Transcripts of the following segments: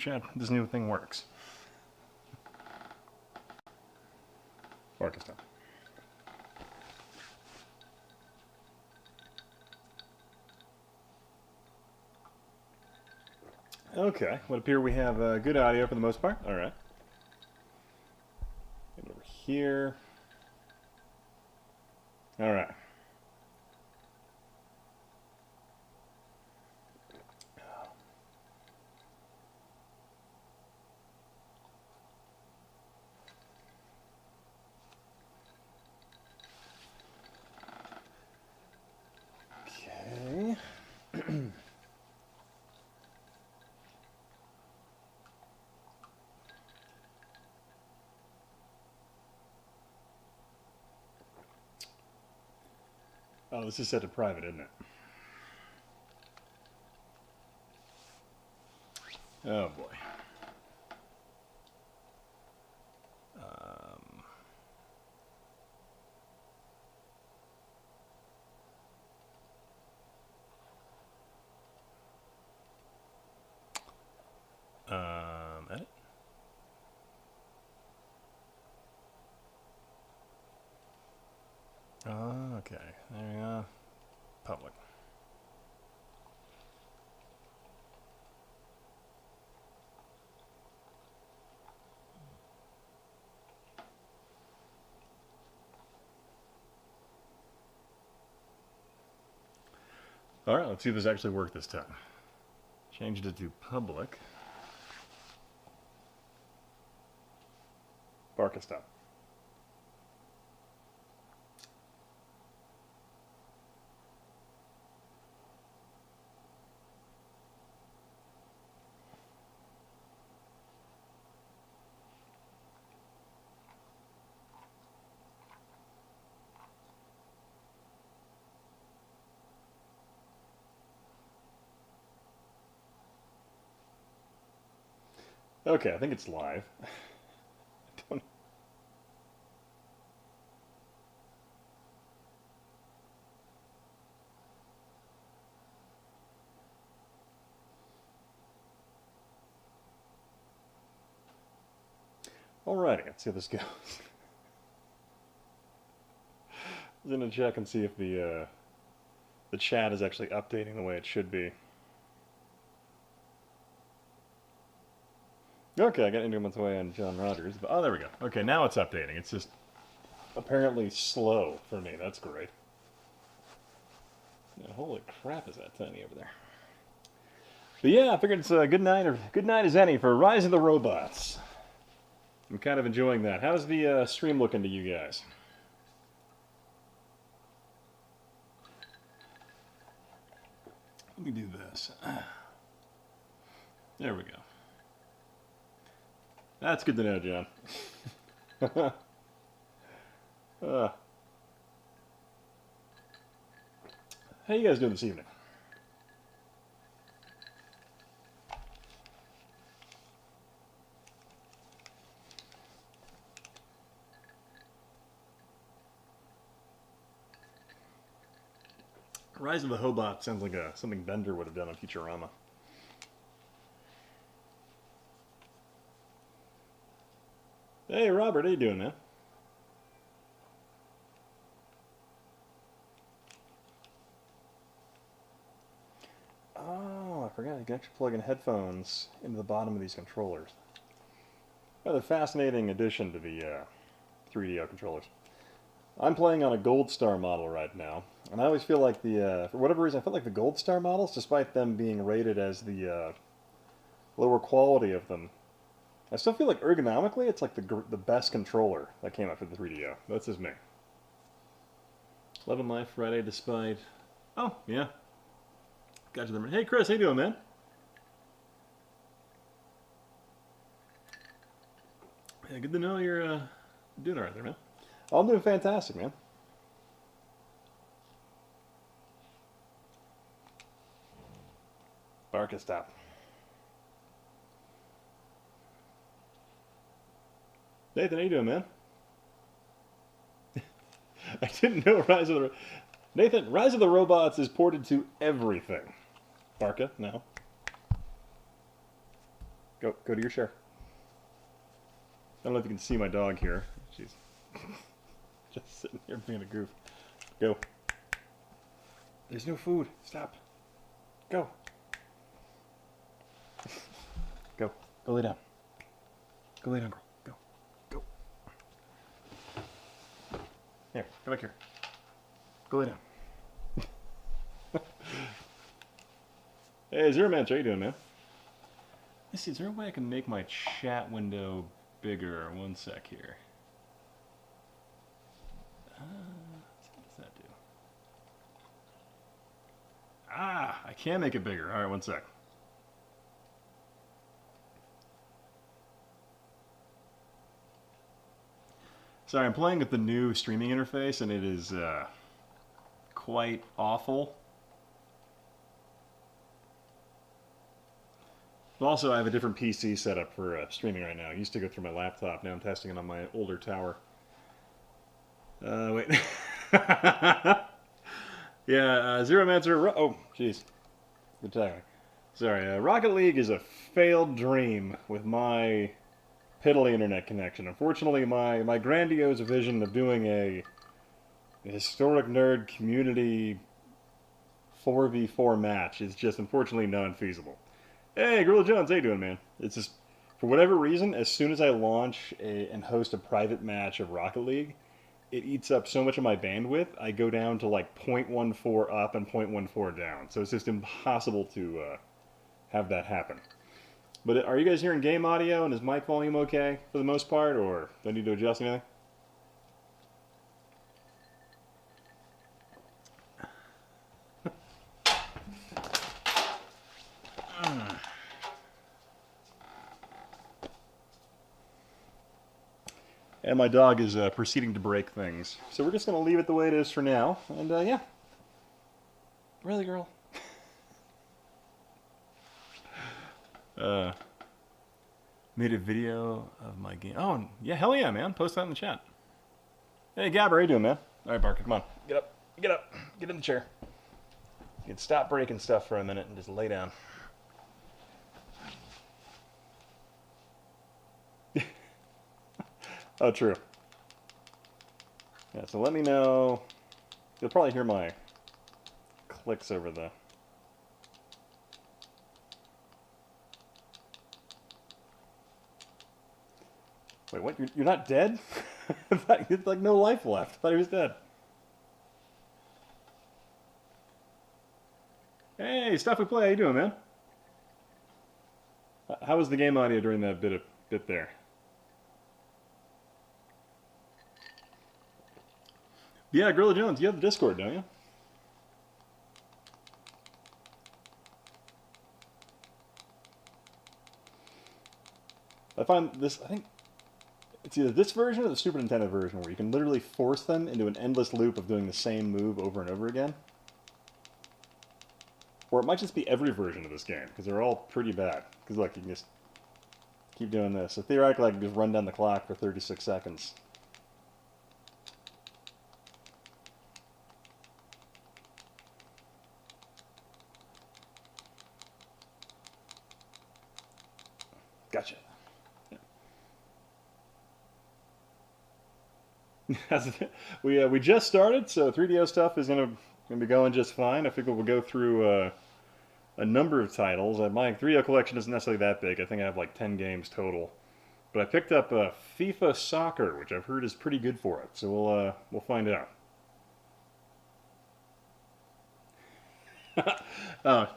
chat this new thing works. Pakistan. Okay, would appear we have good audio for the most part. All right. Get over here. All right. Okay. Oh, this is set to private, isn't it? Oh boy. Edit. Okay, there we go. Public. All right, let's see if this actually worked this time. Changed it to public. Pakistan. Okay, I think it's live. Don't... Alrighty, let's see how this goes. I'm gonna check and see if the chat is actually updating the way it should be. Okay, I got into months away on John Rogers. But, oh, there we go. Okay, now it's updating. It's just apparently slow for me. That's great. Yeah, holy crap, is that tiny over there? But yeah, I figured it's a good night, or good night as any for Rise of the Robots. I'm kind of enjoying that. How's the stream looking to you guys? Let me do this. There we go. That's good to know, John. How you guys doing this evening? Rise of the Hobot sounds like something Bender would have done on Futurama. Hey, Robert, how you doing, man? Oh, I forgot you can actually plug in headphones into the bottom of these controllers. Rather fascinating addition to the 3DO controllers. I'm playing on a Gold Star model right now, and I always feel like for whatever reason, I feel like the Gold Star models, despite them being rated as the lower quality of them, I still feel like ergonomically it's like the best controller that came out for the 3DO. That's just me. 11 Life Friday despite... Oh, yeah. Got you there. Hey, Chris, how you doing, man? Yeah, good to know you're doing all right there, man. I'm doing fantastic, man. Barca, stop. Nathan, how you doing, man? I didn't know Rise of the... Nathan, Rise of the Robots is ported to everything. Barca, no. Go to your chair. I don't know if you can see my dog here. She's just sitting here being a goof. Go. There's no food. Stop. Go. Go. Go lay down. Go lay down, girl. Go. Go. Here, come back here. Go lay down. Hey, Zero Man, how you doing, man? Let's see, is there a way I can make my chat window bigger? One sec here. What does that do? Ah, I can make it bigger. All right, one sec. Sorry, I'm playing with the new streaming interface, and it is quite awful. Also, I have a different PC setup for streaming right now. I used to go through my laptop. Now I'm testing it on my older tower. Wait. Yeah, Zero Mancer. Oh, jeez. Good timing. Sorry, Rocket League is a failed dream with my piddly internet connection. Unfortunately, my grandiose vision of doing a historic nerd community 4v4 match is just unfortunately non-feasible. Hey, Gorilla Jones, how you doing, man? It's just, for whatever reason, as soon as I launch and host a private match of Rocket League, it eats up so much of my bandwidth, I go down to like 0.14 up and 0.14 down. So it's just impossible to have that happen. But are you guys hearing game audio, and is mic volume okay for the most part, or do I need to adjust anything? And my dog is proceeding to break things. So we're just going to leave it the way it is for now. And yeah. Really, girl? Made a video of my game. Oh, yeah, hell yeah, man. Post that in the chat. Hey, Gabber, how you doing, man? All right, Barker, come on. Get up. Get up. Get in the chair. You can stop breaking stuff for a minute and just lay down. Oh, true. Yeah, so let me know. You'll probably hear my clicks over the... Wait, what? You're not dead? I thought you had like no life left. I thought he was dead. Hey, Stuff We Play, how you doing, man? How was the game audio during that bit there? Yeah, Gorilla Jones, you have the Discord, don't you? I find this, I think, it's either this version or the Super Nintendo version where you can literally force them into an endless loop of doing the same move over and over again. Or it might just be every version of this game, because they're all pretty bad. Because look, you can just keep doing this. So theoretically, I can just run down the clock for 36 seconds. Gotcha. Yeah. We just started, so 3DO stuff is gonna be going just fine. I think we'll go through a number of titles. My 3DO collection isn't necessarily that big. I think I have like 10 games total. But I picked up FIFA Soccer, which I've heard is pretty good for it. So we'll find out. Oh.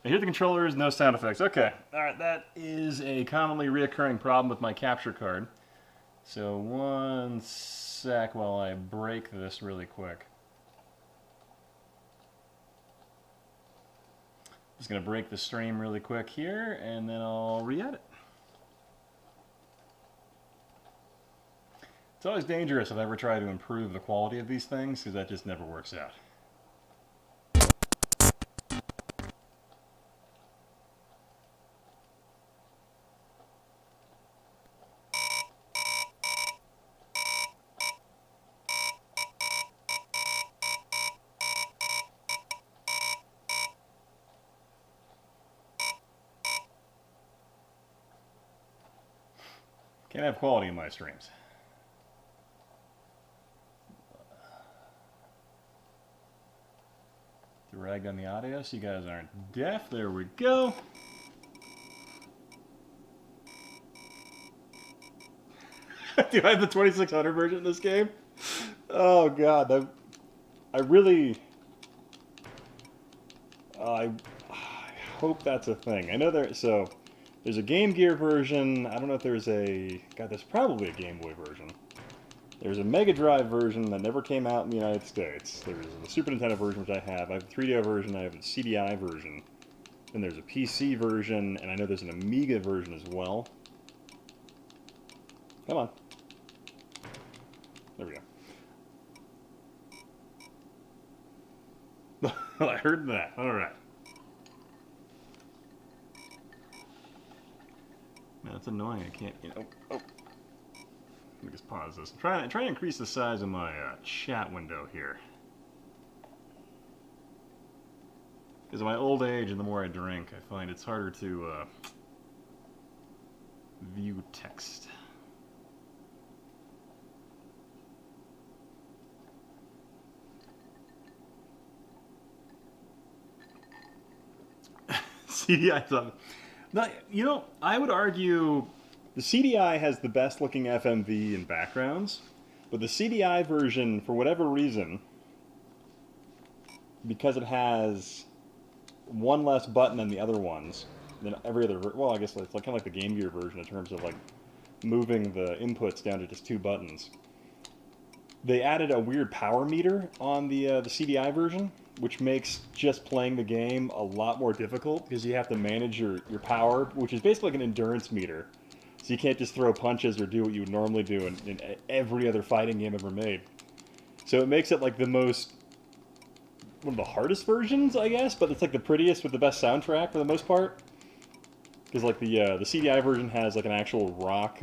I hear the controllers, no sound effects. Okay, alright, that is a commonly reoccurring problem with my capture card. So one sec while I break this really quick. Just going to break the stream really quick here, and then I'll re-edit. It's always dangerous if I ever try to improve the quality of these things, because that just never works out. Can't have quality in my streams. Dragged on the audio so you guys aren't deaf. There we go. Do I have the 2600 version of this game? Oh god, I really... I hope that's a thing. I know there's a Game Gear version. I don't know if there's a... God, there's probably a Game Boy version. There's a Mega Drive version that never came out in the United States. There's the Super Nintendo version, which I have. I have the 3DO version. I have the CDI version. Then there's a PC version, and I know there's an Amiga version as well. Come on. There we go. I heard that. All right. Man, that's annoying. I can't, you know. Oh. Let me just pause this. I'm trying to increase the size of my chat window here. Because of my old age and the more I drink, I find it's harder to view text. CDI, you know, I would argue the CDI has the best looking FMV and backgrounds, but the CDI version, for whatever reason, because it has one less button than the other ones, than every other, well, I guess it's like kind of like the Game Gear version in terms of like moving the inputs down to just 2 buttons. They added a weird power meter on the CDI version, which makes just playing the game a lot more difficult because you have to manage your power, which is basically like an endurance meter. So you can't just throw punches or do what you would normally do in every other fighting game ever made. So it makes it like one of the hardest versions, I guess, but it's like the prettiest with the best soundtrack for the most part. Because like the CDI version has like an actual rock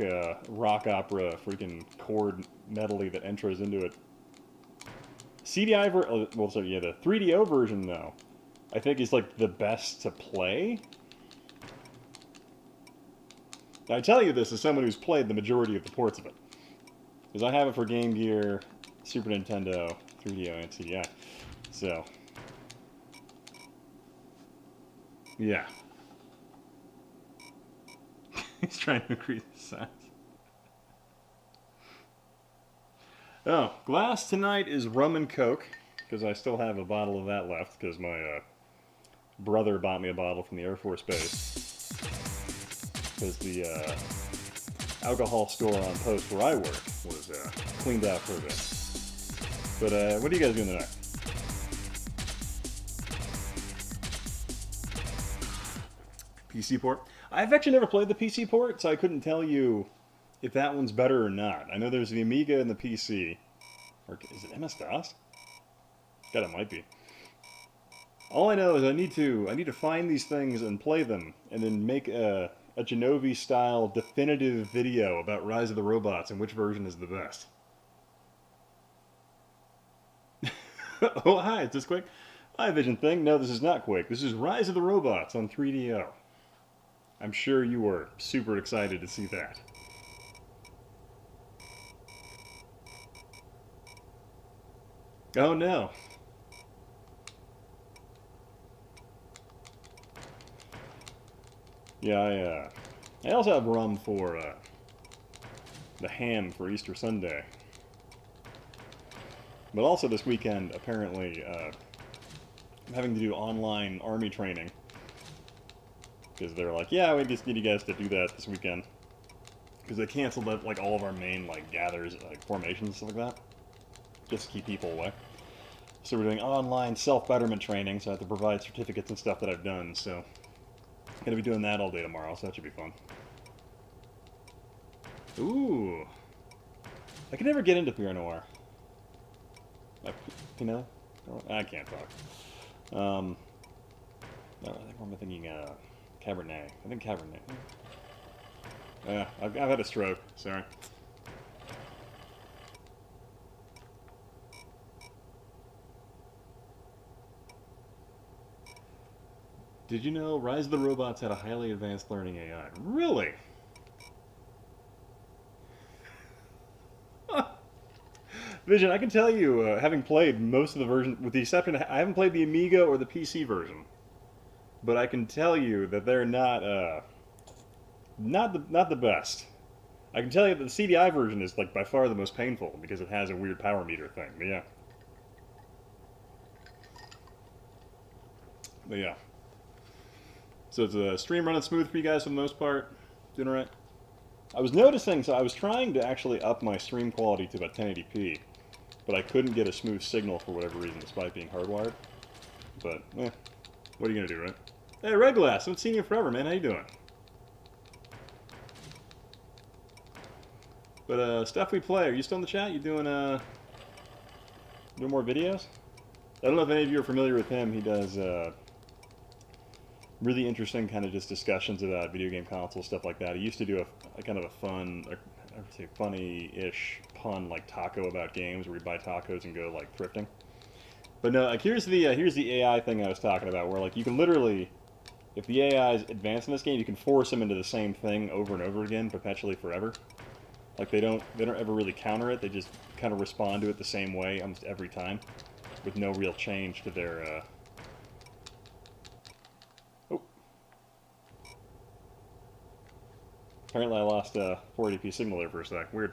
opera freaking chord medley that intros into it. CDI the 3DO version though, I think is like the best to play. Now, I tell you this as someone who's played the majority of the ports of it, because I have it for Game Gear, Super Nintendo, 3DO, and CDI. So, yeah. He's trying to increase the size. Oh, glass tonight is rum and Coke, because I still have a bottle of that left, because my brother bought me a bottle from the Air Force Base. Because the alcohol store on post where I work was cleaned out for a bit. But what are you guys doing tonight? PC port? I've actually never played the PC port, so I couldn't tell you if that one's better or not. I know there's the Amiga and the PC. Or is it MS-DOS? God, it might be. All I know is I need to find these things and play them, and then make a Genovi-style definitive video about Rise of the Robots and which version is the best. Oh, hi, is this Quake? Hi, Vision Thing. No, this is not Quake. This is Rise of the Robots on 3DO. I'm sure you were super excited to see that. Oh, no. Yeah, I also have rum for the ham for Easter Sunday. But also this weekend, apparently, I'm having to do online army training. Because they're like, yeah, we just need you guys to do that this weekend. Because they canceled like all of our main like gathers, like formations and stuff like that. Just to keep people away. So we're doing online self-betterment training, so I have to provide certificates and stuff that I've done, so I'm going to be doing that all day tomorrow, so that should be fun. Ooh. I can never get into Pinot Noir. Pinot? I can't talk. No, I think I'm thinking Cabernet. I think Cabernet. Yeah, I've had a stroke. Sorry. Did you know Rise of the Robots had a highly advanced learning AI? Really? Vision, I can tell you, having played most of the versions, with the exception, I haven't played the Amiga or the PC version, but I can tell you that they're not the best. I can tell you that the CDI version is like by far the most painful because it has a weird power meter thing. But yeah. So it's a stream running smooth for you guys for the most part. Doing alright. I was noticing, so I was trying to actually up my stream quality to about 1080p, but I couldn't get a smooth signal for whatever reason, despite being hardwired. But, what are you gonna do, right? Hey, Red Glass, I haven't seen you forever, man. How you doing? But, stuff we play, are you still in the chat? You doing more videos? I don't know if any of you are familiar with him. He does, really interesting kind of just discussions about video game consoles, stuff like that. He used to do a kind of a fun, I would say funny-ish pun like taco about games, where we buy tacos and go like thrifting. But no, like here's the AI thing I was talking about, where like you can literally, if the AI is advanced in this game, you can force them into the same thing over and over again, perpetually forever. Like they don't ever really counter it. They just kind of respond to it the same way almost every time, with no real change to their. Oh. Apparently I lost 480p signal there for a sec. Weird.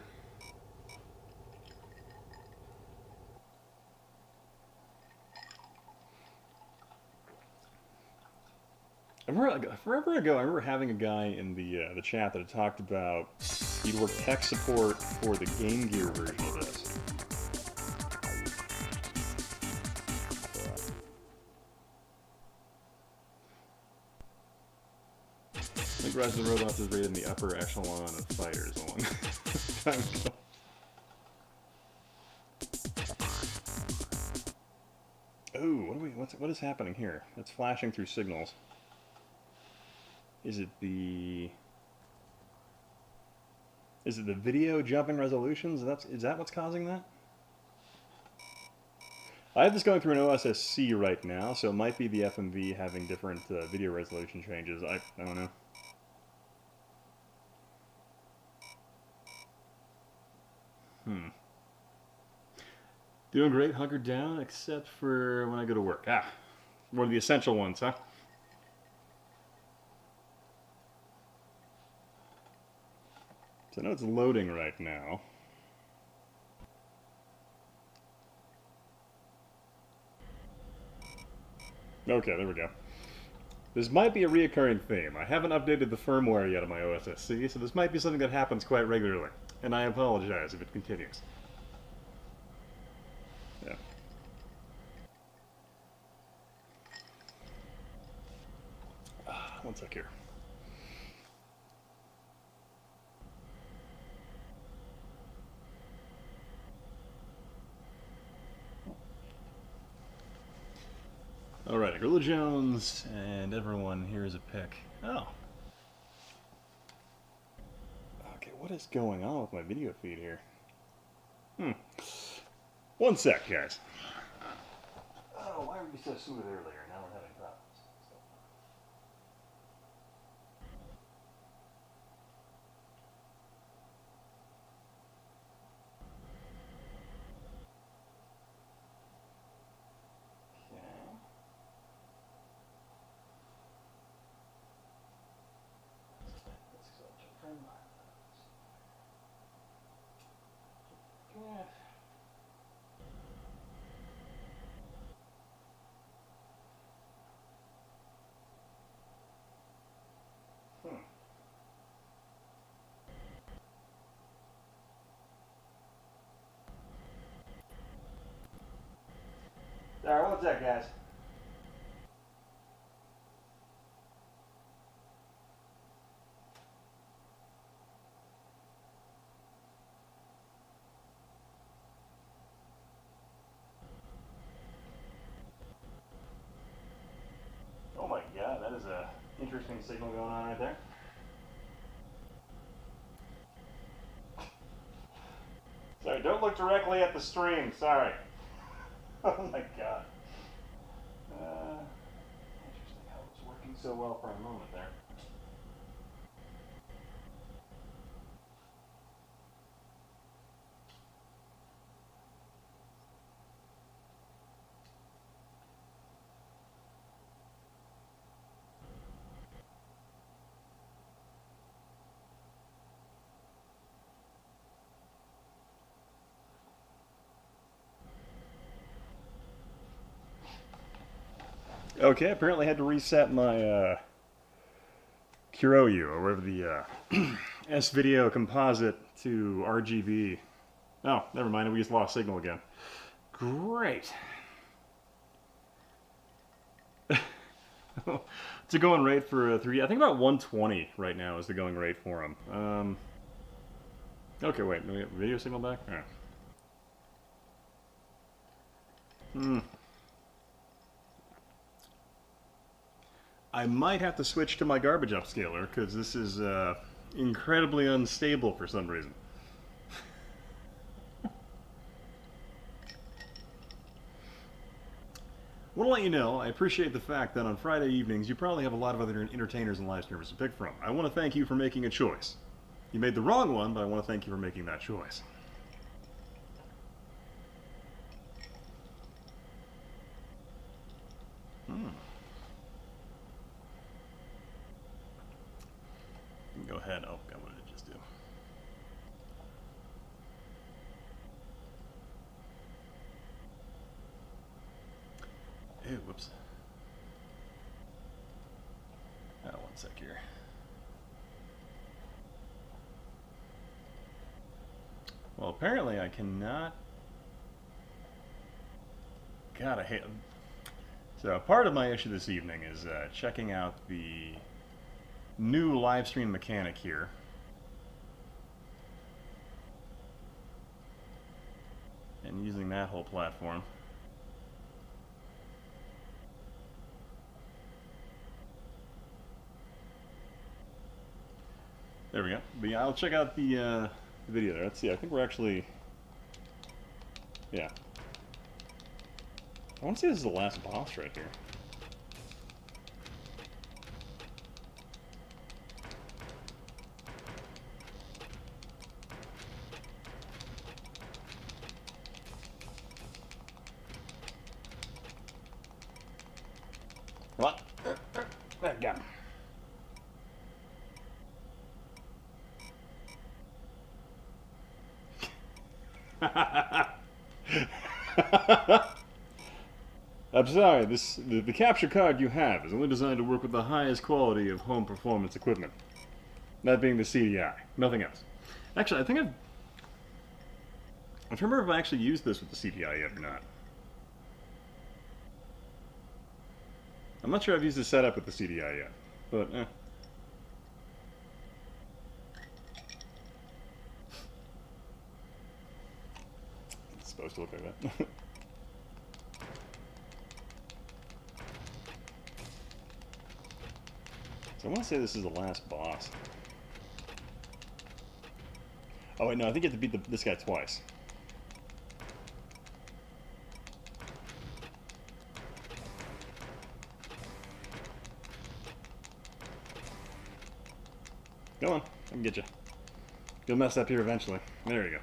I remember forever ago, I remember having a guy in the chat that had talked about he'd work tech support for the Game Gear version of this. I think Rise of the Robots is rated in the upper echelon of fighters a long time ago. Ooh, what is happening here? It's flashing through signals. Is it the video jumping resolutions? Is that what's causing that? I have this going through an OSSC right now, so it might be the FMV having different video resolution changes. I don't know. Doing great, hunkered down, except for when I go to work. One of the essential ones, huh? So I know it's loading right now. Okay, there we go. This might be a reoccurring theme. I haven't updated the firmware yet on my OSSC, so this might be something that happens quite regularly. And I apologize if it continues. Yeah. One sec here. Alright, Gorilla Jones, and everyone here is a pick. Oh. Okay, what is going on with my video feed here? One sec, guys. Oh, why were you so smooth earlier? Now we're having problems. Alright, what's that, guys? Oh my god, that is a interesting signal going on right there. Sorry, don't look directly at the stream, sorry. Oh my god. Interesting how it was working so well for a moment there. Okay, apparently I had to reset my Kuroyu, or whatever the S-Video composite to RGB. Oh, never mind, we just lost signal again. Great. It's a going rate for 3D. I think about 120 right now is the going rate for them. Okay, wait, do we have video signal back? All right. I might have to switch to my garbage upscaler, because this is incredibly unstable for some reason. I want to let you know, I appreciate the fact that on Friday evenings you probably have a lot of other entertainers and live streamers to pick from. I want to thank you for making a choice. You made the wrong one, but I want to thank you for making that choice. Go ahead. Oh, God, what did it just do? Ew, whoops. Oh, one sec here. Well, apparently I cannot... God, I hate... So, part of my issue this evening is checking out the new live stream mechanic here. And using that whole platform. There we go. But yeah, I'll check out the video there. Let's see, I think we're actually... Yeah. I want to say this is the last boss right here. What? There we go. I'm sorry, the capture card you have is only designed to work with the highest quality of home performance equipment. That being the CDI, nothing else. Actually, I think I don't remember if I actually used this with the CDI yet or not. I'm not sure I've used the setup with the CDI yet, but It's supposed to look like that. So I want to say this is the last boss. Oh wait, no, I think you have to beat this guy twice. Go on, I can get you. You'll mess up here eventually. There you go.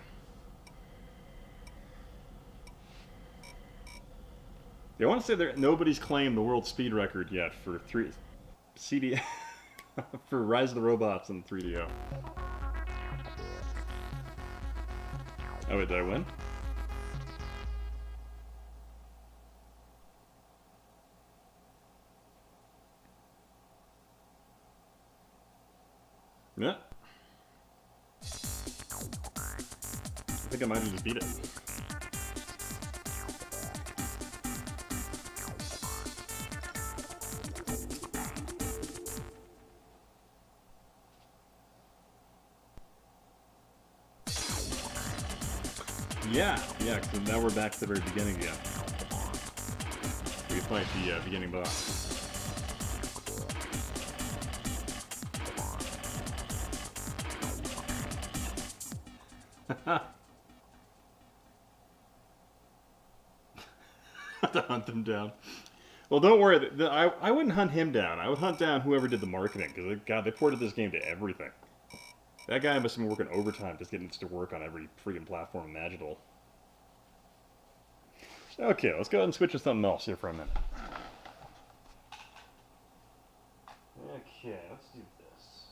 Yeah, I want to say that nobody's claimed the world speed record yet for CD for Rise of the Robots in 3DO. Oh wait, did I win? Yeah. I think I might have just beat it. Yeah, because now we're back to the very beginning again. We fight the beginning boss. To hunt them down. Well, don't worry. I wouldn't hunt him down. I would hunt down whoever did the marketing. Because, God, they ported this game to everything. That guy must have been working overtime just getting this to work on every freaking platform imaginable. Okay, let's go ahead and switch to something else here for a minute. Okay, let's do this.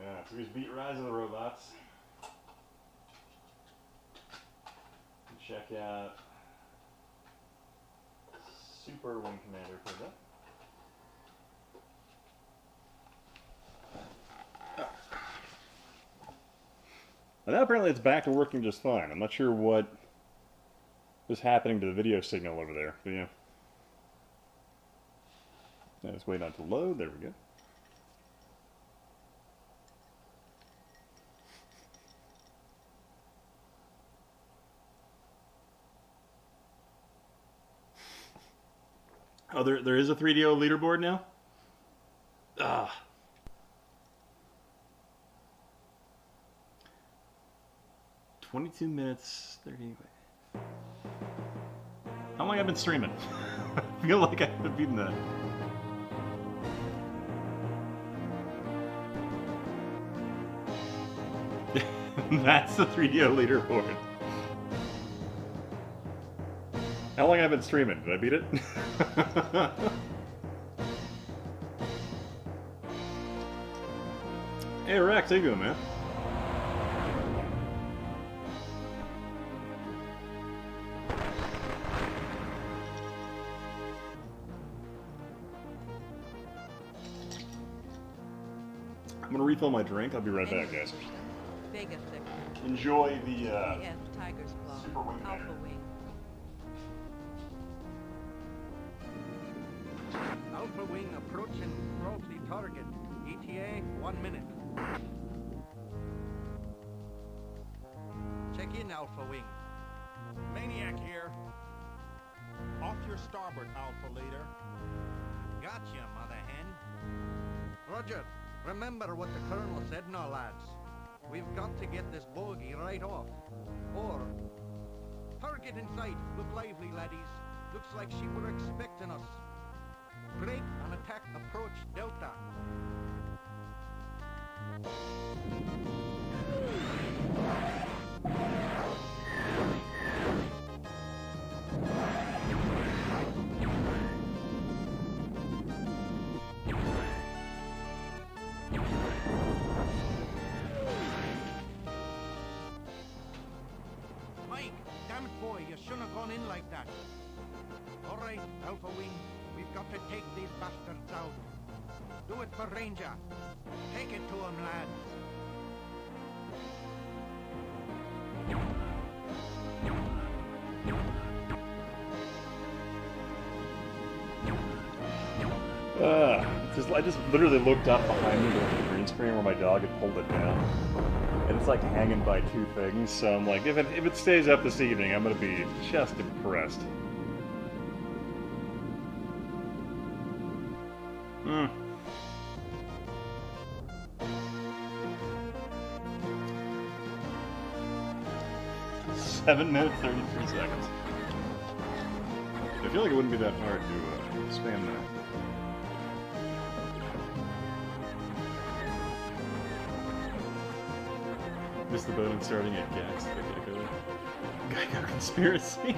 Yeah, so we just beat Rise of the Robots. check out Super Wing Commander for that. And now apparently it's back to working just fine. I'm not sure what is happening to the video signal over there. But yeah. Let's wait on it to load. There we go. Oh, there is a 3DO leaderboard now? Ah. 22 minutes, 30... How long have I been streaming? I feel like I haven't beaten that. That's the 3DO leaderboard. How long have I been streaming? Did I beat it? Hey Rex, how you doing, man? I'm gonna refill my drink. I'll be right back, guys. Enjoy the Tiger's Claw, Super Wing Alpha Wing. Alpha Wing approaching Rosie target. ETA 1 minute. Check in, Alpha Wing. Maniac here. Off your starboard, Alpha Leader. Gotcha, mother hen. Roger. Remember what the Colonel said now, lads. We've got to get this bogey right off. Or... Target in sight. Look lively, laddies. Looks like she were expecting us. Break and attack approach Delta. Mike, damn it, boy, you shouldn't have gone in like that. All right, Alpha Wing. We've got to take these bastards out. Do it for Ranger. Take it to him, lads. I just literally looked up behind me to the green screen where my dog had pulled it down. And it's like hanging by two things, so I'm like, if it stays up this evening, I'm gonna be just impressed. Hmm. Seven minutes, 33 seconds. I feel like it wouldn't be that hard to spam that. Missed the boat and starting at Gax. Geico conspiracy.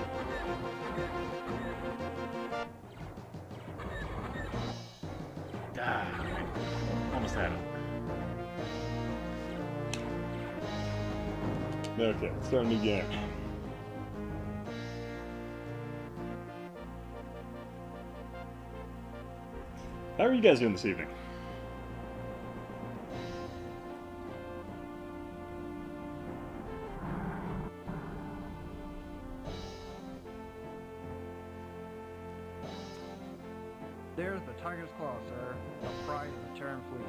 Ah, almost had it. Okay, starting again. How are you guys doing this evening? There's the Tiger's Claw, sir. The pride of the Terran fleet.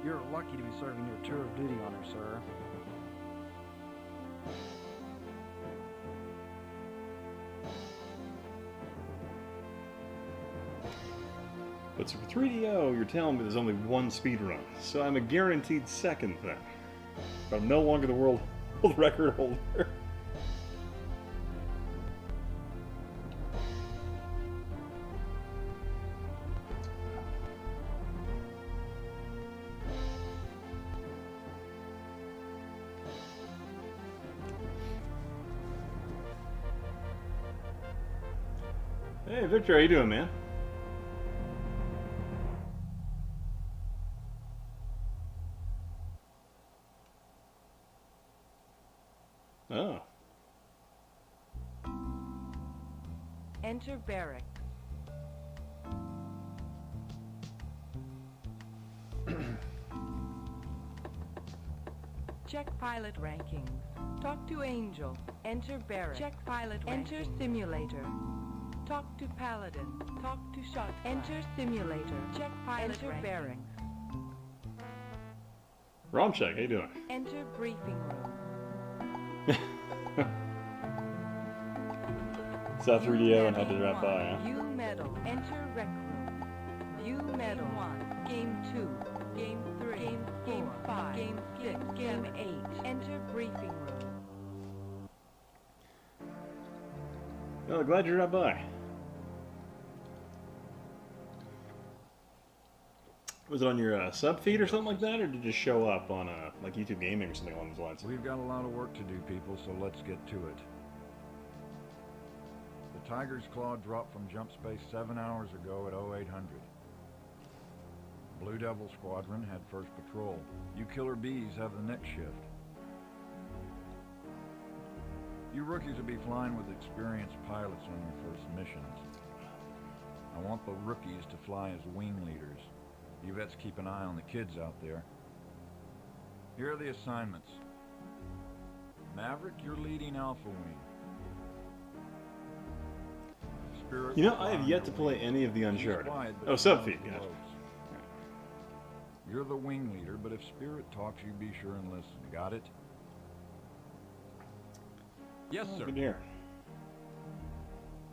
You're lucky to be serving your tour of duty on her, sir. But for 3DO, you're telling me there's only one speed run, so I'm a guaranteed second then. But I'm no longer the world record holder. Hey, Victor, how you doing, man? Oh. Enter barracks. Check pilot rankings. Talk to Angel. Enter barracks. Check pilot rankings. Enter simulator. Talk to Paladin. Talk to Shot. Enter simulator. Check pilot rankings. Barracks. Romcheck, how you doing? Enter briefing room. Saw 3DO and had to drop by, huh? View medal. Enter rec room. View medal. Game 1. Game 2. Game 3. Game 5. Game 6. Game 8. Enter briefing room. Oh, glad you dropped by. Was it on your sub feed or something like that, or did it just show up on like YouTube Gaming or something along those lines? We've got a lot of work to do, people, so let's get to it. The Tiger's Claw dropped from jump space 7 hours ago at 0800. Blue Devil Squadron had first patrol. You Killer Bees have the next shift. You rookies will be flying with experienced pilots on your first missions. I want the rookies to fly as wing leaders. You vets keep an eye on the kids out there. Here are the assignments. Maverick, you're leading Alpha Wing. Spirit, You know, I have yet to play any of the Uncharted. Oh, sub feed, gotcha. You're the wing leader, but if Spirit talks, you be sure and listen. Got it? Yes, Oh, sir. good to hear.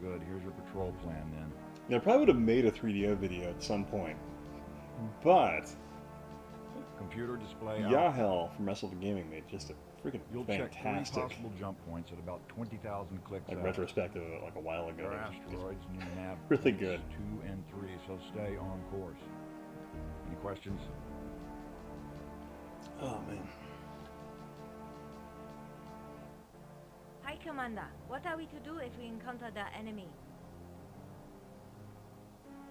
Good. Here's your patrol plan, then. Yeah, I probably would have made a 3DO video at some point, but Computer display out. Yahel from Wrestle for Gaming made just a freaking You'll check 3 fantastic possible jump points at about 20,000 clicks like out. retrospective of it like a while ago. There are That was just- asteroids near nav really points good. 2 and 3, so stay on course. Any questions? Oh man. Hi, Commander. What are we to do if we encounter the enemy?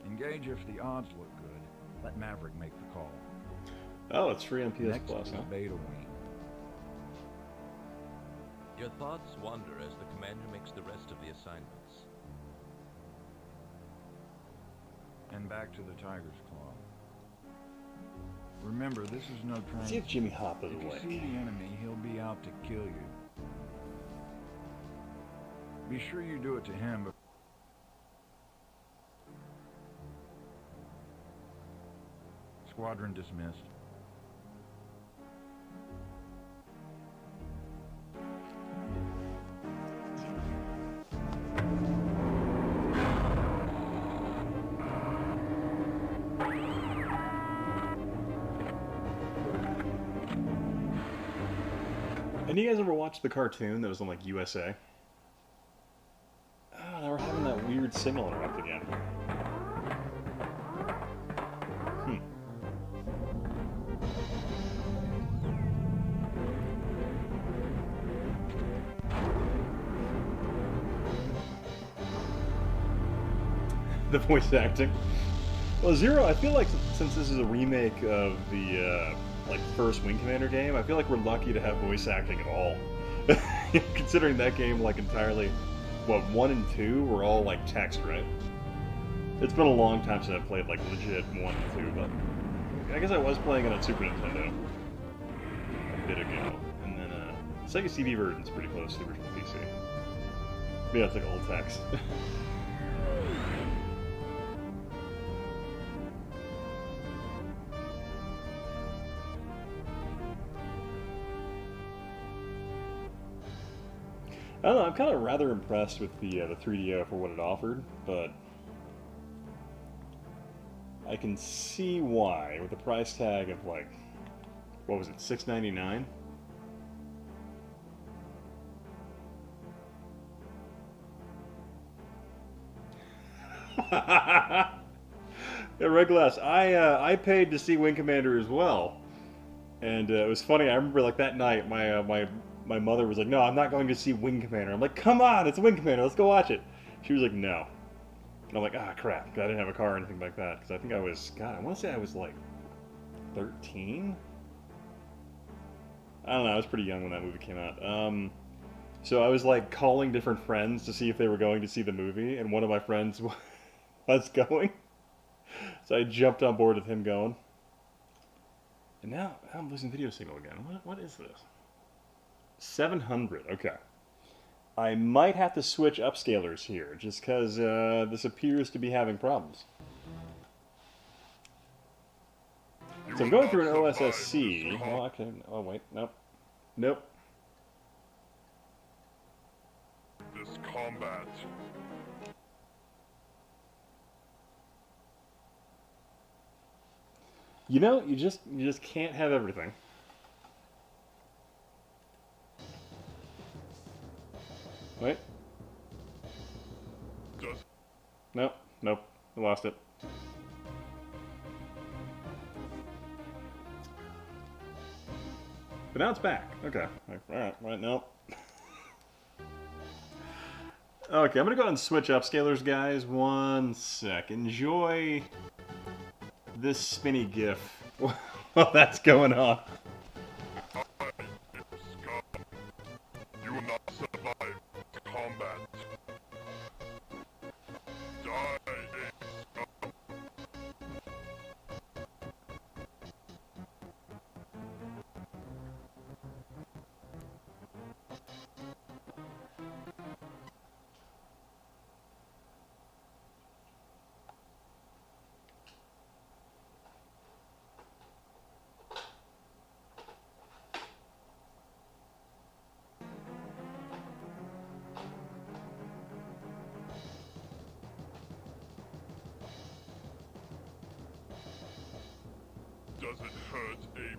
Engage if the odds look good. Let Maverick make the call. Oh, it's free on PS Next Plus, is huh? Beta Wing. Your thoughts wander as the commander makes the rest of the assignments. And back to the Tiger's Claw. Remember, this is no train. See if Jimmy Hop is If you awake. see the enemy, he'll be out to kill you. Be sure you do it to him. But Squadron dismissed. And you guys ever watch the cartoon that was on like USA? Oh, now we're having that weird signal interrupt again. Hmm. The voice acting. Well, Zero, I feel like since this is a remake of the like first Wing Commander game, I feel like we're lucky to have voice acting at all. Considering that game like entirely, what, 1 and 2 were all like text, right? It's been a long time since I've played like legit 1 and 2, but I guess I was playing it on Super Nintendo a bit ago, and then Sega CD version's pretty close to the original PC. But yeah, it's like all text. I don't know, I'm kind of rather impressed with the 3DO for what it offered, but I can see why, with the price tag of like, what was it, $6.99? Yeah, Red Glass, I paid to see Wing Commander as well, and it was funny. I remember like that night, my mother was like, "No, I'm not going to see Wing Commander." I'm like, "Come on, it's Wing Commander. Let's go watch it." She was like, "No." And I'm like, "Ah, crap." 'Cause I didn't have a car or anything like that. Because I think I was, God, I want to say I was like 13. I don't know. I was pretty young when that movie came out. So I was like calling different friends to see if they were going to see the movie, and one of my friends was going. So I jumped on board with him going. And now I'm losing video signal again. What is this? 700, okay. I might have to switch upscalers here, just because this appears to be having problems. So I'm going through an OSSC. Well, okay. Oh, wait. Nope. Nope. This combat. You know, you just can't have everything. Wait. Nope. Nope. I lost it. But now it's back. Okay. Alright, right now. Okay, I'm gonna go ahead and switch upscalers, guys. One sec. Enjoy this spinny GIF while that's going on. You will not survive combat. Die, scum. Does it hurt, Abe?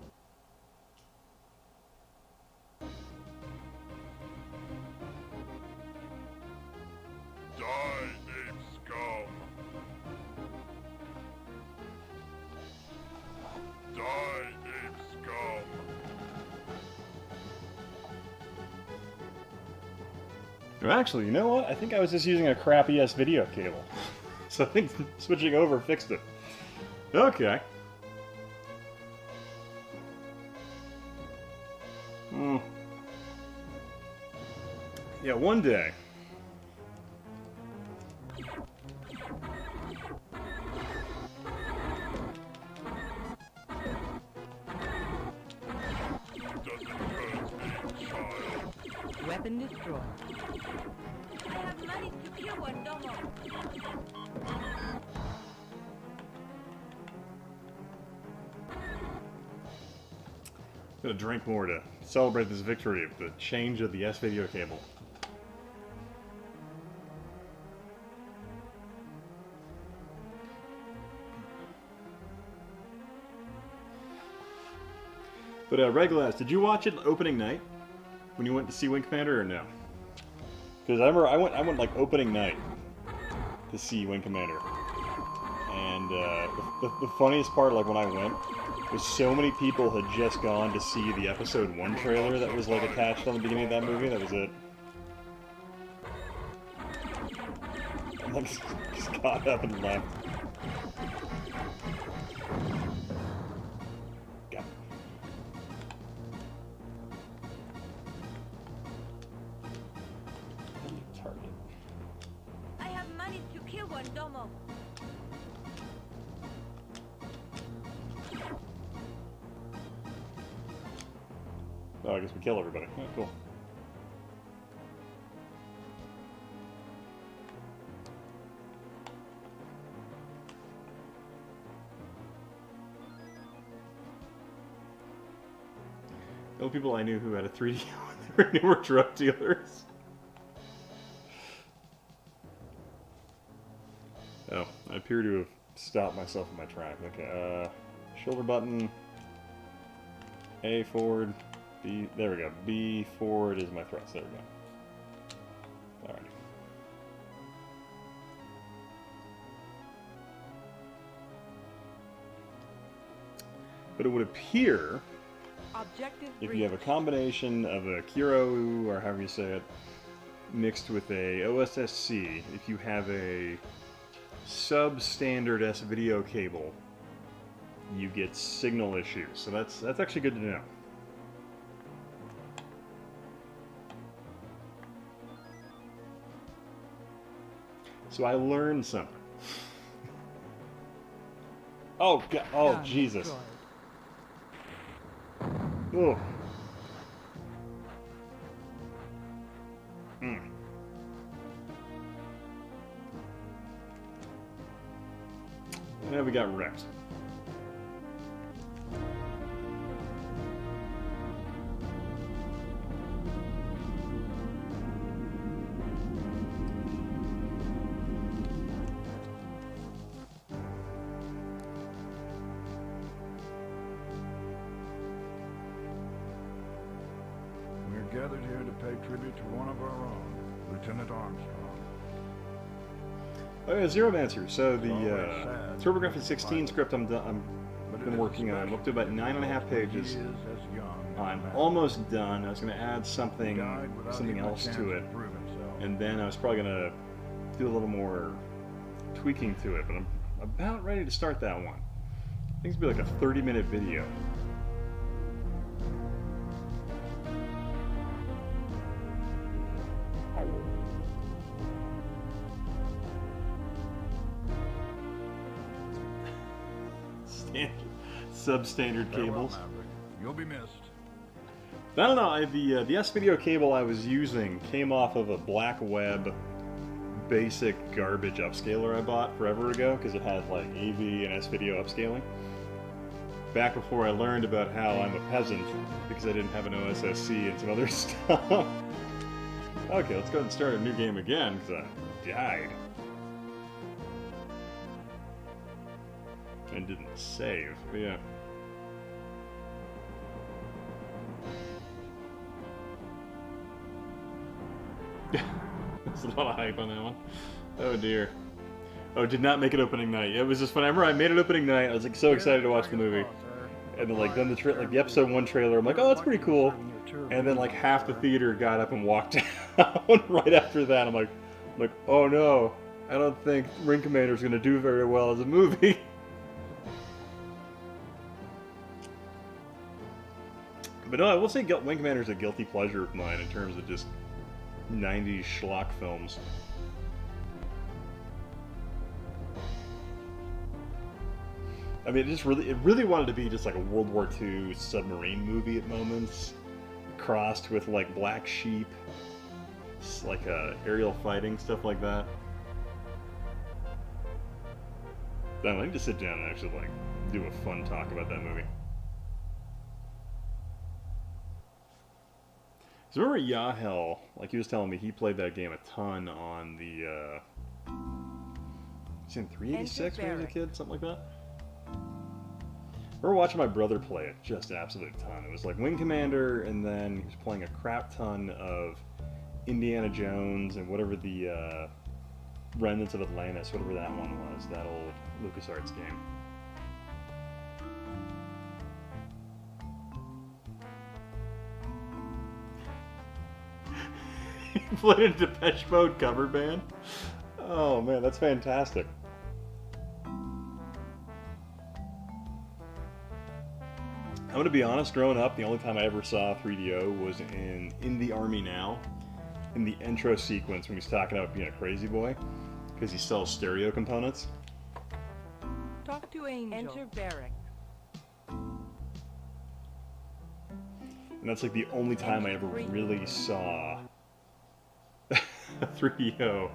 Die, Abe scum! Die, Abe scum! Well, actually, you know what? I think I was just using a crappy ass video cable. So I think switching over fixed it. Okay. Yeah, one day. Does it hurt, Abe child? Weapon destroyed. I have managed to kill one domo. Gonna drink more to celebrate this victory of the change of the S-video cable. But Regulas, did you watch it opening night when you went to see Wing Commander or no? Because I remember I went like opening night to see Wing Commander, and the funniest part, like when I went, was so many people had just gone to see the episode 1 trailer that was like attached on the beginning of that movie. That was it. And like just got up and left. Got target. I have managed to kill one domo. Oh, I guess we kill everybody. Oh, cool. The only people I knew who had a 3D when they were drug dealers. Oh, I appear to have stopped myself in my track. Okay, shoulder button, A forward, B, there we go. B forward is my thrust, there we go. Alright. But it would appear, Objective if you have a combination of a Kiro, or however you say it, mixed with a OSSC, if you have a substandard S-video cable, you get signal issues. So that's actually good to know. So I learned something. Oh, God. Oh, Gun Jesus. destroyed. Ugh. Mm. And we got wrecked. We're gathered here to pay tribute to one of our own, Lieutenant Armstrong. Oh yeah, Zero Mancer. So the Always sad. TurboGrafx 16 script I'm But it been is working on. I'm up to about 9.5 pages. He is as young as I'm man. almost done. I was going to add He something died without something even a else chance to it, prove himself. and then I was probably going to do a little more tweaking to it. But I'm about ready to start that one. I think it's going to be like a 30-minute video. Substandard Farewell, cables. Maverick. You'll be missed. I don't know. The S-Video cable I was using came off of a Black Web basic garbage upscaler I bought forever ago because it had like AV and S-Video upscaling. Back before I learned about how I'm a peasant because I didn't have an OSSC and some other stuff. Okay, let's go ahead and start a new game again because I died. And didn't save, but yeah. There's a lot of hype on that one. Oh dear. Oh, did not make it opening night. It was just whenever I made it opening night, I was like so excited to watch the movie. And then like then the episode 1 trailer, I'm like, oh, that's pretty cool. And then like half the theater got up and walked out right after that. I'm like, oh no, I don't think Ring Commander's gonna do very well as a movie. But no, I will say Wing Commander's a guilty pleasure of mine in terms of just 90s schlock films. I mean, it really wanted to be just like a World War II submarine movie at moments, crossed with like Black Sheep, like aerial fighting, stuff like that. I need to sit down and actually like do a fun talk about that movie. So remember Yahel, like he was telling me, he played that game a ton on the, was it in 386 when he was a kid, something like that? I remember watching my brother play it, just absolute ton. It was like Wing Commander, and then he was playing a crap ton of Indiana Jones and whatever the, Remnants of Atlantis, whatever that one was, that old LucasArts game. He played a Depeche Mode cover band? Oh man, that's fantastic. I'm gonna be honest, growing up, the only time I ever saw 3DO was in the Army Now, in the intro sequence when he's talking about being a crazy boy, because he sells stereo components. Talk to Angel. Enter Barrack. And that's like the only time I ever really saw a 3DO.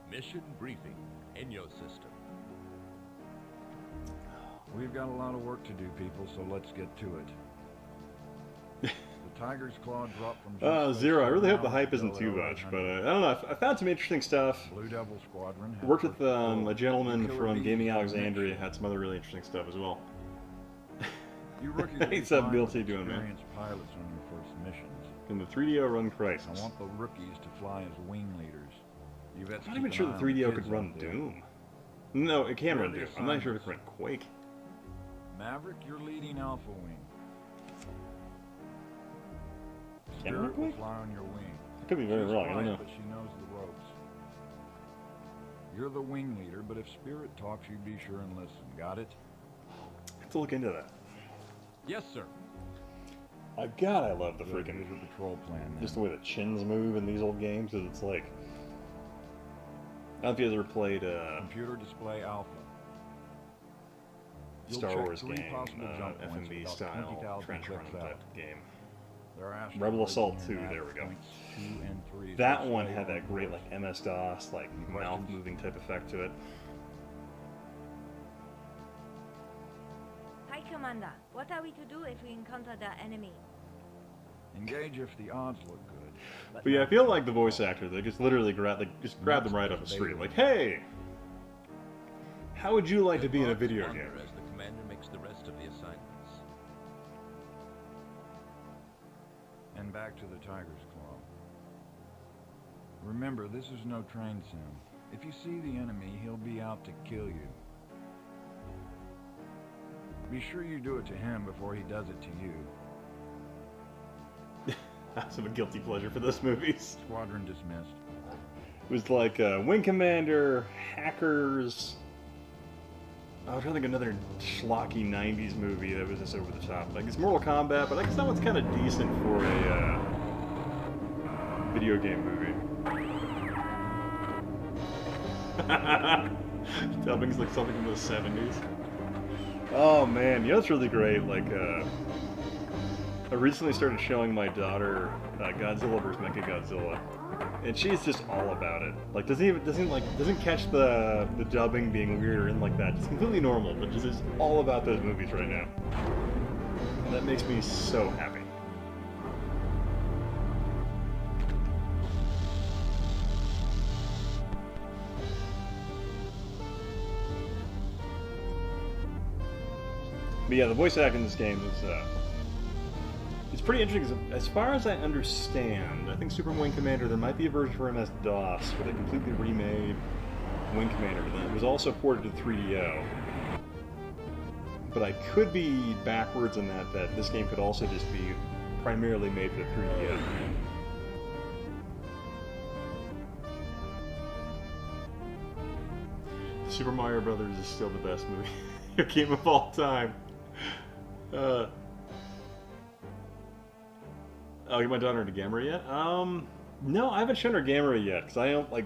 Mission briefing in your system. We've got a lot of work to do, people, so let's get to it. The Tiger's Claw dropped from... Zero. I really hope the hype isn't too much, but I don't know. I found some interesting stuff. Blue Devil Squadron... Worked with a gentleman from Gaming Alexandria, had some other really interesting stuff as well. You rookies What's up, Bilty, doing, man? Pilots on your first missions. In the 3DO run Crisis. I want the rookies to fly as wing leaders. I'm not even sure the 3DO could run Doom. No, it can run Doom. I'm not sure if it can run Quake. Maverick, you're leading Alpha Wing. Can it run Spirit will Quake? fly on your wing. I could be very She's wrong, I don't quiet, know. but she knows the ropes. You're the wing leader, but if Spirit talks, you be sure and listen. Got it? I have to look into that. Yes, sir. God, I love the Good, freaking... here's your patrol plan then. Just the way the chins move in these old games, it's like... I don't know if you guys ever played Computer display alpha. You'll Star check Wars 3 game, possible jump points FMV with about style 20,000 trench run clicks type out. game. There are Rebel asteroids Assault near 2, that there we go. points 2 and 3, so That one stay had that on great course. like MS-DOS, like Any mouth questions? moving type effect to it. Hi, Commander. What are we to do if we encounter the enemy? Engage if the odds look good. But yeah, I feel like the voice actor, they just literally grab them right off the street, like, hey, how would you like to be in a Guards video wonder game? as the commander makes the rest of the assignments. And back to the Tiger's Claw. Remember, this is no train sim. If you see the enemy, he'll be out to kill you. Be sure you do it to him before he does it to you. That's a guilty pleasure for those movies. Squadron dismissed. It was like Wing Commander, Hackers. I was trying to think of another schlocky 90s movie that was just over the top. Like, it's Mortal Kombat, but I guess that one's kind of decent for a video game movie. Dubbing's like something from the 70s. Oh man, you know what's really great? Like, I recently started showing my daughter Godzilla vs. Mechagodzilla, and she's just all about it. Like, doesn't catch the dubbing being weird or anything like that. It's completely normal, but just is all about those movies right now. And that makes me so happy. But yeah, the voice acting in this game is it's pretty interesting. 'Cause as far as I understand, I think Super Wing Commander, there might be a version for MS-DOS where they completely remade Wing Commander. That was also ported to 3DO. But I could be backwards in that this game could also just be primarily made for the 3DO. Super Mario Brothers is still the best movie game of all time. Oh, get my daughter into Gamera yet? No, I haven't shown her Gamera yet, because I don't, like,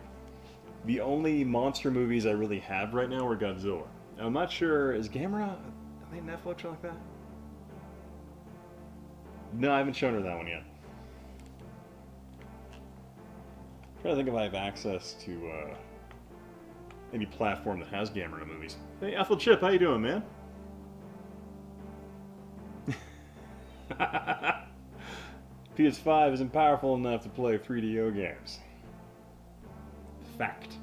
the only monster movies I really have right now are Godzilla. I'm not sure, is Gamera, are they Netflix or like that? No, I haven't shown her that one yet. I'm trying to think if I have access to, any platform that has Gamera movies. Hey, Ethel Chip, how you doing, man? PS5 isn't powerful enough to play 3DO games. Fact.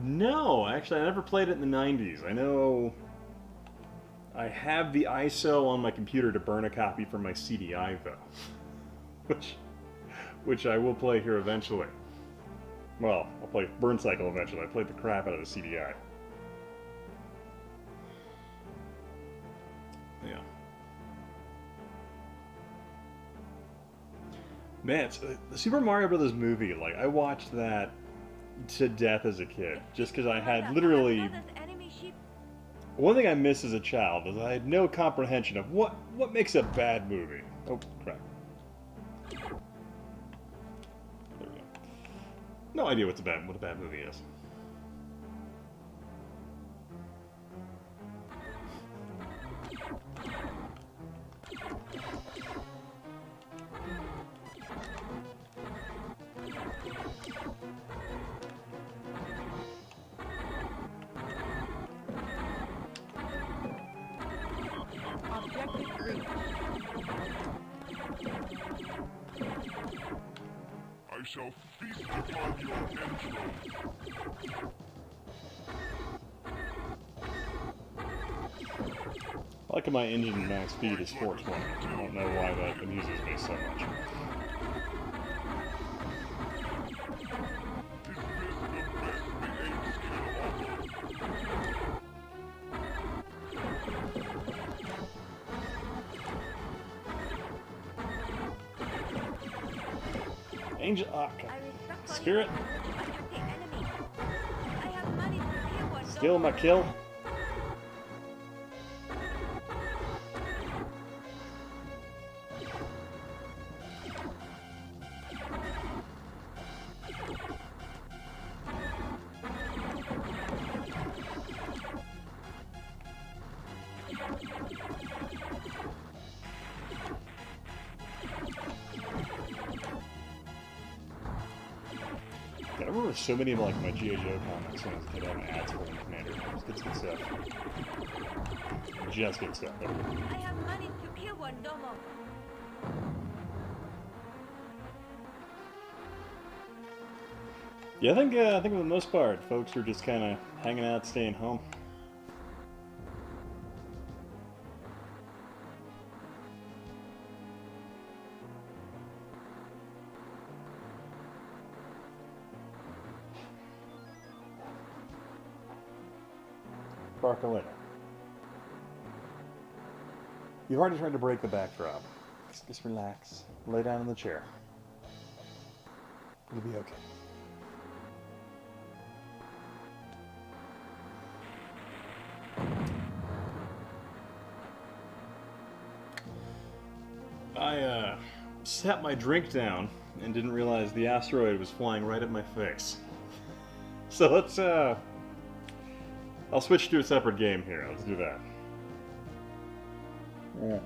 No, actually I never played it in the 90s. I know I have the ISO on my computer to burn a copy from my CDI though. Which I will play here eventually. Well, I'll play Burn Cycle eventually. I played the crap out of the CDI. Yeah. Man, the Super Mario Brothers movie, like, I watched that to death as a kid. Just because I had literally... One thing I missed as a child is I had no comprehension of what makes a bad movie. Oh, crap. There we go. No idea what a bad movie is. Objective reached. I shall feast upon your entrails. I like how my engine max speed is 420. I don't know why that amuses me so much. Angel, Spirit, steal my kill. I remember so many of like my G.I. Joe comics when I was a kid having ads for them, Commander. It's good stuff. Just good stuff. I have managed to kill one Domo. Yeah, I think for the most part, folks are just kind of hanging out, staying home. Barcolina. You've already tried to break the backdrop. Just relax. Lay down in the chair. It'll be okay. I sat my drink down and didn't realize the asteroid was flying right at my face. So let's I'll switch to a separate game here. Let's do that. Yeah.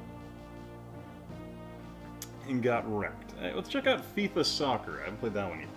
And got wrecked. Hey, let's check out FIFA Soccer. I haven't played that one yet.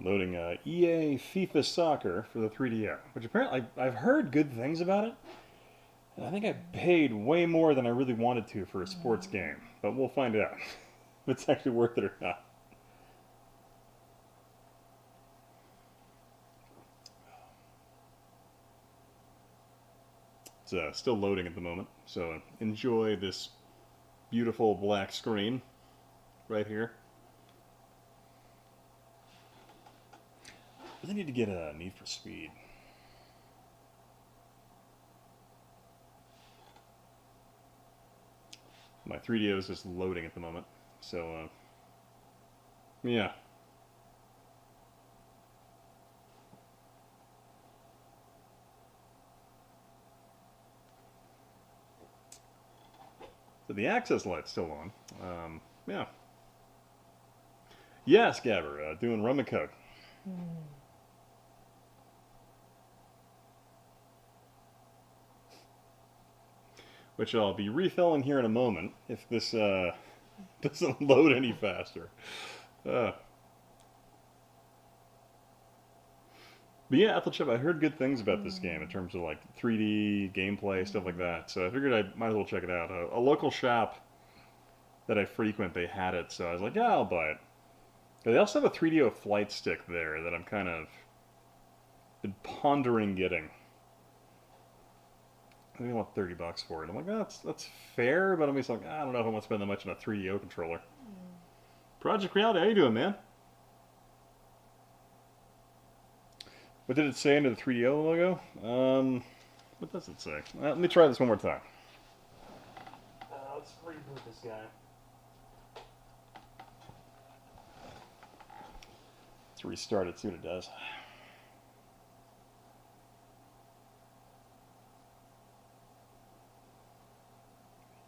Loading EA FIFA Soccer for the 3DO, which apparently I've heard good things about it. And I think I paid way more than I really wanted to for a sports game, but we'll find out if it's actually worth it or not. It's still loading at the moment, so enjoy this beautiful black screen right here. I really need to get a Need for Speed. My 3DO is just loading at the moment, so yeah. So the access light's still on. Yeah. Yes, Gabber, doing rum and coke. Which I'll be refilling here in a moment if this doesn't load any faster. But yeah, Ethelchip, I heard good things about this game in terms of like 3D gameplay, stuff like that. So I figured I might as well check it out. A local shop that I frequent, they had it, so I was like, yeah, I'll buy it. But they also have a 3DO flight stick there that I'm kind of been pondering getting. I think I want $30 for it. I'm like, oh, that's fair, but I'm just like, I don't know if I want to spend that much on a 3DO controller. Project Reality, how you doing, man? What did it say under the 3DO logo? What does it say? Let me try this one more time. Let's reboot this guy. Let's restart it, see what it does.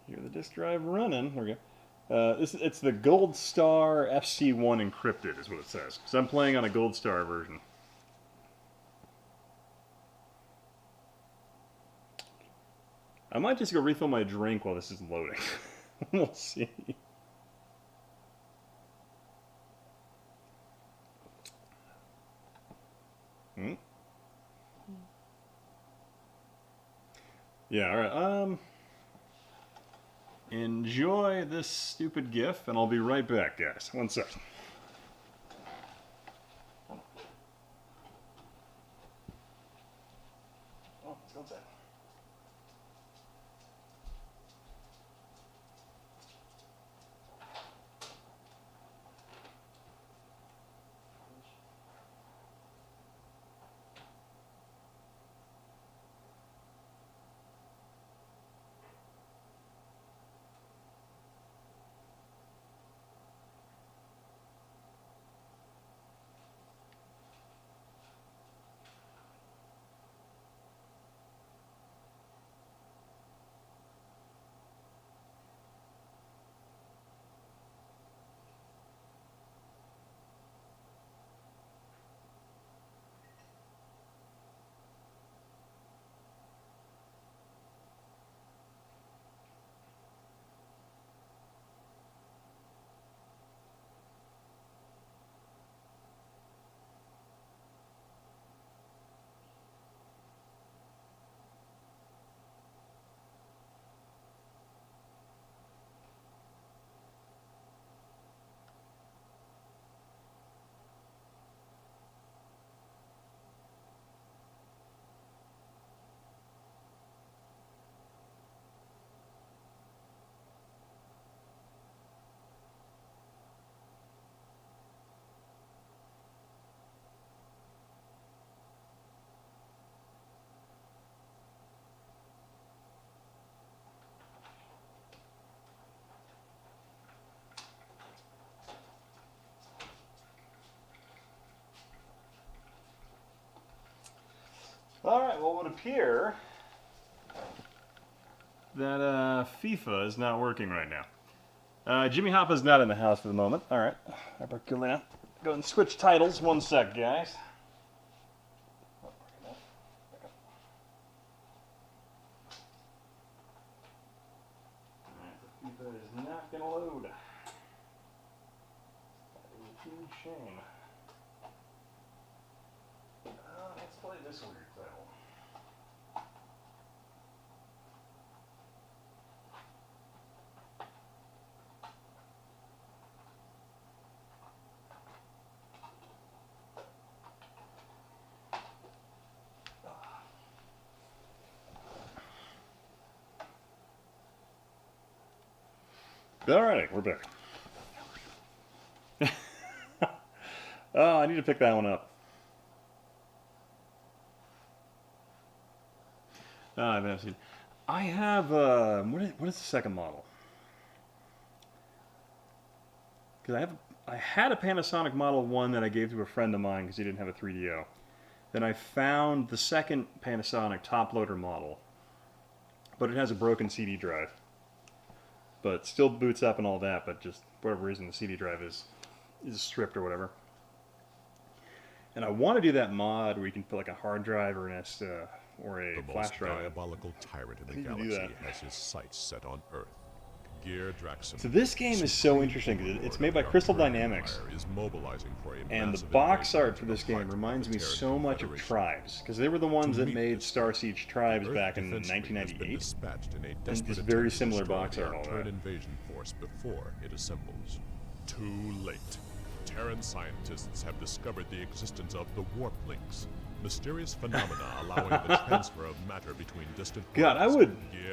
Hear the disk drive running. There we go. It's the Gold Star FC1 encrypted, is what it says. So I'm playing on a Gold Star version. I might just go refill my drink while this is loading. We'll see. Yeah, alright. Enjoy this stupid GIF, and I'll be right back, guys. One second. Oh, let's go inside. Alright, well, it would appear that FIFA is not working right now. Jimmy Hoppa's not in the house for the moment. Alright, I better go now. Go and switch titles. One sec, guys. Alright, the FIFA is not going to load. That is a huge shame. Let's play this weird title. Alright, we're back. Oh, I need to pick that one up. I've never seen. I have what is the second model? Because I had a Panasonic Model 1 that I gave to a friend of mine because he didn't have a 3DO. Then I found the second Panasonic top loader model, but it has a broken CD drive. But it still boots up and all that, but just for whatever reason the CD drive is stripped or whatever. And I want to do that mod where you can put like a hard drive or an or a flash drive. The most diabolical tyrant in the You can do galaxy that. has his sights set on Earth. Gear Draxon. So this game is so interesting because it's made by Crystal Dynamics, Is mobilizing for a and the massive box invasion art for this of the game heart of reminds the me Terran so much of Confederation. Tribes, because they were the ones To that meet made this Star Siege Tribes Earth back in Defense Fleet has been 1998. dispatched in a And desperate just very attempt to similar destroy box the art, all Arcturine that. invasion force before it assembles. Too late. Terran scientists have discovered the existence of the warp links, mysterious phenomena allowing the transfer of matter between distant God, worlds.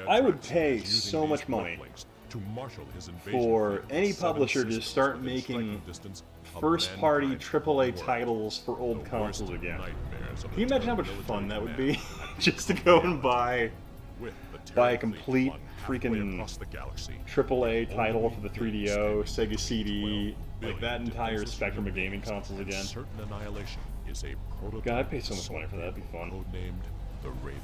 I would Gear pay Draxon is using so these much warp money links to marshal his invasion for fleet any of 7 publisher to systems start within making striking distance of first-party mankind's AAA world. titles for The old worst consoles again. nightmares of Can you the imagine how much Terran fun that would military be? command have Just to become go and reality. buy With the buy a Terran fleet complete flung halfway freaking across the galaxy. AAA title Only for the they 3DO, stand Sega CD, 12 like that billion entire defenseless spectrum of human gaming beings, consoles and again. certain annihilation is a prototype God, I'd pay so much money for that. That'd be fun. codenamed the Raven.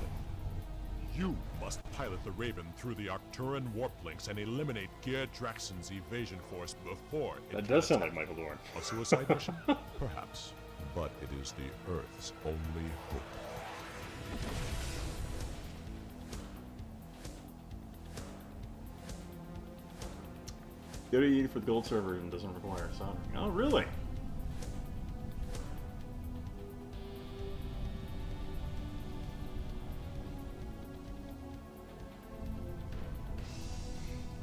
You must pilot the Raven through the Arcturan warp links and eliminate Gear Draxon's evasion force before it That can does sound like attack. Michael Dorn. A suicide mission? Perhaps. But it is the Earth's only hope. Go to E for the gold server and doesn't require soldering. Oh, really?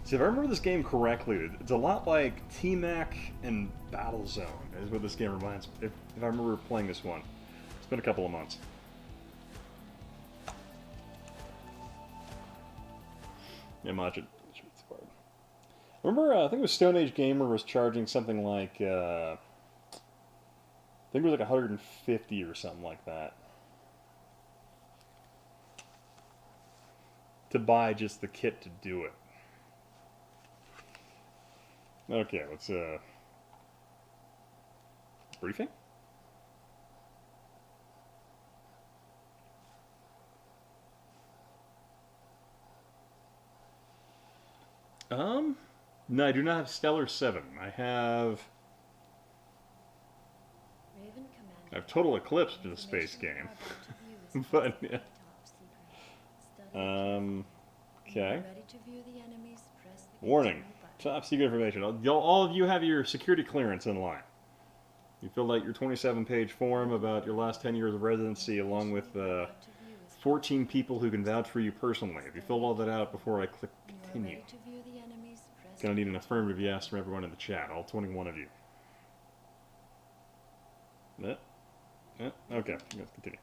See, if I remember this game correctly, it's a lot like T-Mac and Battlezone, is what this game reminds me. If I remember playing this one. It's been a couple of months. Yeah, watch it. Remember, I think it was Stone Age Gamer was charging something like, I think it was like 150 or something like that. To buy just the kit to do it. Okay, let's, briefing? No, I do not have Stellar 7. I have Total Eclipse for the space game. But, yeah. Okay. Warning. Top secret information. All of you have your security clearance in line. You filled out your 27-page form about your last 10 years of residency along with 14 people who can vouch for you personally. If you filled all that out before I click continue, gonna need an affirmative yes from everyone in the chat, all 21 of you. Yeah, okay, let's continue.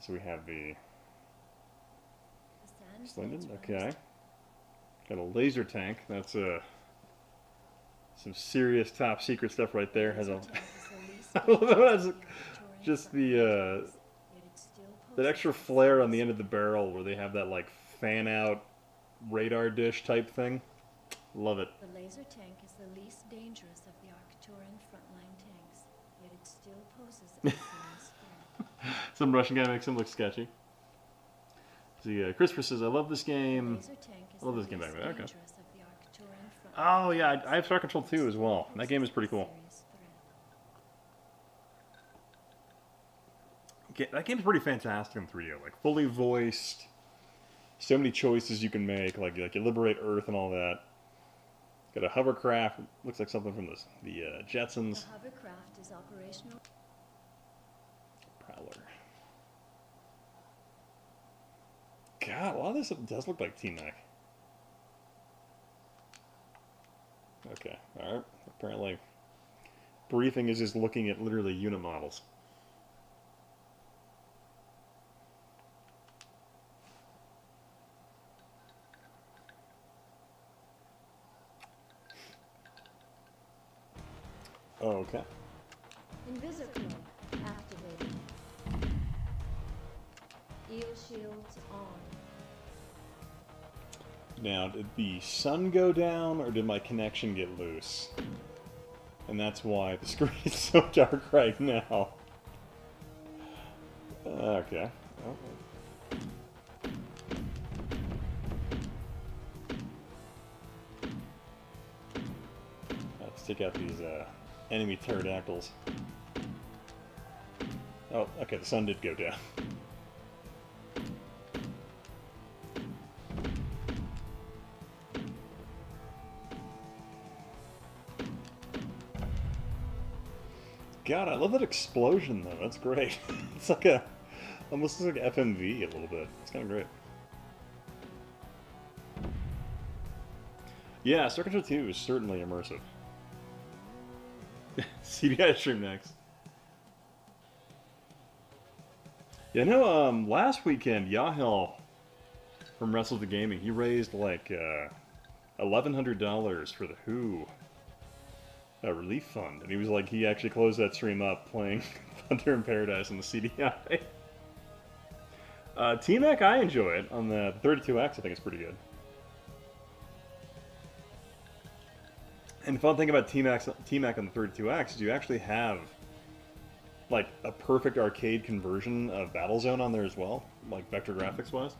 So we have the Splendid, okay. Got a laser tank, that's some serious top secret stuff right there. Has a just the that extra flare on the end of the barrel where they have that like fan out radar dish type thing. Love it. The laser tank is the least dangerous of the Arcturan frontline tanks, yet it still poses a serious Some Russian guy makes him look sketchy. See, Christopher says, I love this game. I love this game back there. Okay. Oh, yeah, I have Star Control 2 as well. That game is pretty cool. That game's pretty fantastic in 3D. Like, fully voiced. So many choices you can make. Like you liberate Earth and all that. Got a hovercraft. Looks like something from the Jetsons. The hovercraft is operational. Prowler. God, a lot of this does look like T-Mac. Okay, alright. Apparently, briefing is just looking at literally unit models. Okay. Invisicle activated. Eel shields on. Now, did the sun go down, or did my connection get loose? And that's why the screen is so dark right now. Okay. Oh. Let's take out these enemy pterodactyls. Oh, okay, the sun did go down. God, I love that explosion though. That's great. It's like almost like FMV a little bit. It's kind of great. Yeah, Star Control 2 is certainly immersive. CBI stream next. Yeah, I know last weekend, Yahel from Wrestle to Gaming, he raised like $1,100 for the Who relief fund. And he was like, he actually closed that stream up playing Thunder in Paradise on the CDI. T-Mac, I enjoy it. On the 32X, I think it's pretty good. And the fun thing about T-Mac on the 32X is you actually have like a perfect arcade conversion of Battlezone on there as well, like vector graphics wise.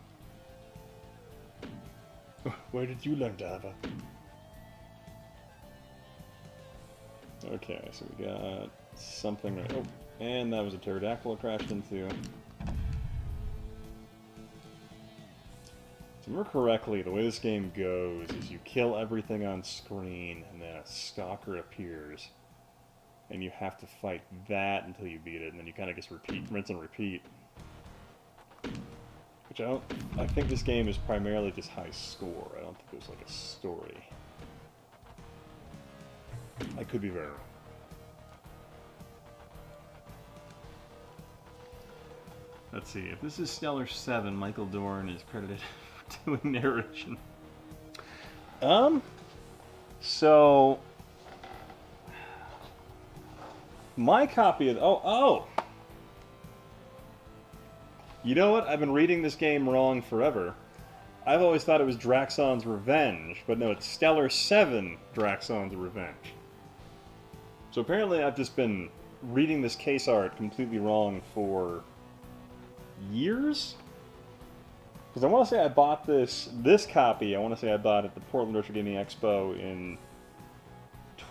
Where did you learn Java? Okay, so we got something right. Oh, and that was a pterodactyl I crashed into. If I remember correctly, the way this game goes is you kill everything on screen, and then a stalker appears, and you have to fight that until you beat it, and then you kind of just rinse and repeat. Which I think this game is primarily just high score. I don't think there's like a story. I could be very wrong. Let's see, if this is Stellar 7, Michael Dorn is credited for doing narration. So my copy of you know what? I've been reading this game wrong forever. I've always thought it was Draxon's Revenge, but no, it's Stellar 7 Draxon's Revenge. So apparently I've just been reading this case art completely wrong for years? Because I want to say I bought this copy, I want to say I bought it at the Portland Retro Gaming Expo in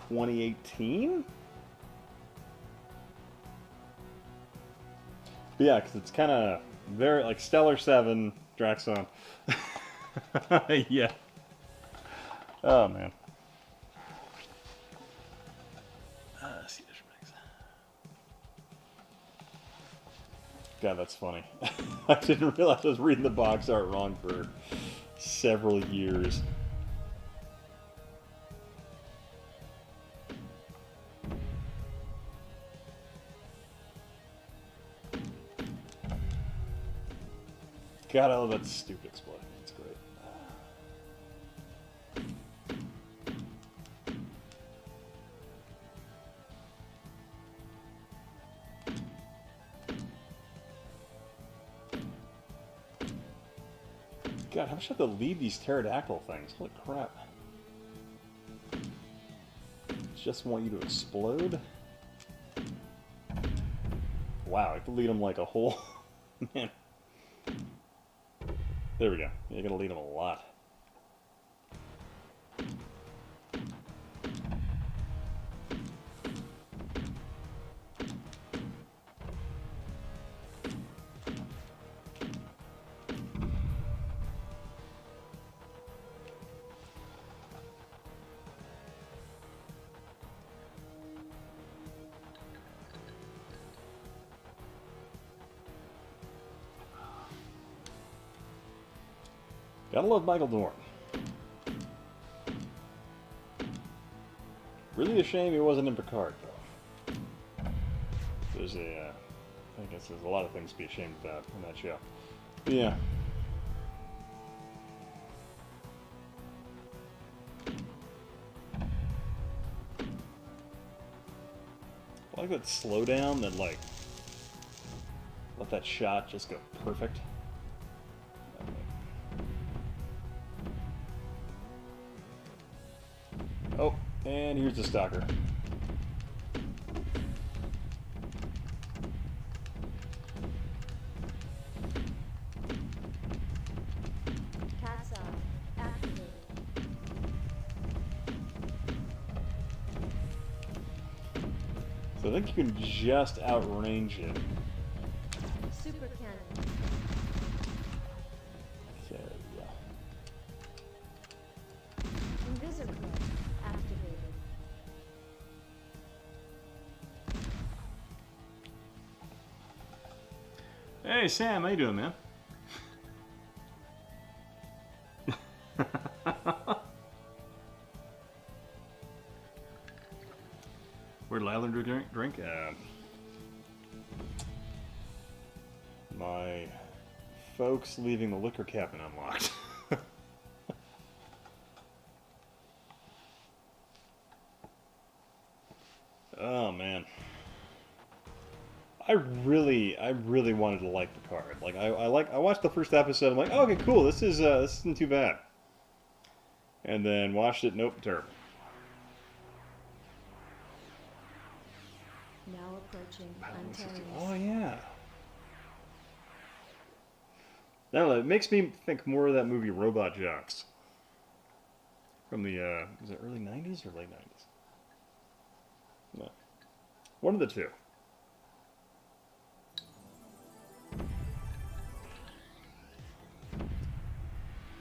2018? But yeah, because it's kind of very, like, Stellar 7, Draxon. Yeah. Oh, man. God, that's funny. I didn't realize I was reading the box art wrong for several years. God, I love that stupid explosion. It's great. God, how much do I have to lead these pterodactyl things? Holy crap. Just want you to explode? Wow, I have to lead him like a whole... Man. There we go. You're gonna lead him a lot. Gotta love Michael Dorn. Really a shame he wasn't in Picard, though. There's a, I guess there's a lot of things to be ashamed about in that show. But yeah. I like that slowdown that, like, let that shot just go perfect. Oh, and here's the stalker. Cat's eye activated. So I think you can just outrange it. Super cannon. So, yeah. Invisible activated. Hey Sam, how you doing, man? Where did Lyland drink? My folks leaving the liquor cabinet unlocked. Oh man. I really wanted to like Picard. Like I watched the first episode. I'm like, oh, okay, cool. This isn't too bad. And then watched it. Nope, terrible. Now approaching Ontario. Oh yeah. No, it makes me think more of that movie Robot Jocks. From the was it early '90s or late '90s? No, one of the two.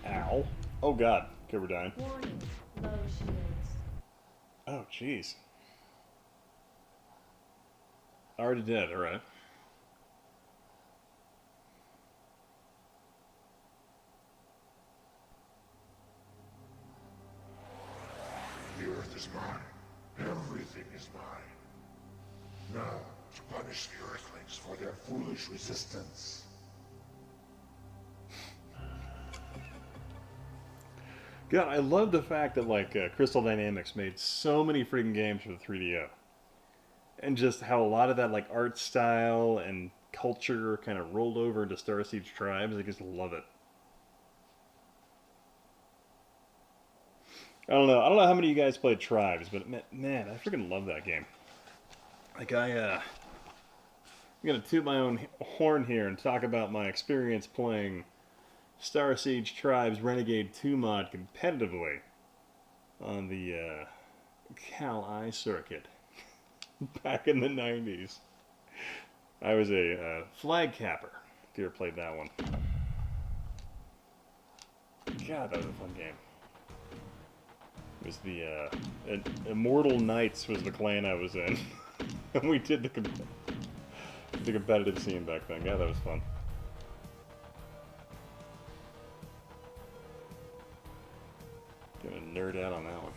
Ow. Oh god. Okay, we're dying. Warning. Low shields. Oh, jeez. Already dead, alright. The Earth is mine. Everything is mine. Now, to punish the Earthlings for their foolish resistance. God, I love the fact that, like, Crystal Dynamics made so many freaking games for the 3DO. And just how a lot of that, like, art style and culture kind of rolled over into Star Siege Tribes. I just love it. I don't know how many of you guys played Tribes, but man, I freaking love that game. Like, I'm gonna toot my own horn here and talk about my experience playing Star Siege Tribes Renegade 2 mod competitively on the Cal I circuit back in the 90s. I was a flag capper, if you ever played that one. God, that was a fun game. It was the Immortal Knights was the clan I was in. And we did the competitive scene back then. God, that was fun. Gonna nerd out on that one.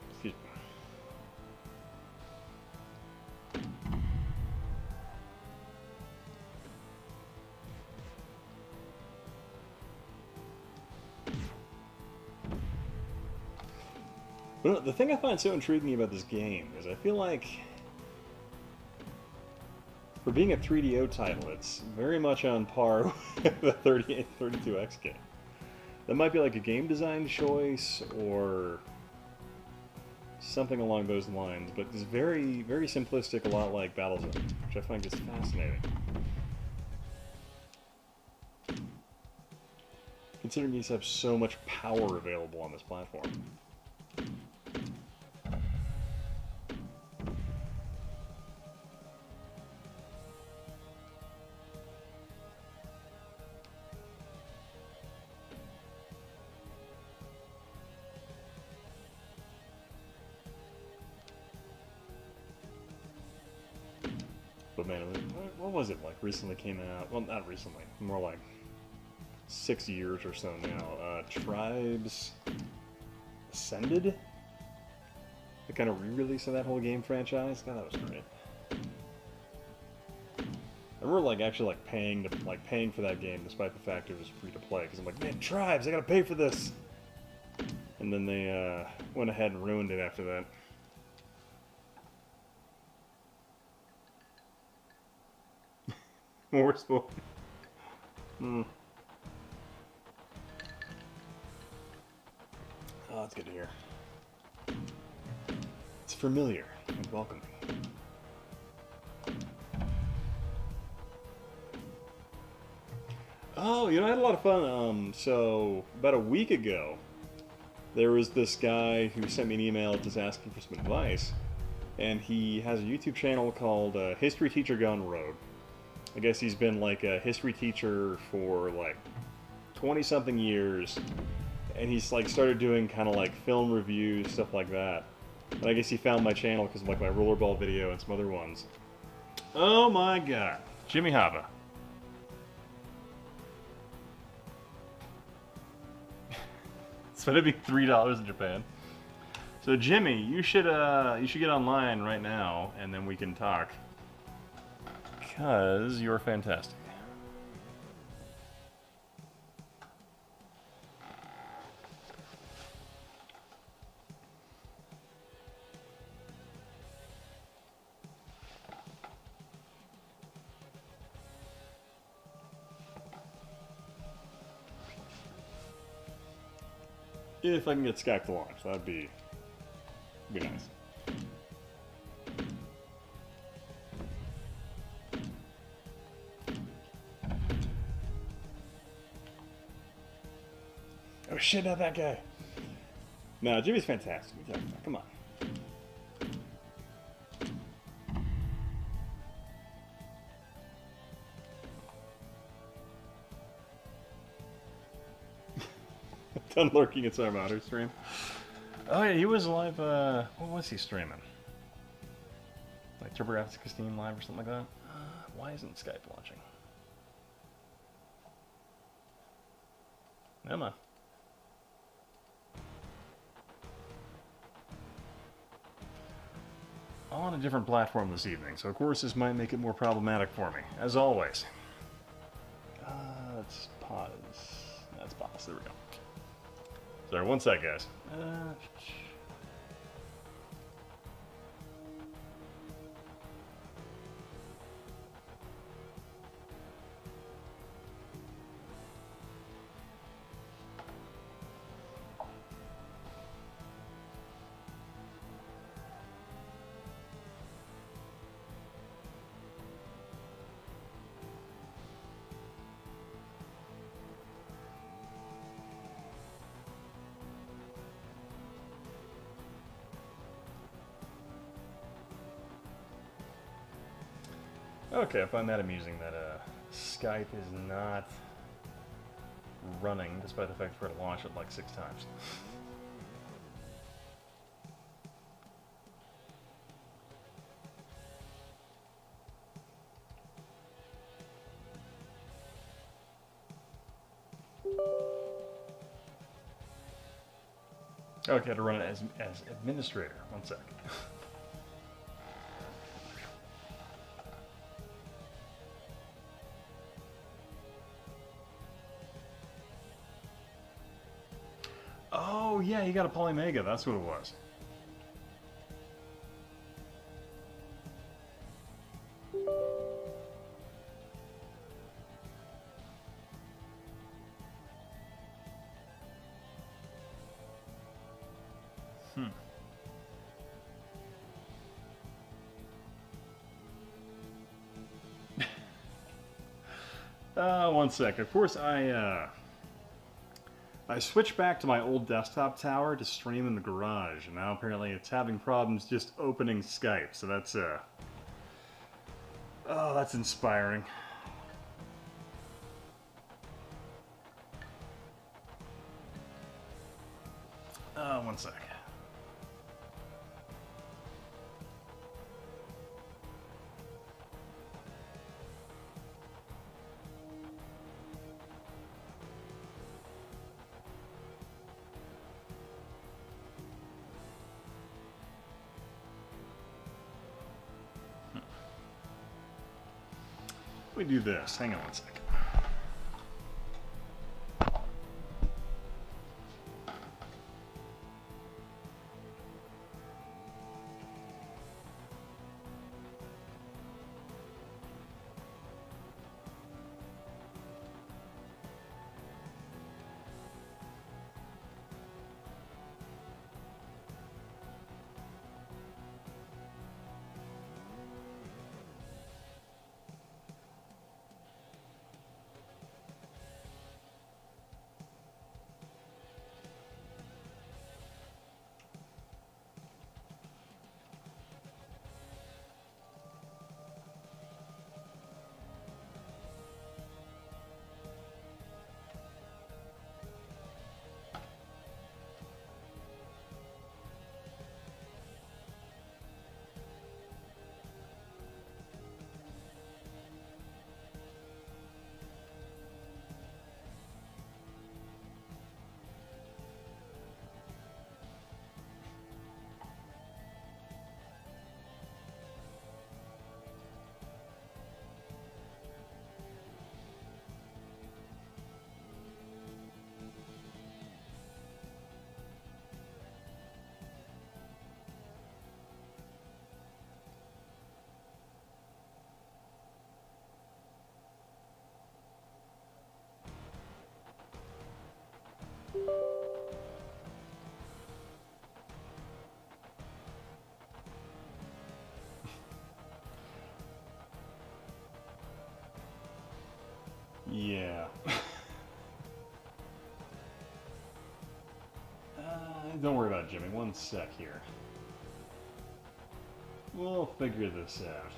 Excuse me. But the thing I find so intriguing about this game is I feel like for being a 3DO title, it's very much on par with the 32X game. That might be like a game design choice or something along those lines, but it's very, very simplistic, a lot like Battlezone, which I find just fascinating. Considering these have so much power available on this platform. But man, what was it like recently came out? Well, not recently, more like 6 years or so now. Tribes Ascended? The kind of re-release of that whole game franchise? God, that was great. I remember like actually paying for that game despite the fact it was free to play, because I'm like, man, Tribes, I gotta pay for this! And then they went ahead and ruined it after that. More spoil. Oh, that's good to hear. It's familiar and welcoming. Oh, you know, I had a lot of fun. So, about a week ago, there was this guy who sent me an email just asking for some advice. And he has a YouTube channel called History Teacher Gone Rogue. I guess he's been like a history teacher for like 20-something years, and he's like started doing kind of like film reviews, stuff like that. And I guess he found my channel because of like my rollerball video and some other ones. Oh my god, Jimmy Hava. So that'd be $3 in Japan. So Jimmy, you should get online right now, and then we can talk. Because you're fantastic. If I can get Skype to launch, that'd be nice. Oh shit, not that guy. No, Jimmy's fantastic. Come on. Done lurking at some outer stream. Oh yeah, he was live, what was he streaming? Like TurboGrafx 16 live or something like that? Why isn't Skype launching? Emma. On a different platform this evening, so of course this might make it more problematic for me, as always. Let's pause. That's pause. There we go. Sorry, one sec, guys. Okay, I find that amusing that Skype is not running, despite the fact we're to launch it like 6 times. Okay, I had to run it as administrator. One sec. Oh yeah, you got a Polymega, that's what it was. One sec. Of course, I switched back to my old desktop tower to stream in the garage, and now apparently it's having problems just opening Skype, so that's, oh, that's inspiring. One sec. Let me do this. Hang on one second. Yeah. Don't worry about it, Jimmy. One sec here. We'll figure this out.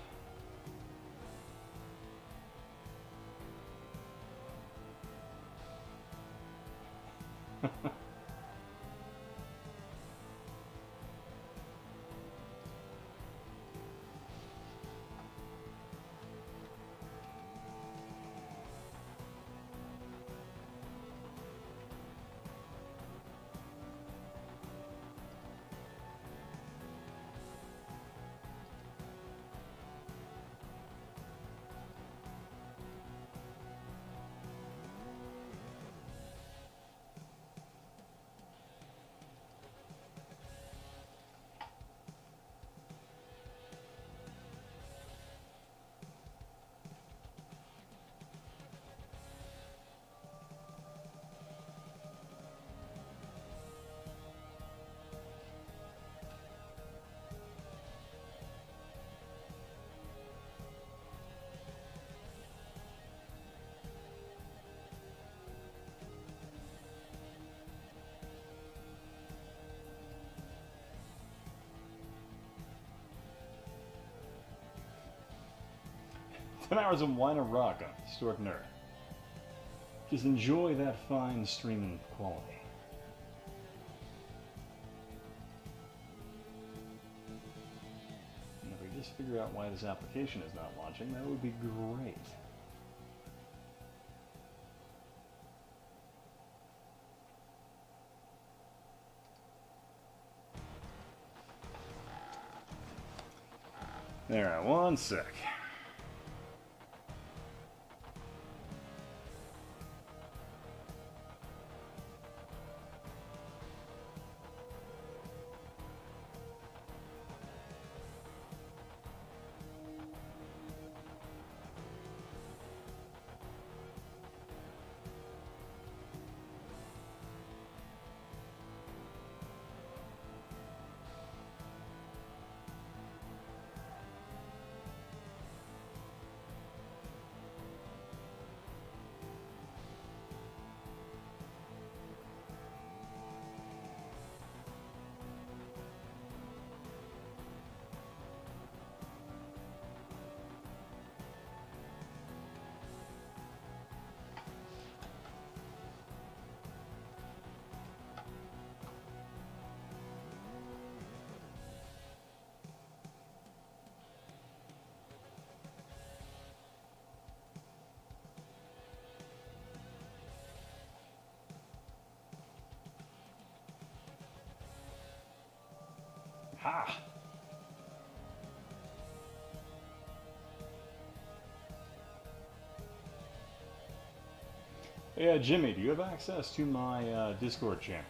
Hours of wine and rock on Historic Nerd. Just enjoy that fine streaming quality. And if we just figure out why this application is not launching, that would be great. Alright, one sec. Ha! Yeah, Jimmy, do you have access to my Discord channel?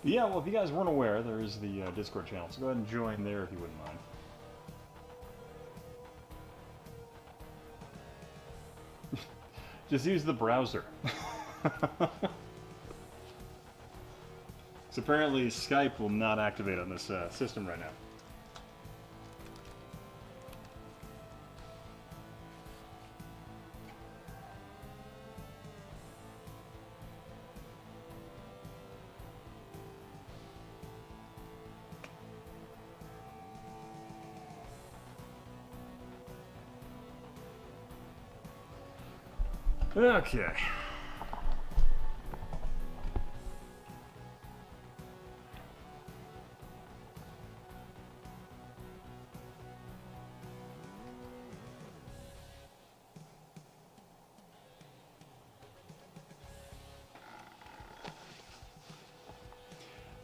Yeah, well, if you guys weren't aware, there is the Discord channel, so go ahead and join there if you wouldn't mind. Just use the browser. So apparently Skype will not activate on this system right now. Okay.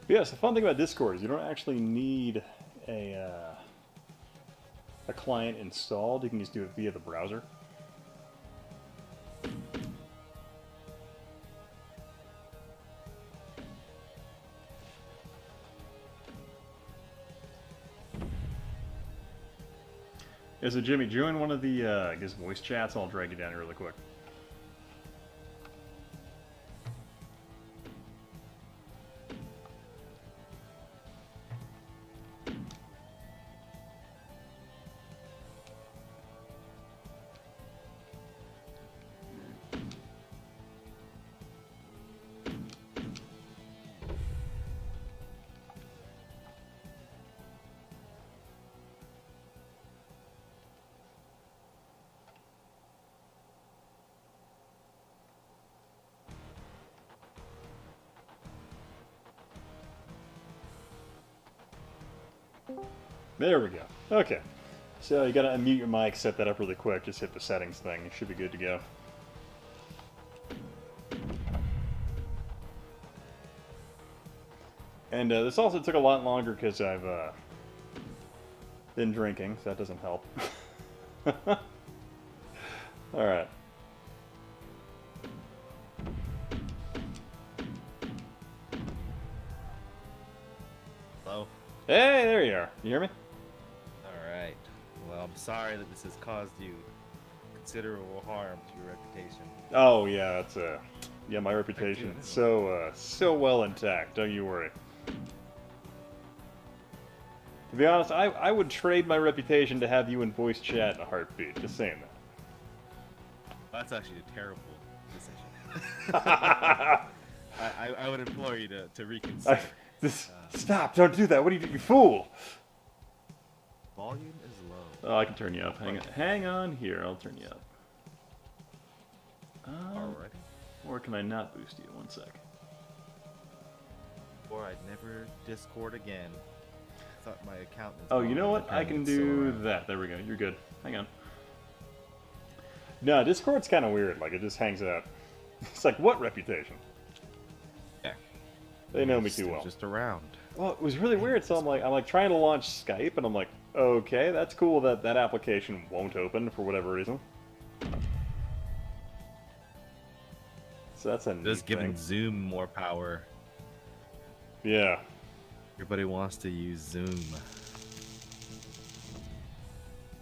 Yes, the fun thing about Discord is you don't actually need a client installed. You can just do it via the browser. Yeah, so Jimmy, join one of the I guess voice chats. I'll drag you down here really quick. There we go. Okay. So you gotta unmute your mic, set that up really quick, just hit the settings thing. You should be good to go. And this also took a lot longer because I've been drinking, so that doesn't help. Alright. Hello? Hey, there you are. You hear me? Alright. Well, I'm sorry that this has caused you considerable harm to your reputation. Oh, yeah, that's yeah, my reputation is so well intact, don't you worry. To be honest, I would trade my reputation to have you in voice chat in a heartbeat, just saying that. That's actually a terrible decision. I would implore you to reconsider. Stop, don't do that, what do you fool! Volume is low. Oh, I can turn you up, hang on here, I'll turn you up. Alrighty. Or can I not boost you? One sec. Or I'd never Discord again. I thought my account was Oh, you know what? I can do that. There we go. You're good. Hang on. No, Discord's kind of weird. Like, it just hangs out. It's like, what reputation? Yeah. They know me too well. Just around. Well, it was really weird. So I'm like trying to launch Skype, and I'm like, okay, that's cool that that application won't open for whatever reason. So that's a neat Just giving thing. Zoom more power. Yeah. Everybody wants to use Zoom.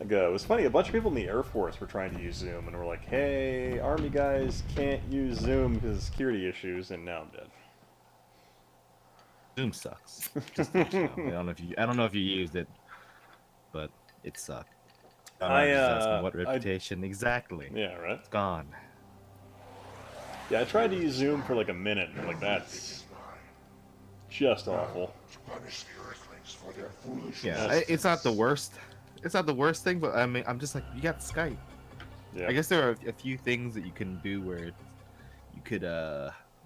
Like, it was funny, a bunch of people in the Air Force were trying to use Zoom, and were like, hey, Army guys can't use Zoom because of security issues, and now I'm dead. Zoom sucks. Just to let you know. I don't know if you used it, but it sucked. I'm just asking what reputation exactly. Yeah, right. It's gone. Yeah, I tried to use Zoom for like a minute, and I'm like, that's just awful. Yeah, it's not the worst. It's not the worst thing, but I mean, I'm just like, you got Skype. Yeah. I guess there are a few things that you can do where you could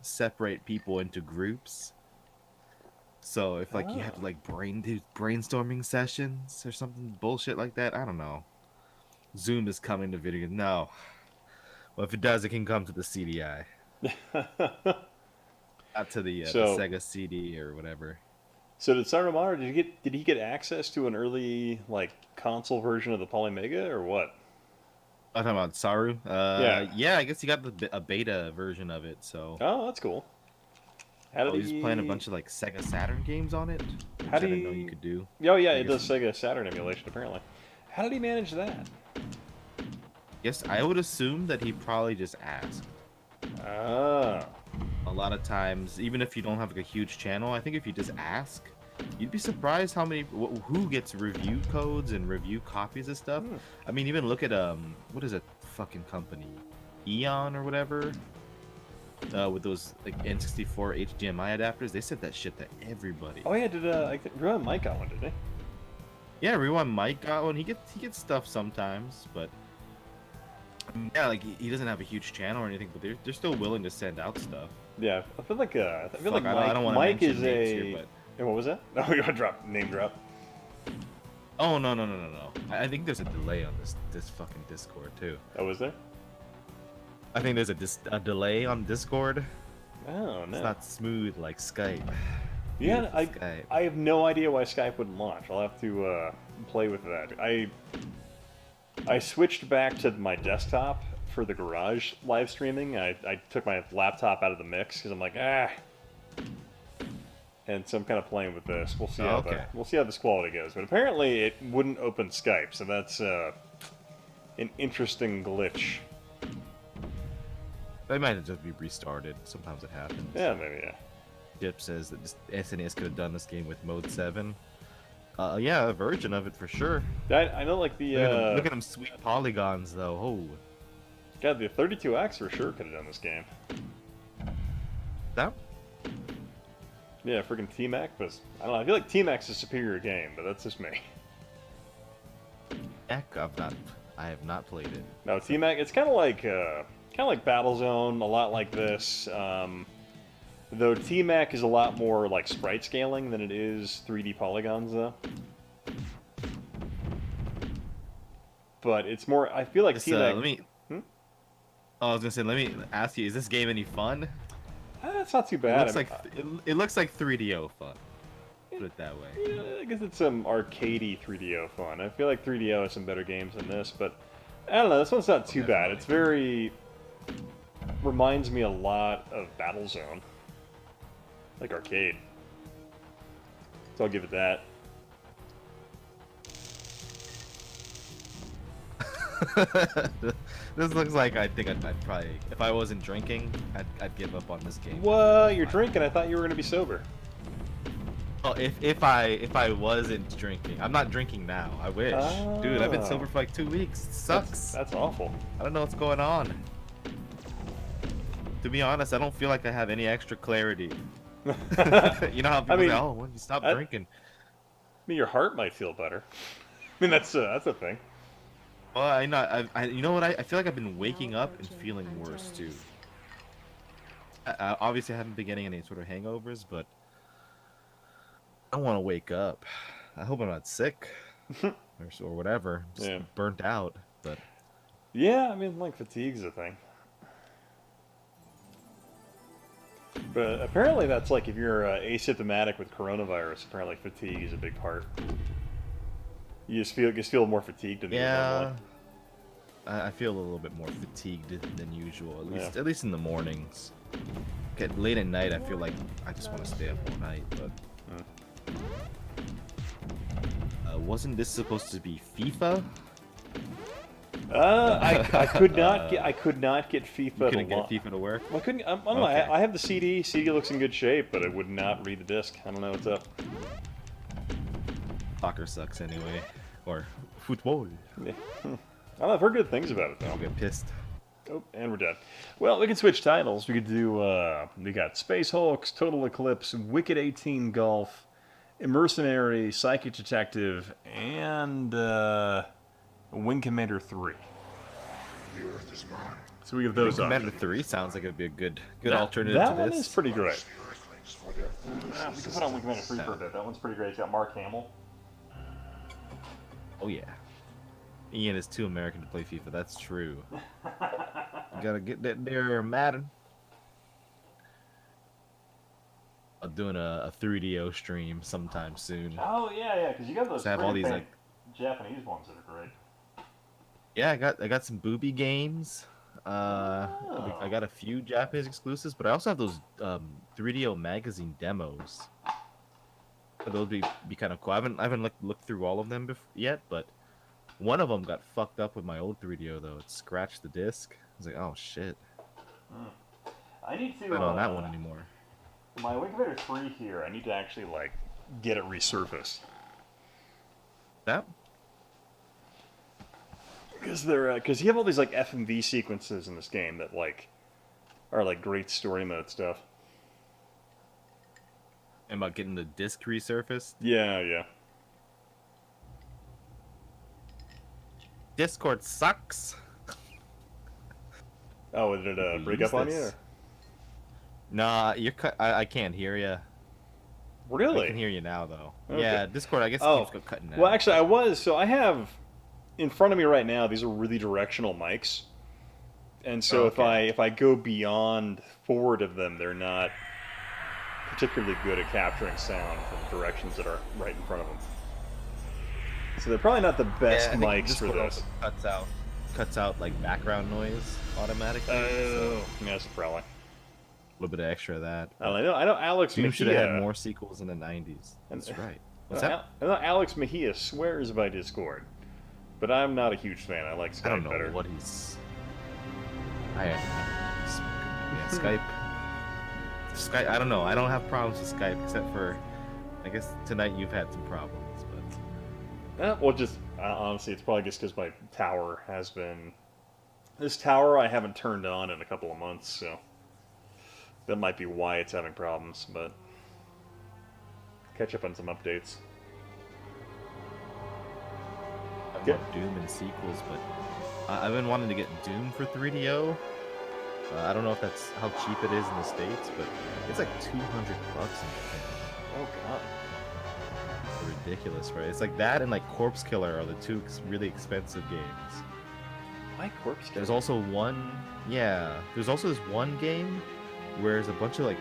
separate people into groups. So if like you have like brainstorming sessions or something bullshit like that, I don't know. Zoom is coming to video. No. Well, if it does, it can come to the CDI. Not to the Sega CD or whatever. So did Saruman, did he get access to an early like console version of the Polymega or what? I'm talking about Saru. Yeah, I guess he got a beta version of it. So. Oh, that's cool. How did he was playing a bunch of like Sega Saturn games on it. How did I didn't know you could do. Oh yeah, it does Sega Saturn emulation apparently. How did he manage that? Yes, I would assume that he probably just asked. Ah. A lot of times, even if you don't have like a huge channel, I think if you just ask, you'd be surprised how many who gets review codes and review copies of stuff. I mean, even look at what is it fucking company, Eon or whatever, with those like N64 HDMI adapters. They said that shit to everybody. Oh yeah, did Rewind Mike got one, didn't he? Yeah, Rewind Mike got one. He gets stuff sometimes, but yeah, like he doesn't have a huge channel or anything, but they're still willing to send out stuff. Yeah, I feel like Mike, I don't Mike is here, but... And what was that? Oh, you want to name drop? Oh no. I think there's a delay on this fucking Discord too. Oh, is there? I think there's a delay on Discord. Oh no. It's not smooth like Skype. Yeah, Skype. I have no idea why Skype wouldn't launch. I'll have to play with that. I switched back to my desktop for the garage live streaming. I took my laptop out of the mix because I'm like, and so I'm kind of playing with this. We'll see we'll see how this quality goes. But apparently it wouldn't open Skype, so that's an interesting glitch. They might just be restarted. Sometimes it happens. Yeah, maybe, yeah. Jip says that SNES could have done this game with Mode 7. Yeah, a version of it for sure. I know, like the... Look at them sweet polygons, though. Oh. God, the 32X for sure could have done this game. That? Yeah, freaking T-Mac, but I don't know. I feel like T-Mac's is a superior game, but that's just me. Heck, I have not played it. No, T-Mac, it's kind of like Battlezone, a lot like this. Though T-Mac is a lot more like sprite scaling than it is 3D polygons, though. But it's more. I feel like T-Mac. Oh, I was gonna say, let me ask you: is this game any fun? It's not too bad. It looks like 3DO fun. Put it that way. Yeah, I guess it's some arcadey 3DO fun. I feel like 3DO has some better games than this, but I don't know. This one's not too bad. It's very reminds me a lot of Battlezone. Like arcade. So I'll give it that. This looks like I think I'd probably, if I wasn't drinking, I'd give up on this game. What? You're drinking? I thought you were gonna be sober. Oh, if I wasn't drinking, I'm not drinking now. I wish, dude. I've been sober for like 2 weeks. It sucks. That's awful. I don't know what's going on. To be honest, I don't feel like I have any extra clarity. You know how people say, "Oh, when you stop drinking." I mean, your heart might feel better. I mean, that's a thing. Well, I know. You know what? I feel like I've been waking up and feeling worse too. Obviously, I haven't been getting any sort of hangovers, but I don't want to wake up. I hope I'm not sick or whatever. Just burnt out, but yeah, I mean, like fatigue's a thing. But apparently that's like if you're asymptomatic with coronavirus, apparently fatigue is a big part. You just feel more fatigued than normally. I feel a little bit more fatigued than usual, at least in the mornings. Okay, late at night, I feel like I just want to stay up all night, but... Wasn't this supposed to be FIFA? I could not get FIFA You to couldn't get FIFA to work? Well, I couldn't. I don't know. Okay. I have the CD. CD looks in good shape, but it would not read the disc. I don't know what's up. Soccer sucks anyway. Or football. Yeah. I've heard good things about it, though. I'll get pissed. Oh, and we're dead. Well, we can switch titles. We could do, we got Space Hulks, Total Eclipse, Wicked 18 Golf, Mercenary, Psychic Detective, and Wing Commander 3. The Earth is mine. So we have those Wing options. Commander 3 sounds like it'd be a good alternative that to one this. is pretty great. The Earthlings for their foolish We can put on Wing Commander 3 for a bit. That one's pretty great. It's got Mark Hamill. Oh yeah. Ian is too American to play FIFA. That's true. You gotta get that there, Madden. I'm doing a 3DO stream sometime soon. Oh, yeah, because you got those So I have all pretty these, faint Japanese ones that are great. Yeah, I got some booby games. I got a few Japanese exclusives, but I also have those 3DO magazine demos. So those be kind of cool. I haven't looked through all of them yet, but one of them got fucked up with my old 3DO though. It scratched the disc. I was like, oh shit. I need to. I don't on that one anymore. My Wing Commander 3 here, I need to actually like get it resurfaced. That? Because because you have all these like FMV sequences in this game that like are like great story mode stuff. And about getting the disc resurfaced? Yeah. Discord sucks. Oh, did it break up on you? Or? Nah, I can't hear you. Really? I can hear you now though. Okay. Yeah, Discord I guess keeps cutting out. Well, actually, I have in front of me right now. These are really directional mics, and so if I go beyond forward of them, they're not particularly good at capturing sound from directions that are right in front of them. So they're probably not the best mics for this. Cuts out like background noise automatically. Oh, yeah, that's probably. A little bit of extra of that. I know Alex Doom Mejia should have had more sequels in the 90s. That's right. What's that? I know Alex Mejia swears by Discord, but I'm not a huge fan. I like Skype I don't know better. what he's. Skype. Skype. I don't know. I don't have problems with Skype except for, I guess tonight you've had some problems, but. Well, just honestly, it's probably just because my tower has been. This tower I haven't turned on in a couple of months, so that might be why it's having problems. But catch up on some updates. I love Doom and sequels, but I've been wanting to get Doom for 3DO. I don't know if that's how cheap it is in the States, but it's like $200 in Japan. Oh god. Ridiculous, right? It's like that and like Corpse Killer are the two really expensive games. Why Corpse Killer? There's also one, there's also this one game where there's a bunch of like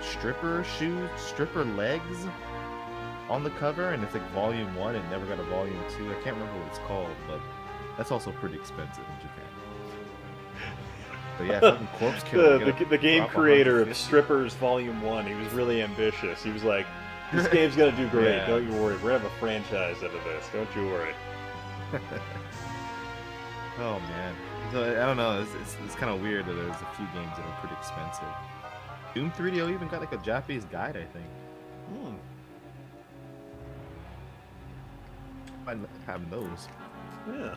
stripper legs on the cover, and it's like volume 1 and never got a volume 2. I can't remember what it's called, but that's also pretty expensive in Japan. But yeah, fucking Corpse Killer. the game creator of Strippers Volume 1, he was really ambitious. He was like, this game's gonna do great, Yeah. don't you worry. We're gonna have a franchise out of this, don't you worry. Oh man, so I don't know. It's kind of weird that there's a few games that are pretty expensive. Doom 3DO even got like a Japanese guide, I think. I like having those. Yeah.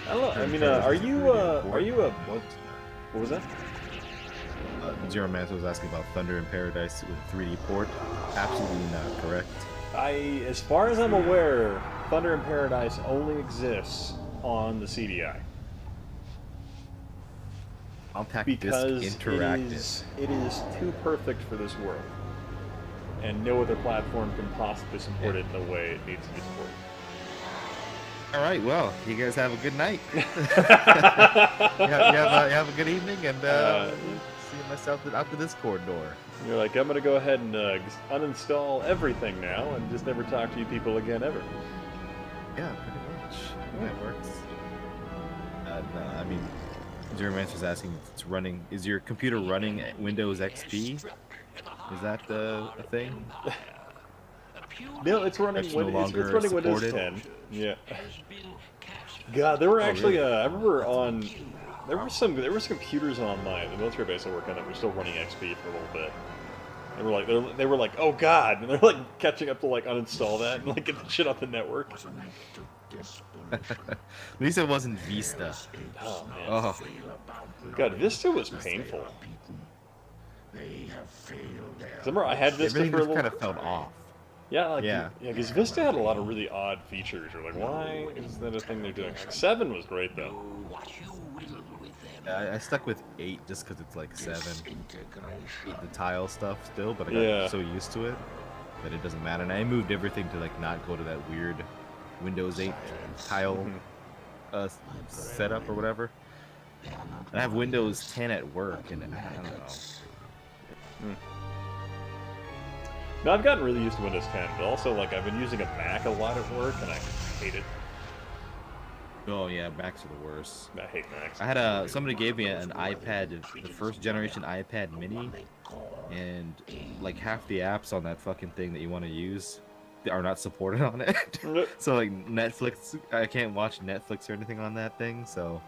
I don't know. I mean, are you a what was that? Zero Mantis was asking about Thunder in Paradise with 3D port. Absolutely not correct. As far as I'm aware, Thunder in Paradise only exists on the CDI. Because Interactive. It is too perfect for this world, and no other platform can possibly support it in the way it needs to be supported. All right, well, you guys have a good night. you have a good evening, and see myself out the Discord door. You're like, I'm gonna go ahead and uninstall everything now and just never talk to you people again ever. Yeah, pretty much. That works. No, I mean, Zero Mantis asking if it's running. Is your computer running Windows XP? Is that a thing? No, it's running. That's no It's longer running Windows supported? 10. Yeah. God, there were actually. I remember on. There were some computers on the military base I work on that were still running XP for a little bit. They were like, oh god, and they're like catching up to like uninstall that and like get the shit off the network. At least it wasn't Vista. Oh man. Oh. God, Vista was painful. Remember, I had Vista Everything for a just little. kind of felt off. Yeah, Yeah. because Vista had a lot of really odd features. You're like, why is that a thing they're doing? Like, 7 was great though. I stuck with 8 just because it's like 7. The tile stuff still, but I got Yeah. so used to it that it doesn't matter. And I moved everything to like not go to that weird Windows 8 tile setup or whatever. I have Windows 10 at work, and I don't know. No, I've gotten really used to Windows 10, but also like I've been using a Mac a lot at work, and I hate it. Oh yeah, Macs are the worst. I hate Macs. I had somebody gave me an iPad, the first generation iPad Mini, and like half the apps on that fucking thing that you want to use are not supported on it. So like Netflix, I can't watch Netflix or anything on that thing. So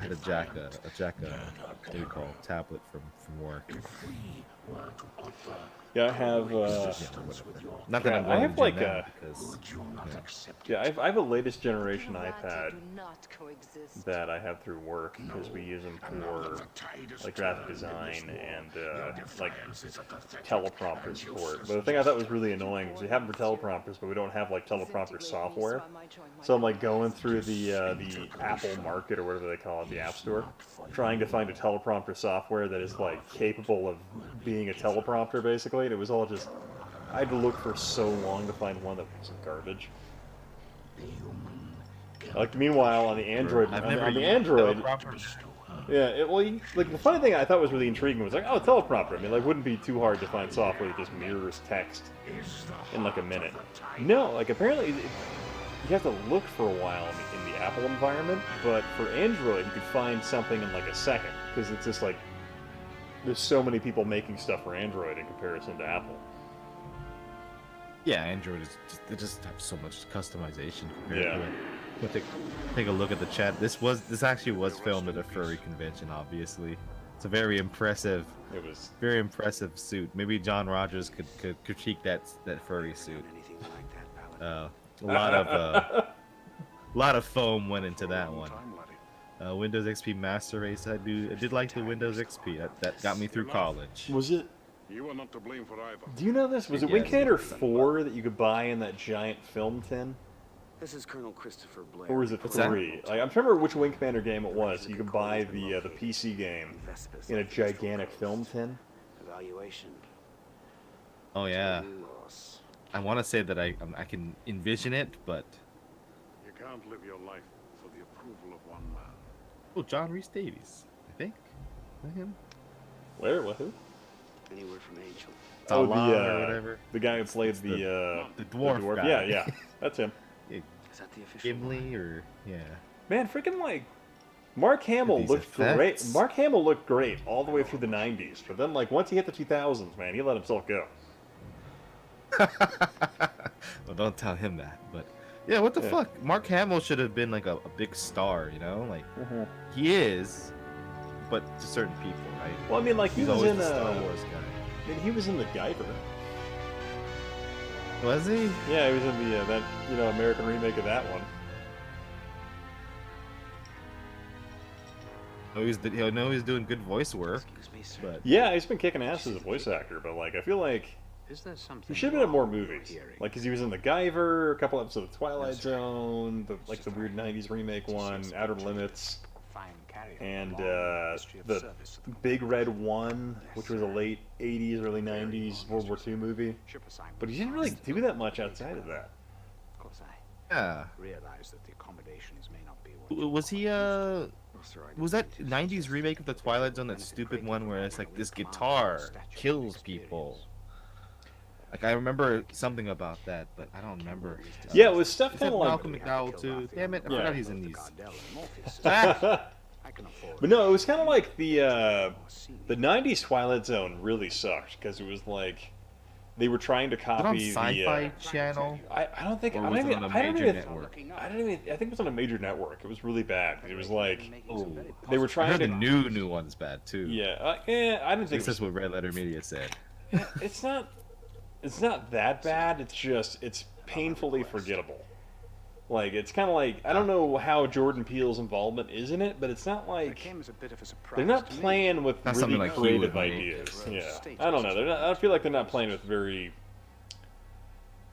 I had to jack a what do you call it, tablet from work. Yeah, I have. Not that I'm I have like a I have a latest generation iPad that I have through work because we use them for like graphic design and like teleprompter support. But the thing I thought was really annoying was we have them for teleprompters, but we don't have like teleprompter software. So I'm like going through the Apple Market or whatever they call it, the App Store, trying to find a teleprompter software that is like capable of being a teleprompter basically. And it was all just, I had to look for so long to find one that wasn't garbage. Like meanwhile on the Android, on the Android, yeah. Like the funny thing I thought was really intriguing was like, oh, teleprompter. I mean, like, wouldn't be too hard to find software that just mirrors text in like a minute. No, like apparently you have to look for a while in the Apple environment, but for Android you could find something in like a second because it's just like there's so many people making stuff for Android in comparison to Apple. Yeah, Android is they just have so much customization compared Yeah. to it. But take a look at the chat. This actually was filmed at a furry convention. Obviously, it's a very impressive. It was very impressive suit. Maybe John Rogers could critique that furry suit. A lot of foam went into that one. Windows XP Master Race. I did like the Windows XP. That got me through college. Was it? You are not to blame for either. Do you know this? Was it Wing Commander 4 that you could buy in that giant film tin? This is Colonel Christopher Blair. Or was it 3? Like, I'm trying to remember which Wing Commander game it was. You could buy the PC game in a gigantic film tin. Evaluation. Oh yeah. I want to say that I can envision it, but You can't live your life for the approval of one man. oh, John Rhys Davies, I think. Is that him? Where? What? Who? Anywhere from Angel. Oh, or whatever. The guy who played the dwarf guy. Yeah, yeah, that's him. Is that the official? Gimli or yeah. Man, freaking like Mark Hamill These looked great. effects. Mark Hamill looked great all the way through the 90s, but then like once he hit the 2000s, man, he let himself go. Well, don't tell him that. But yeah, what the fuck? Mark Hamill should have been like a big star, you know? Like he is, but to certain people, right? Well, I mean, like he He's was always in the Star Wars guy. I mean, he was in the Guyver. Was he? Yeah, he was in the that American remake of that one. He's doing good voice work. But Yeah, he's been kicking ass as a voice actor, but like I feel like he should have been in more movies. Like, because he was in the Guyver, a couple episodes of Twilight Zone, the weird '90s remake one, Outer Limits, and the Big Red One, which was a late '80s, early '90s World War II movie. But he didn't really do that much outside of that. yeah, was he was that '90s remake of the Twilight Zone that stupid one where it's like this guitar kills people? Like I remember something about that, but I don't remember. Yeah, it was stuff Is kind that of like Malcolm McDowell too. Damn it, I forgot he's in these. But no, it was kind of like the '90s Twilight Zone really sucked because it was like they were trying to Is it on copy Sci-Fi Channel? I don't think Or I was don't it even on a I don't major even network? I don't even I think it was on a major network. It was really bad. It was like they were I trying heard to the new one's bad too. Yeah, I didn't think That's what Red Letter Media said. it's not that bad. It's just it's painfully forgettable. Like it's kind of like I don't know how Jordan Peele's involvement is in it, but it's not like they're not playing with Not really something like he creative would make. ideas. Yeah, I don't know. They're not. I feel like they're not playing with very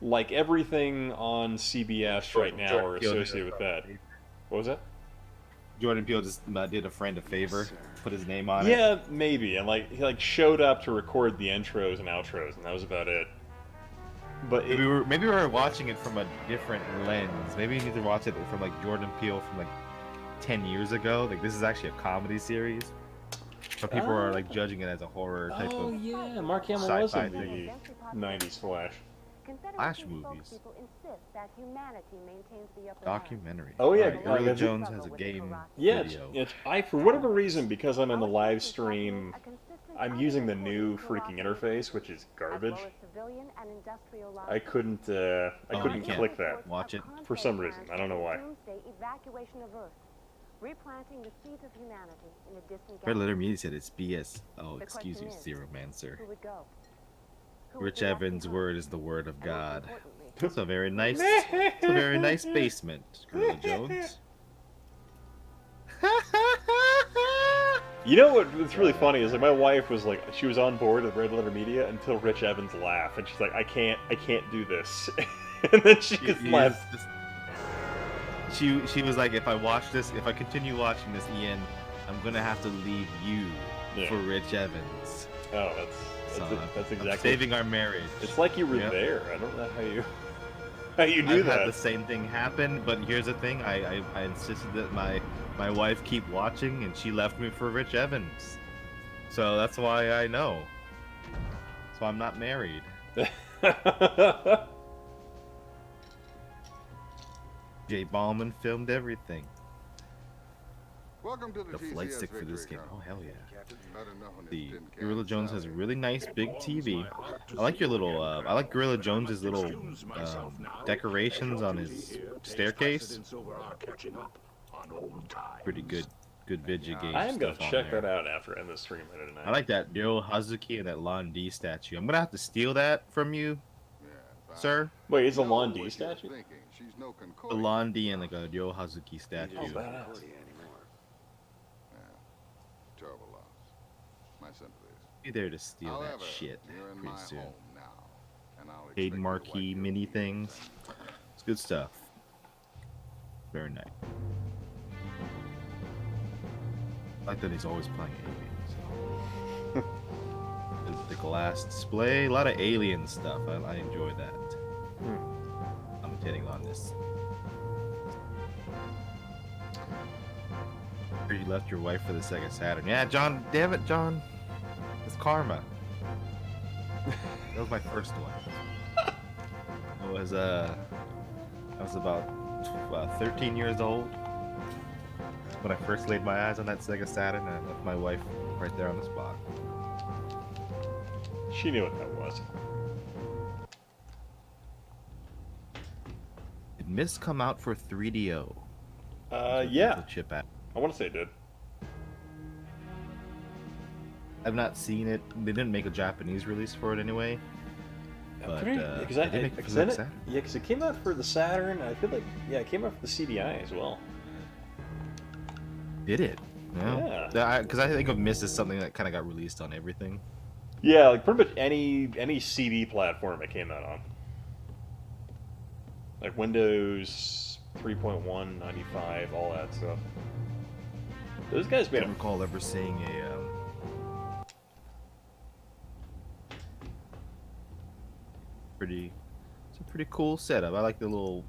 like everything on CBS right now or associated with that. What was that? Jordan Peele just did a friend a favor, put his name on it. Yeah, maybe, and like he like showed up to record the intros and outros, and that was about it. But maybe we were watching it from a different lens. Maybe you need to watch it from like Jordan Peele from like 10 years ago. Like this is actually a comedy series, but people are like judging it as a horror type of. Oh yeah, Mark Hamill was sci-fi in the '90s Flash. Flash movies. Documentary. Oh yeah, Alright, Gorilla Jones has a game Yeah, video. I for whatever reason because I'm in the live stream, I'm using the new freaking interface, which is garbage. I couldn't you can't click that. Watch it For some reason. I don't know why. Red Letter Media said it's BS. Oh, excuse you, Zero Man, sir. Rich Evans' word is the word of God. It's a very nice, basement, Gorilla Jones. You know what's really funny is like my wife was like she was on board with Red Letter Media until Rich Evans laughed, and she's like, I can't do this, and then she just left. She was like, if I continue watching this, Ian, I'm gonna have to leave you for Rich Evans. Oh, that's exactly. I'm saving our marriage. It's like you were there. I don't know how you knew I've that. had the same thing happen, but here's the thing: I insisted that my wife keep watching, and she left me for Rich Evans. So that's why I know. So I'm not married. Jay Ballman filmed everything. Welcome to the flight TCS stick for this Victory game. Hall. Oh hell yeah! Better known as The Tin Can Gorilla Jones has a Salad. really nice big TV. I like your little. I like Gorilla Jones's little decorations on his staircase. Pretty good video game. I am gonna stuff on check there. that out after I end this stream later tonight. I like that Ryo Hazuki and that Lon D statue. I'm gonna have to steal that from you, sir. Wait, is a Lon D statue? She's no A Lon D and like a Ryo Hazuki statue. Oh, badass. Terrible loss. My sympathies. Be there to steal However, that shit you're in pretty my soon. home now, and I'll Paid expect you to marquee mini things. It's good stuff. Very nice. I like that he's always playing aliens. The glass display, a lot of alien stuff. I enjoy that. I'm hitting on this. You left your wife for the Sega Saturn. Yeah, John. Damn it, John. It's karma. That was my first one. I was about 13 years old when I first laid my eyes on that Sega Saturn, and I left my wife right there on the spot. She knew what that was. Did Myst come out for 3DO? Yeah. The chip at. I want to say it did. I've not seen it. They didn't make a Japanese release for it anyway. But Because they did make it for the Saturn. it came out for the Saturn. I feel like it came out for the CDI as well. Did it? Yeah. Because I think of Myst as something that kind of got released on everything. Yeah, like pretty much any CD platform it came out on. Like Windows 3.1, 95, all that stuff. Those guys I made don't recall ever seeing a. It's a pretty cool setup. I like the little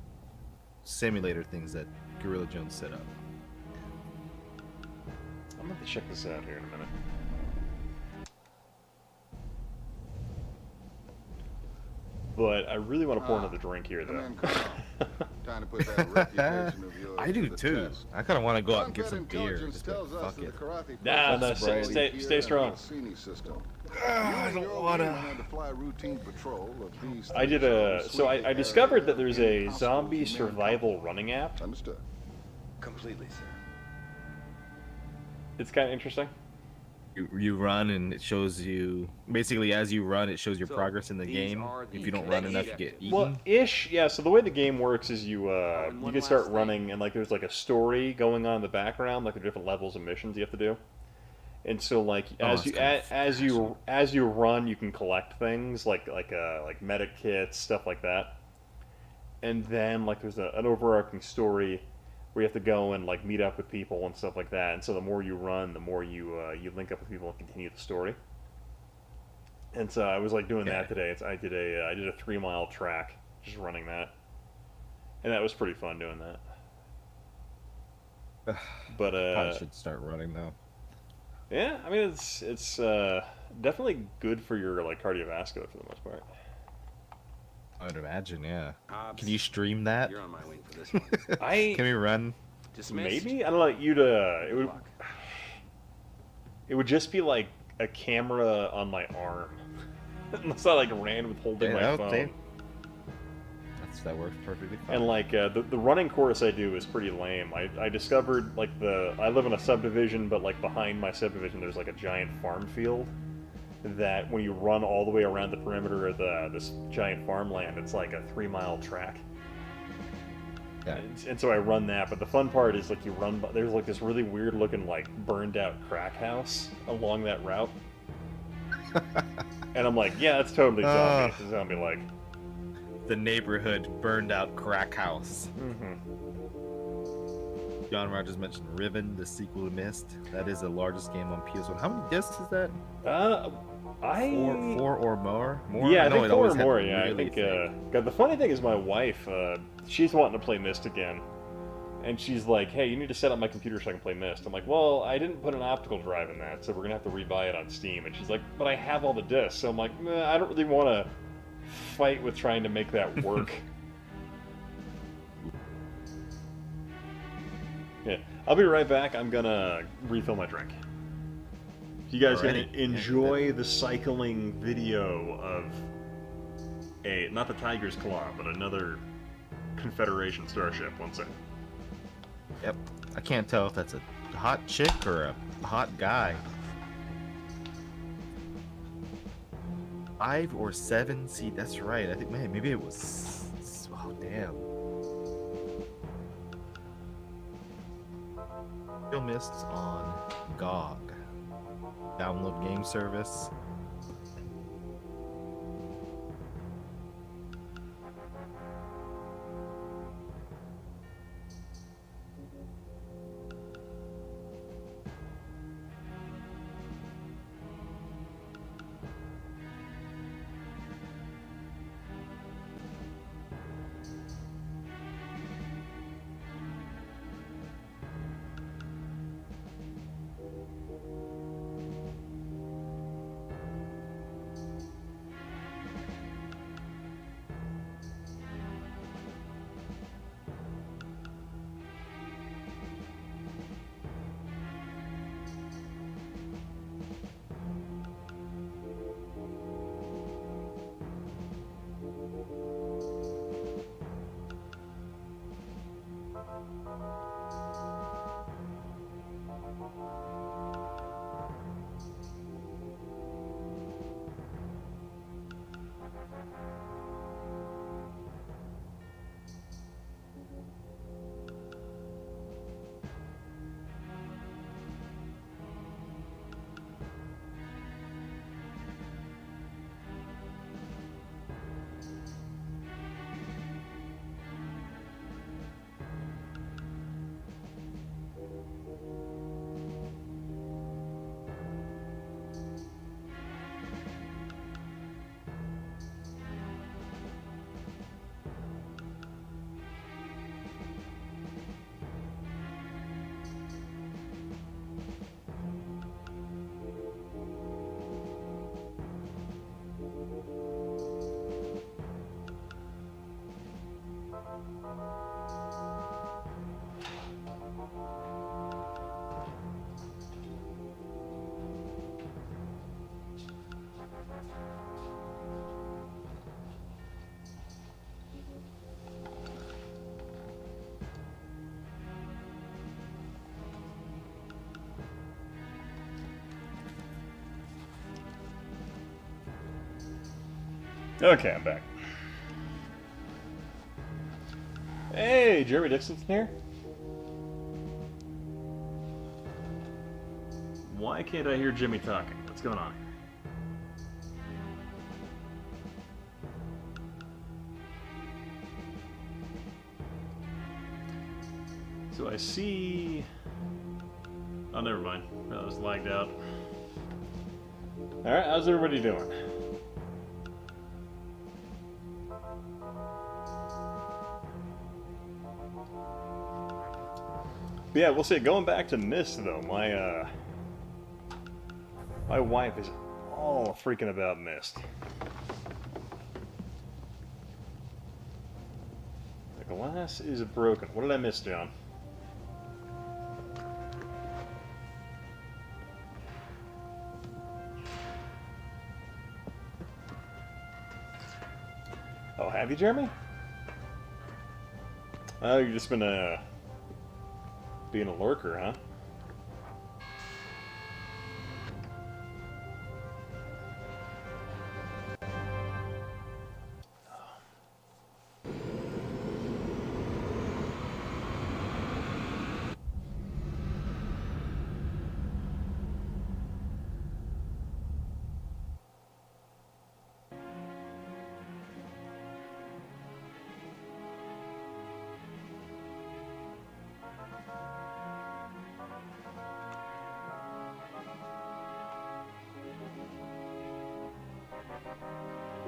simulator things that Gorilla Jones set up. I'm gonna have to check this out here in a minute. But I really want to pour another drink here, though. Time to put that reputation of yours I do to the too. test. I kind of want to go out and get Uncut some beer. intelligence Just like, tells us fuck that it. the karate Nah, process no, is stay here strong. in the Rossini system. I don't want to. Had to fly a routine patrol of these. I did a. So I discovered that there's a zombie survival running app. Understood. Completely, sir. It's kind of interesting. You run and it shows you basically as you run, it shows your So, progress in the these game. are the If you don't run enough, you get eaten. Well, ish, yeah. So the way the game works is you and you one can start last running and like there's like a story going on in the background, like the different levels of missions you have to do. And so like as you run, you can collect things like medic kits, stuff like that. And then like there's an overarching story where you have to go and like meet up with people and stuff like that. And so the more you run, the more you link up with people and continue the story. And so I was like doing that today. I did a 3-mile track, just running that, and that was pretty fun doing that. But Probably should start running though. Yeah, I mean it's definitely good for your like cardiovascular for the most part. I would imagine, yeah. Can you stream that? You're on my wing for this one. Can we run? Dismissed. Maybe I don't know. You to it would just be like a camera on my arm, unless I like ran with holding my phone. That works perfectly fine. And like the running course I do is pretty lame. I discovered like I live in a subdivision, but like behind my subdivision there's like a giant farm field that when you run all the way around the perimeter of this giant farmland, it's like a 3-mile track. Yeah. And so I run that, but the fun part is like you run. There's like this really weird looking like burned out crack house along that route, and I'm like, yeah, that's totally zombie. It's zombie like. The neighborhood burned out crack house. John Rogers mentioned Riven, the sequel to Myst. That is the largest game on PS1. How many discs is that? Four or more. Yeah, I think it 4 always or had more. Yeah, I really think. thick. God, the funny thing is, my wife, she's wanting to play Myst again, and she's like, "Hey, you need to set up my computer so I can play Myst." I'm like, "Well, I didn't put an optical drive in that, so we're gonna have to rebuy it on Steam." And she's like, "But I have all the discs," so I'm like, "I don't really want to fight with trying to make that work." Yeah, I'll be right back. I'm gonna refill my drink. You guys gonna enjoy the cycling video of not the Tiger's Claw, but another Confederation starship. One second. Yep. I can't tell if that's a hot chick or a hot guy. 5 or 7 seat. That's right. I think maybe it was. Oh damn. Still Mists on GOG. Download game service. Okay, I'm back. Hey, Jeremy Dixon's here. Why can't I hear Jimmy talking? What's going on? So I see... Oh, never mind. That was lagged out. Alright, how's everybody doing? But yeah, we'll see. Going back to Mist, though, my wife is all freaking about Mist. The glass is broken. What did I miss, John? Oh, have you, Jeremy? Oh, you've just been being a lurker, huh?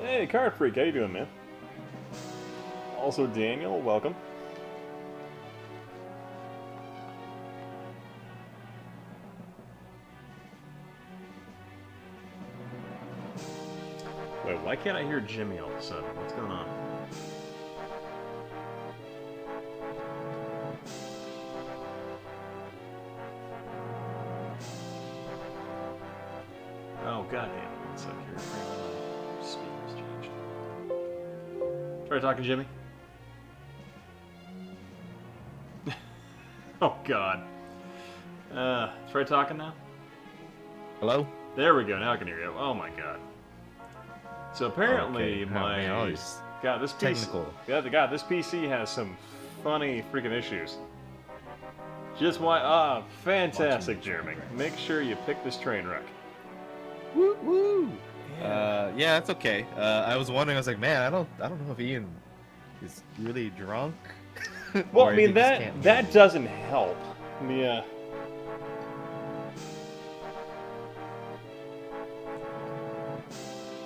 Hey, Card Freak, how you doing, man? Also, Daniel, welcome. Wait, why can't I hear Jimmy all of a sudden? What's going on? Oh, goddamn. One sec here. Speakers changed. Try talking, Jimmy. Oh, God. Try talking now. Hello? There we go. Now I can hear you. Oh, my God. So apparently, Okay. Oh, man, all these this technical. PC, this PC has some funny freaking issues. Just why? Fantastic, Jeremy. Make sure you pick this train wreck. Woo woo. Yeah, that's okay. I was wondering. I was like, man, I don't know if Ian is really drunk. Well, or I if he mean just can't- that doesn't help. Yeah.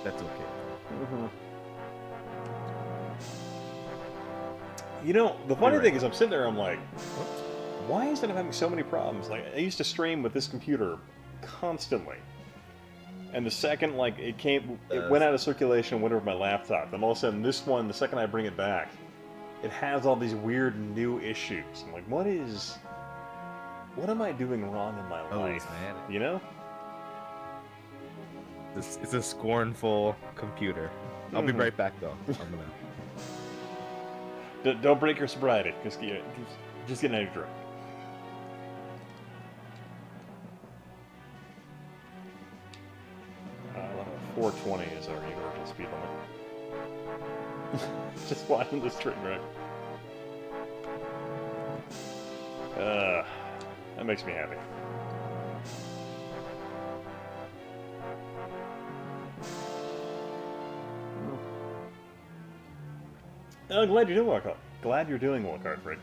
That's okay. You know, the funny thing is, I'm sitting there, I'm like, why is it I'm having so many problems? Like, I used to stream with this computer constantly, and the second it went out of circulation, went over my laptop. Then all of a sudden, this one, the second I bring it back, it has all these weird new issues. I'm like, what am I doing wrong in my life? Man. You know? It's a scornful computer. I'll be right back, though. I'm gonna. Don't break your sobriety. Just get an egg drink. 420 is our universal speed limit. Just watching this train wreck. That makes me happy. I'm glad you're doing well, glad you're doing well, Card Freak.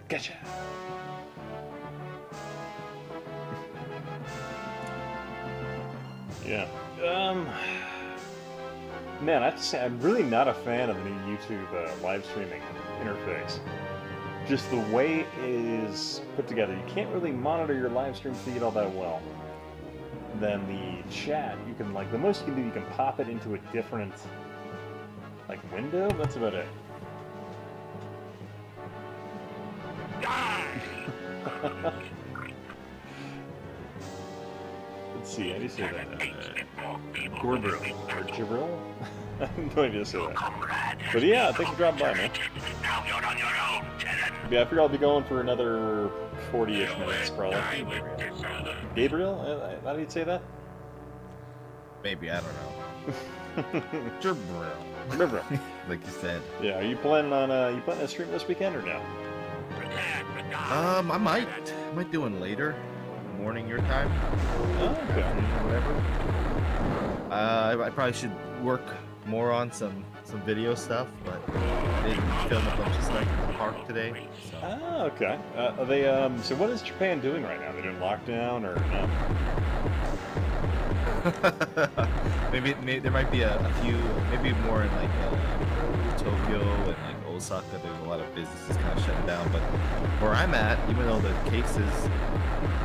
Gotcha. Yeah. Man, I have to say, I'm really not a fan of the new YouTube live streaming interface. Just the way it is put together. You can't really monitor your live stream feed all that well. Then the chat, you can, like, the most you can do, you can pop it into a different, like, window? That's about it. Let's see, how do you say that? Gorbril, or Jibril? I have no idea to say that. But yeah, thanks for dropping by, man. Yeah, I figure I'll be going for another 40-ish minutes, probably. Gabriel? How do you say that? Maybe, I don't know. Jibril. Like you said. Yeah, are you planning on to stream this weekend or no? I might do one later, morning your time. Oh, okay. Whatever. I probably should work more on some video stuff, but I didn't film a bunch of stuff in the park today. So. Oh, okay. Are they so what is Japan doing right now? They're doing lockdown or no? maybe there might be a few, maybe more in like Tokyo and like Osaka. There's a lot of businesses kind of shutting down, but where I'm at, even though the cases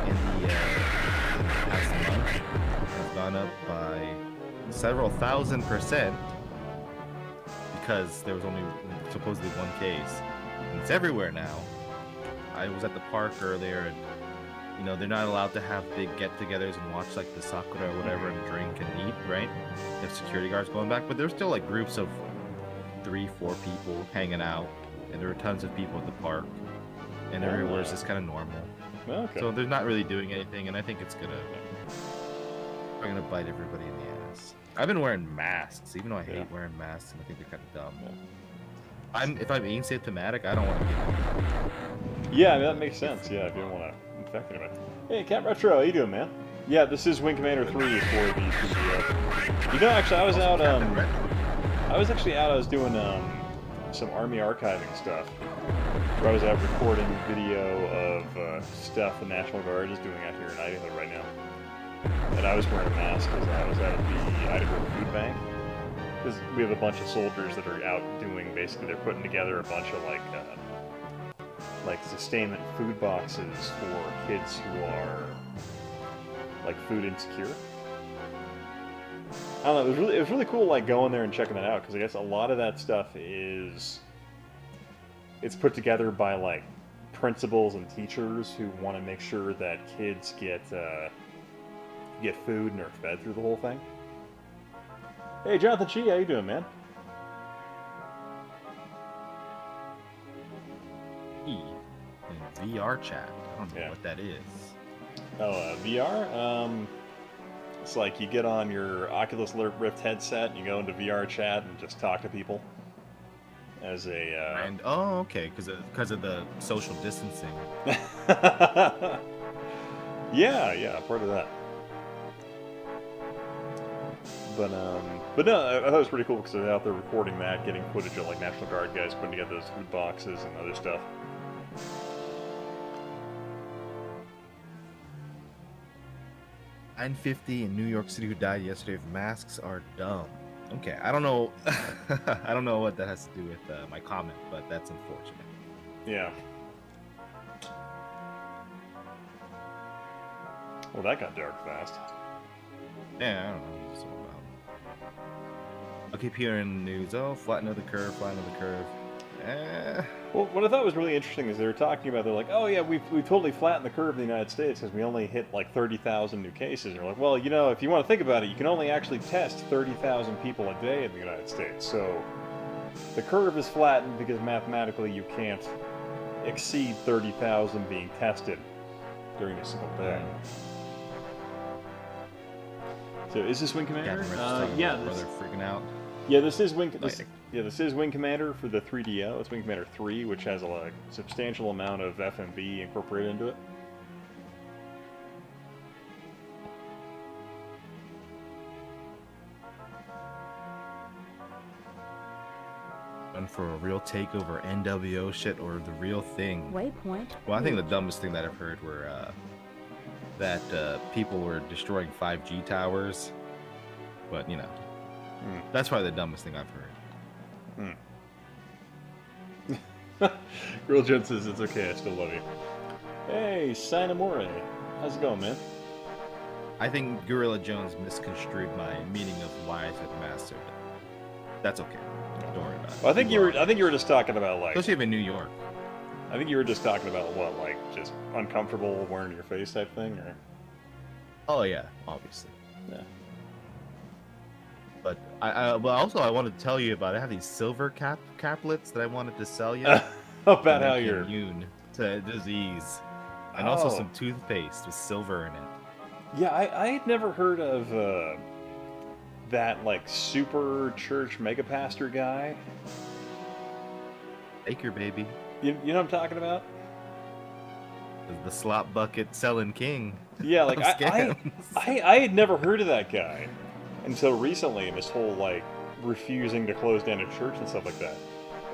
in the past month have gone up by several thousand%, because there was only supposedly one case, and it's everywhere now. I was at the park earlier, and you know they're not allowed to have big get-togethers and watch like the sakura or whatever and drink and eat, right? They have security guards going back, but there's still like groups of 3-4 people hanging out, and there were tons of people at the park, and everywhere's just kind of normal. Okay. So they're not really doing anything, and I think it's gonna bite everybody in the ass. I've been wearing masks, even though I hate wearing masks, and I think they're kind of dumb. If I'm asymptomatic, I don't want to get it. Yeah, I mean, that makes sense. Yeah, if you don't want to infect anybody. Hey, Cat Retro, how you doing, man? Yeah, this is Wing Commander 3 for the studio. You know, actually, I was out. I was doing some Army archiving stuff. Where I was out recording video of stuff the National Guard is doing out here in Idaho right now. And I was wearing a mask because I was out at the Idaho Food Bank. Because we have a bunch of soldiers that are out doing, basically, they're putting together a bunch of like sustainment food boxes for kids who are like food insecure. I don't know, it was really cool, like, going there and checking that out, because I guess a lot of that stuff it's put together by, like, principals and teachers who want to make sure that kids get food and are fed through the whole thing. Hey, Jonathan Chi, how you doing, man? VR chat. I don't know what that is. Oh, VR? It's like you get on your Oculus Rift headset and you go into VR chat and just talk to people as a... And okay, because of the social distancing. yeah, part of that. But no, I thought it was pretty cool because they're out there recording that, getting footage of like National Guard guys putting together those food boxes and other stuff. 950 in New York City who died yesterday of masks are dumb. Okay, I don't know. I don't know what that has to do with my comment, but that's unfortunate. Yeah. Well, that got dark fast. Yeah, I don't know what it's all about. I'll keep hearing the news. Oh, flatten of the curve, flatten of the curve. Well, what I thought was really interesting is they were talking about, they're like, oh yeah, we've totally flattened the curve in the United States because we only hit like 30,000 new cases. And they're like, well, you know, if you want to think about it, you can only actually test 30,000 people a day in the United States. So the curve is flattened because mathematically you can't exceed 30,000 being tested during a single day. So is this Wing Commander? Yeah. Brother freaking out. Yeah, this is Wing. This is Wing Commander for the 3DO. It's Wing Commander 3, which has a substantial amount of FMV incorporated into it. And for a real takeover NWO shit or the real thing. Waypoint. Well, I think the dumbest thing that I've heard were that people were destroying 5G towers, but you know, that's probably the dumbest thing I've heard. Girl Jen says it's okay, I still love you. Hey, Sinamore. How's it going, man? I think Gorilla Jones misconstrued my meaning of why I said master. That's okay. Don't worry about it. Well, I think you were just talking about like. Especially in New York. I think you were just talking about what, like just uncomfortable wearing your face type thing, or. Oh yeah, obviously. Yeah. But I wanted to tell you about. I have these silver caplets that I wanted to sell you. About how you're immune to disease, and also some toothpaste with silver in it. Yeah, I had never heard of that like super church mega pastor guy. Baker baby. You know what I'm talking about? The slop bucket selling king. Yeah, like I had never heard of that guy until recently, and this whole like refusing to close down a church and stuff like that.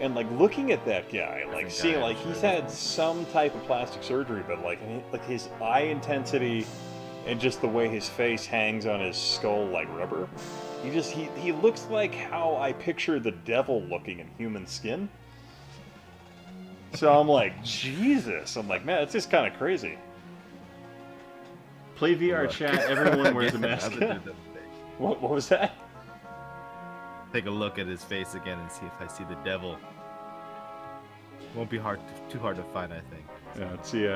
And like looking at that guy, like seeing like he's had some type of plastic surgery, but like his eye intensity and just the way his face hangs on his skull like rubber, he looks like how I picture the devil looking in human skin. So I'm like, Jesus. I'm like, man, it's just kind of crazy. Play VR chat, everyone wears a mask. What was that? Take a look at his face again and see if I see the devil. Won't be too hard to find, I think. Yeah, let's see.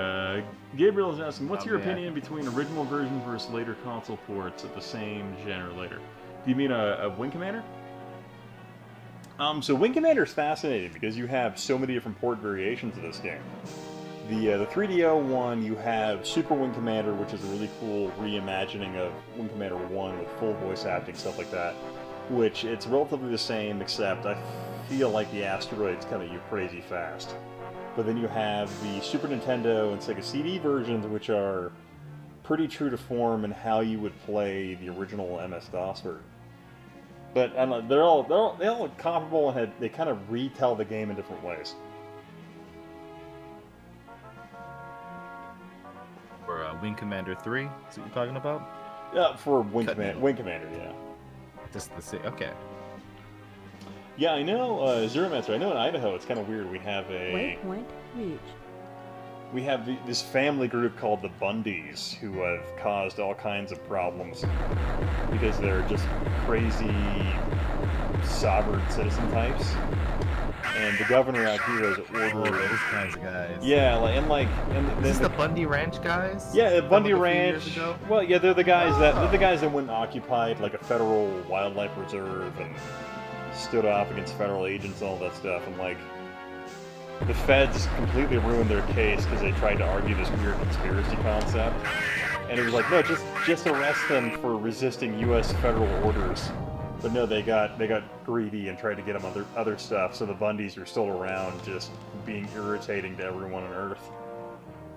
Gabriel is asking, what's your opinion between original version versus later console ports of the same gen or later? Do you mean a Wing Commander? So Wing Commander is fascinating because you have so many different port variations of this game. The 3DO one, you have Super Wing Commander, which is a really cool reimagining of Wing Commander 1 with full voice acting, stuff like that. Which, it's relatively the same, except I feel like the asteroids come at you crazy fast. But then you have the Super Nintendo and Sega CD versions, which are pretty true to form in how you would play the original MS-DOS version. But they're all comparable, and they kind of retell the game in different ways. For Wing Commander 3, is what you're talking about? Yeah, for Wing Commander, yeah. Just the same. Okay. Yeah, I know, Zero Master. I know in Idaho it's kind of weird. We have Waypoint reached. We have this family group called the Bundys, who have caused all kinds of problems because they're just crazy sovereign citizen types. And the governor out here has ordered those kinds of guys. Yeah, is this the Bundy Ranch guys? Yeah, the Bundy Ranch. Well, yeah, they're the guys that went and occupied like a federal wildlife reserve and stood off against federal agents and all that stuff. And like, the feds completely ruined their case because they tried to argue this weird conspiracy concept. And it was like, no, just arrest them for resisting U.S. federal orders. But no, they got greedy and tried to get them other stuff. So the Bundys are still around, just being irritating to everyone on Earth.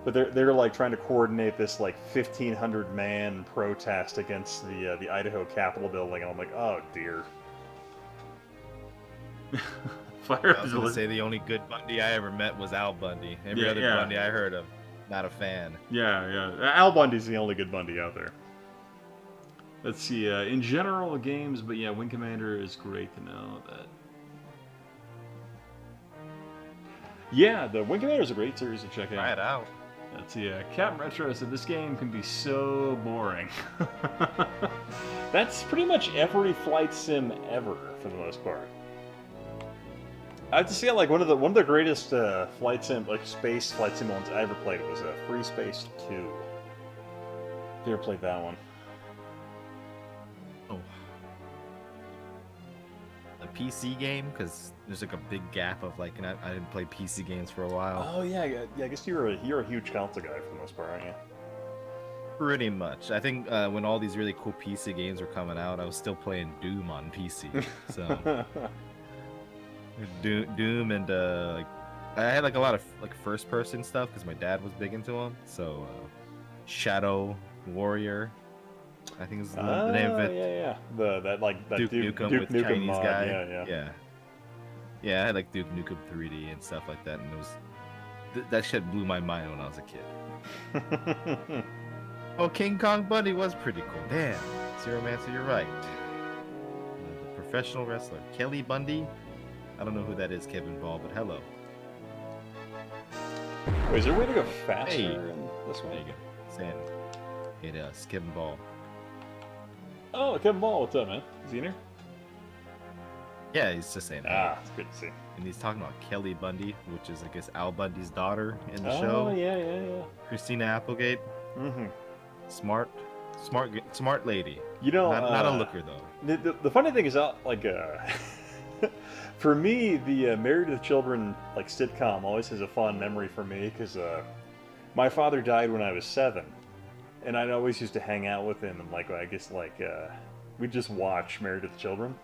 But they're like trying to coordinate this like 1,500 man protest against the Idaho Capitol building, and I'm like, oh dear. I was gonna say the only good Bundy I ever met was Al Bundy. Every other Bundy I heard of, not a fan. Yeah. Al Bundy's the only good Bundy out there. Let's see, in general games, but yeah, Wing Commander is great to know that. Yeah, the Wing Commander is a great series to check out. Try it out. Let's see, Captain Retro said this game can be so boring. That's pretty much every flight sim ever, for the most part. I have to say, like one of the greatest flight sim, like space flight sim ones I ever played was Free Space 2. If you ever played that one? Oh. A PC game, because there's like a big gap of like, and I didn't play PC games for a while. Oh yeah. I guess you're a huge console guy for the most part, aren't you? Pretty much. I think when all these really cool PC games were coming out, I was still playing Doom on PC. So Doom and like I had like a lot of like first-person stuff because my dad was big into them. So Shadow Warrior, I think is the name of it. Yeah. That Duke Nukem with Nukem Chinese mod. guy. Yeah, I had like Duke Nukem 3D and stuff like that, and it was that shit blew my mind when I was a kid. Oh, King Kong Bundy was pretty cool. Damn, Zero Mancer, you're right. The professional wrestler Kelly Bundy. I don't know who that is, Kevin Ball, but hello. Wait, is there a way to go faster Hey. in this one? There you go, Sam. It is Kevin Ball. Oh, Kevin Ball, what's up, man? Is he in here? Yeah, he's just saying. Ah, it's good to see. And he's talking about Kelly Bundy, which is I guess Al Bundy's daughter in the Oh, show. yeah. Christina Applegate. Mm-hmm. Smart lady. You know, not a looker though. The funny thing is, for me, the Married with Children like sitcom always has a fond memory for me because my father died when I was 7, and I always used to hang out with him and we'd just watch Married with Children.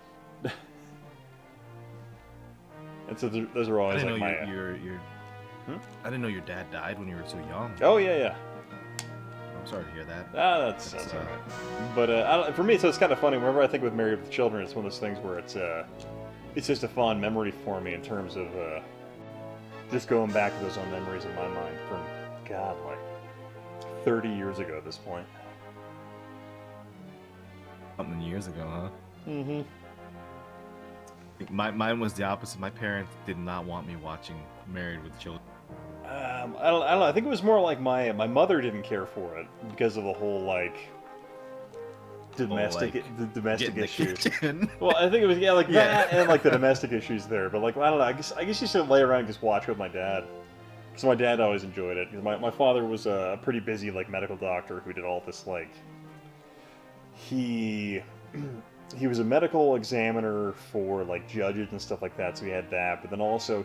And so those are always I didn't like know my. I didn't know your dad died when you were so young. Oh yeah. I'm sorry to hear that. That's all right. But for me, so it's kind of funny. Whenever I think with Married with Children, it's one of those things where it's just a fond memory for me in terms of just going back to those own memories in my mind from God, like 30 years ago at this point. Something years ago, huh? Mm-hmm. Mine was the opposite. My parents did not want me watching Married with Children. I don't know. I think it was more like my mother didn't care for it because of the whole domestic issues. Well, I think it was that and like the domestic issues there. But like I don't know. I guess you should lay around and just watch with my dad. Because my dad always enjoyed it. Because my father was a pretty busy like medical doctor who did all this like he was a medical examiner for like judges and stuff like that. So he had that. But then also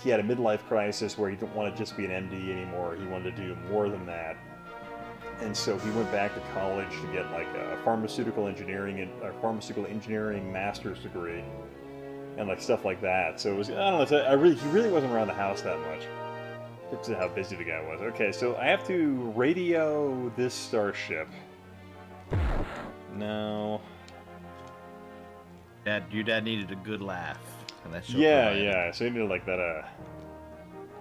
he had a midlife crisis where he didn't want to just be an MD anymore. He wanted to do more than that. And so he went back to college to get like a pharmaceutical engineering master's degree and like stuff like that. So it was, I don't know, he really wasn't around the house that much because of how busy the guy was. Okay, so I have to radio this starship. No. Your dad needed a good laugh. And that Yeah. So you need like that.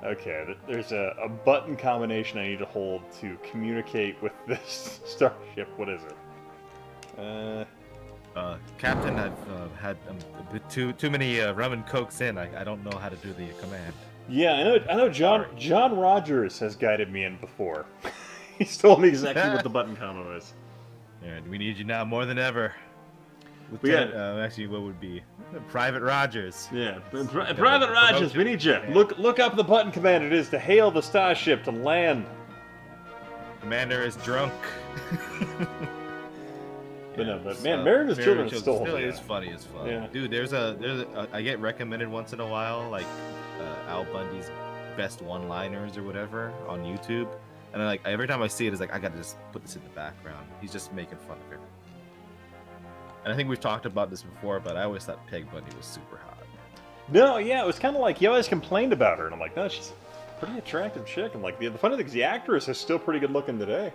Okay, there's a button combination I need to hold to communicate with this starship. What is it? Captain, I've had a bit too many rum and cokes in. I don't know how to do the command. Yeah, I know. John Rogers has guided me in before. He's told me exactly what the button combo is. Yeah, we need you now more than ever. Actually, what would be Private Rogers? Yeah, Private Rogers, we need you. Look up the button command it is to hail the starship to land. Commander is drunk. But man, Married with Children is still it's funny as fuck. Yeah. Dude, there's I get recommended once in a while like Al Bundy's best one-liners or whatever on YouTube, and every time I see it, it's like I gotta just put this in the background. He's just making fun of it. And I think we've talked about this before, but I always thought Peg Bundy was super hot. No, yeah, it was kind of like he always complained about her, and I'm like, no, she's a pretty attractive chick. And like the funny thing is, the actress is still pretty good looking today.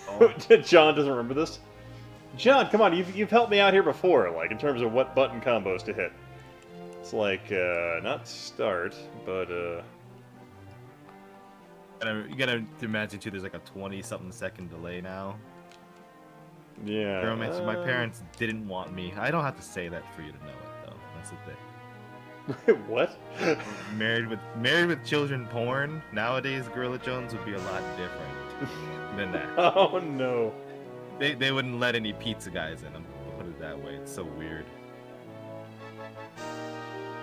Oh. John doesn't remember this. John, come on, you've helped me out here before, like in terms of what button combos to hit. It's like not start, but You gotta imagine too. There's like a 20-something second delay now. Yeah. My parents didn't want me. I don't have to say that for you to know it, though. That's the thing. What? Married with Children porn nowadays, Gorilla Jones would be a lot different than that. Oh no. They wouldn't let any pizza guys in them. Put it that way. It's so weird.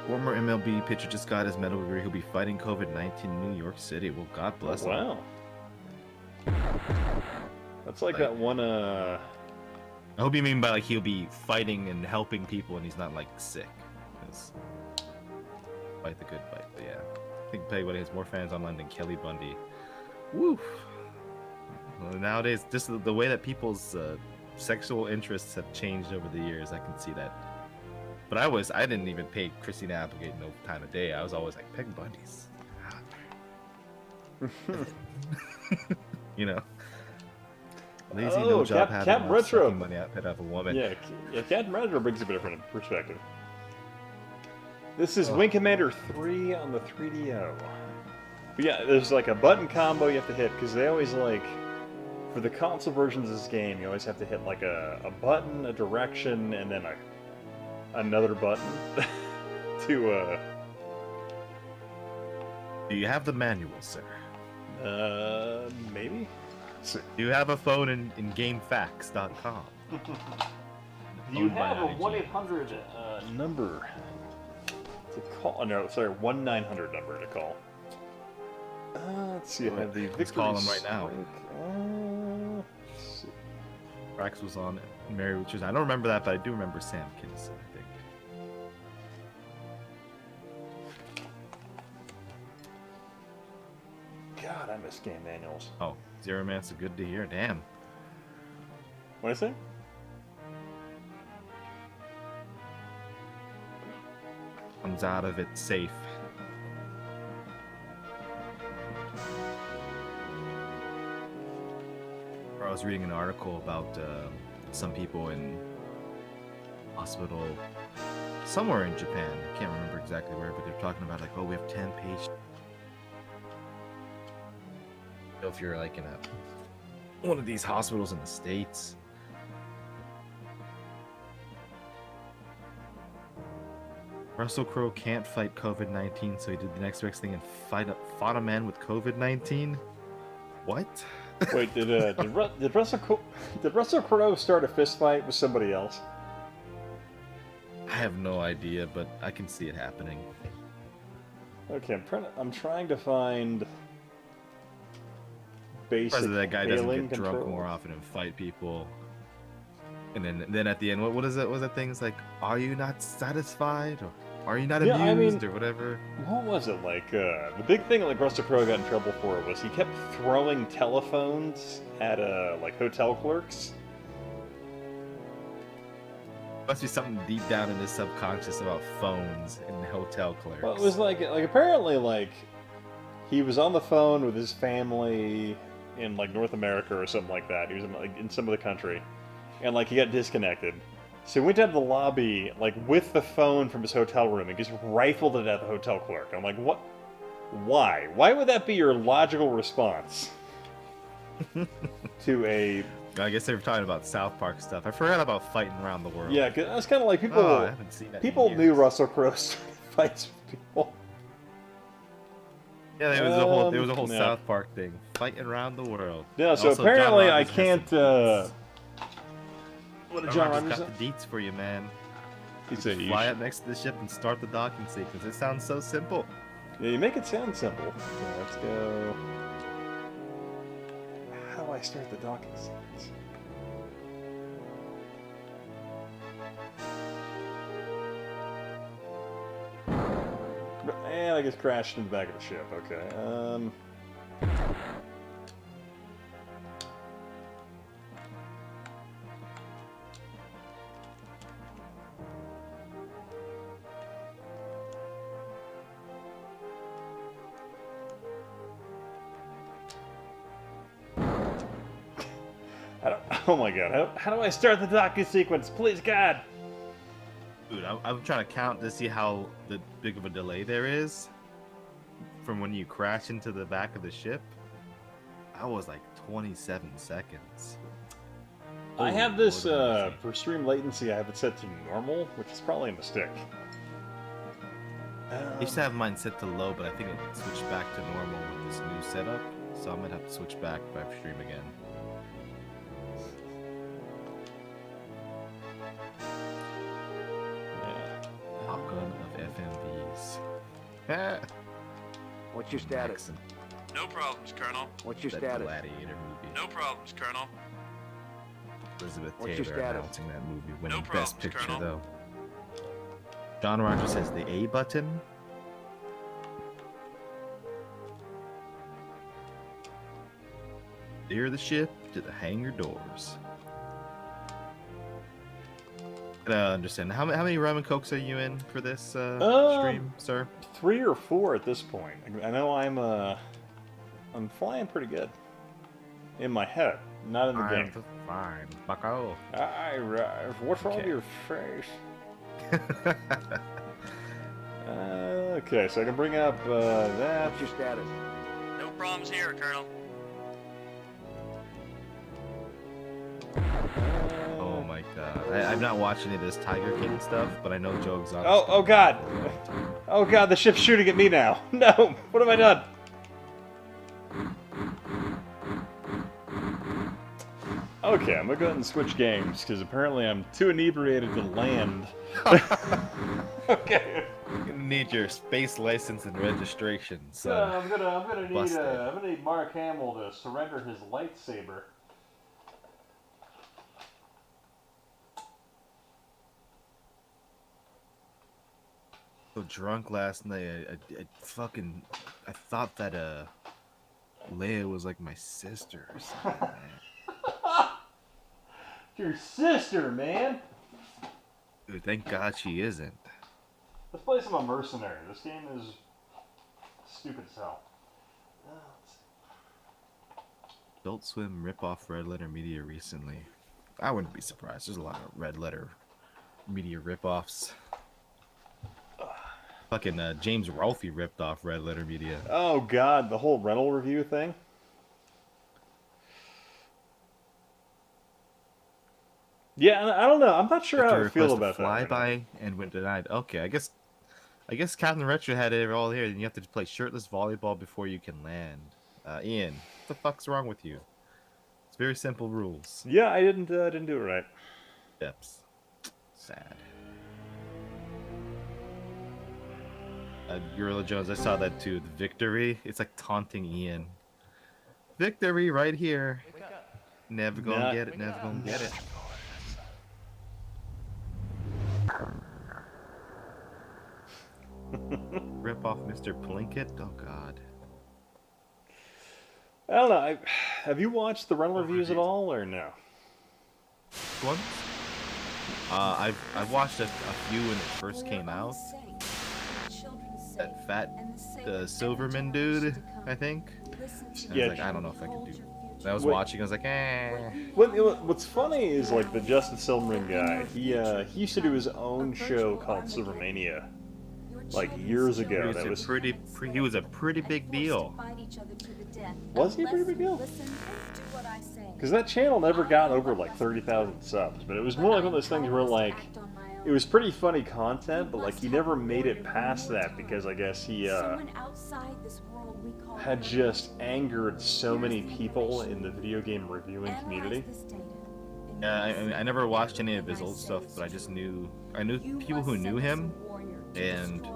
Former MLB pitcher just got his medical degree. He'll be fighting COVID-19 in New York City. Well, God bless him. Wow. That's like that one. I hope you mean by like he'll be fighting and helping people, and he's not like sick. 'Cause fight the good fight. But yeah, I think Peggy has more fans online than Kelly Bundy. Woo. Well, nowadays, just the way that people's sexual interests have changed over the years, I can see that. But I didn't even pay Christina Applegate no time of day. I was always like, Peg Bundy's. You know. Lazy, no job having Captain Retro. Money out of a woman. Yeah, Captain Retro brings a different perspective. This is Wing Commander 3 on the 3DO. But yeah, there's like a button combo you have to hit, because they always like, for the console versions of this game, you always have to hit like a button, a direction, and then another button to Do you have the manual, sir? Maybe? Do you have a phone in GameFAQs.com? Do you have a 1-800 number to call? Oh, no, sorry, 1-900 number to call. Let's see, I have the Let's call him right now. Let's see. Rax was on Mary Witches. I don't remember that, but I do remember Sam Kinison, I think. God, I miss game manuals. Oh, Zero Man's so good to hear. Damn. What did I say? Comes out of it safe. I was reading an article about some people in hospital somewhere in Japan. I can't remember exactly where, but they're talking about like, oh, we have 10 patients. If you're like in one of these hospitals in the States. Russell Crowe can't fight COVID-19, so he did the next best thing and fought a man with COVID-19. What? Wait, did Russell Crowe start a fist fight with somebody else? I have no idea, but I can see it happening. Okay, I'm trying to find basic That guy doesn't hailing get drunk control. more often and fight people. And then at the end, what is it? What was that thing? It's like, are you not satisfied? Or are you not amused? Or whatever. What was it like? The big thing like Russell Crowe got in trouble for was he kept throwing telephones at like hotel clerks. Must be something deep down in his subconscious about phones and hotel clerks. Well, it was like apparently like he was on the phone with his family in like North America or something like that. He was in some other country, and like he got disconnected. So he went down to the lobby like with the phone from his hotel room and just rifled it at the hotel clerk. I'm like, what? Why? Why would that be your logical response to a? I guess they were talking about South Park stuff. I forgot about fighting around the world. Yeah, cause that's kind of like people. Oh, I haven't seen that in people years. knew Russell Crowe started fights with people. Yeah, there was a whole yeah. South Park thing, fighting around the world. Yeah, so Also, apparently John I Rogers has can't. some What did deets. John Rogers Rogers got the deets for you, man. He You said just you fly should- up next to the ship and start the docking sequence. It sounds so simple. Yeah, you make it sound simple. Okay, let's go. How do I start the docking sequence? And I just crashed in the back of the ship. Okay. Oh my god, how do I start the docking sequence? Please, God! Dude, I'm trying to count to see how big of a delay there is from when you crash into the back of the ship. That was like 27 seconds. I have this, for stream latency, I have it set to normal, which is probably a mistake. I used to have mine set to low, but I think it switched back to normal with this new setup, so I might have to switch back by stream again. What's your status? No problems, Colonel. What's your That status? Gladiator movie. No problems, Colonel. Elizabeth What's your Taylor status? announcing that movie, winning No Best problems, Picture Colonel. though. John Rogers says the A button. Steer the ship to the hangar doors. I don't understand. How many rum and cokes are you in for this stream, sir? 3 or 4 at this point. I know I'm flying pretty good. In my head, not in the game. Fine, bucko. What's wrong with your face? Okay, so I can bring up that. What's your status? No problems here, Colonel. Oh my god. I'm not watching any of this Tiger King stuff, but I know Joe Exotic. Oh god! Oh god, the ship's shooting at me now! No! What have I done? Okay, I'm gonna go ahead and switch games, because apparently I'm too inebriated to land. Okay. You're gonna need your space license and registration, son. I'm gonna need Mark Hamill to surrender his lightsaber. So drunk last night, I thought that Leia was like my sister or something. Man. Your sister, man! Dude, thank God she isn't. Let's play some of Mercenary. This game is stupid as hell. Adult Swim rip off Red Letter Media recently. I wouldn't be surprised. There's a lot of Red Letter Media rip-offs. Fucking James Rolfe ripped off Red Letter Media. Oh god, the whole rental review thing? Yeah, I don't know. I'm not sure how I feel about that. Flyby and went denied. Okay, I guess Captain Retro had it all here, and you have to play shirtless volleyball before you can land. Ian, what the fuck's wrong with you? It's very simple rules. Yeah, I didn't do it right. Steps. Sad. Gorilla Jones, I saw that too. The victory. It's like taunting Ian. Victory right here. Never gonna get it. Never gonna get it. Rip off Mr. Plinkett? Oh god. I don't know. Have you watched the rental reviews at all, or no? What? I've watched a few when it first came out. That fat Silverman dude, I think. And I was like, I don't know if I can do. And I was watching. I was like, eh. What's funny is like the Justin Silverman guy. He used to do his own show called Silvermania, like years ago. He was a pretty big deal. Was he a pretty big deal? Because that channel never got over like 30,000 subs, but it was more like one of those things where like it was pretty funny content, but like he never made it past that because I guess he had just angered so many people in the video game reviewing community. Yeah, I never watched any of his old stuff, but I knew people who knew him, and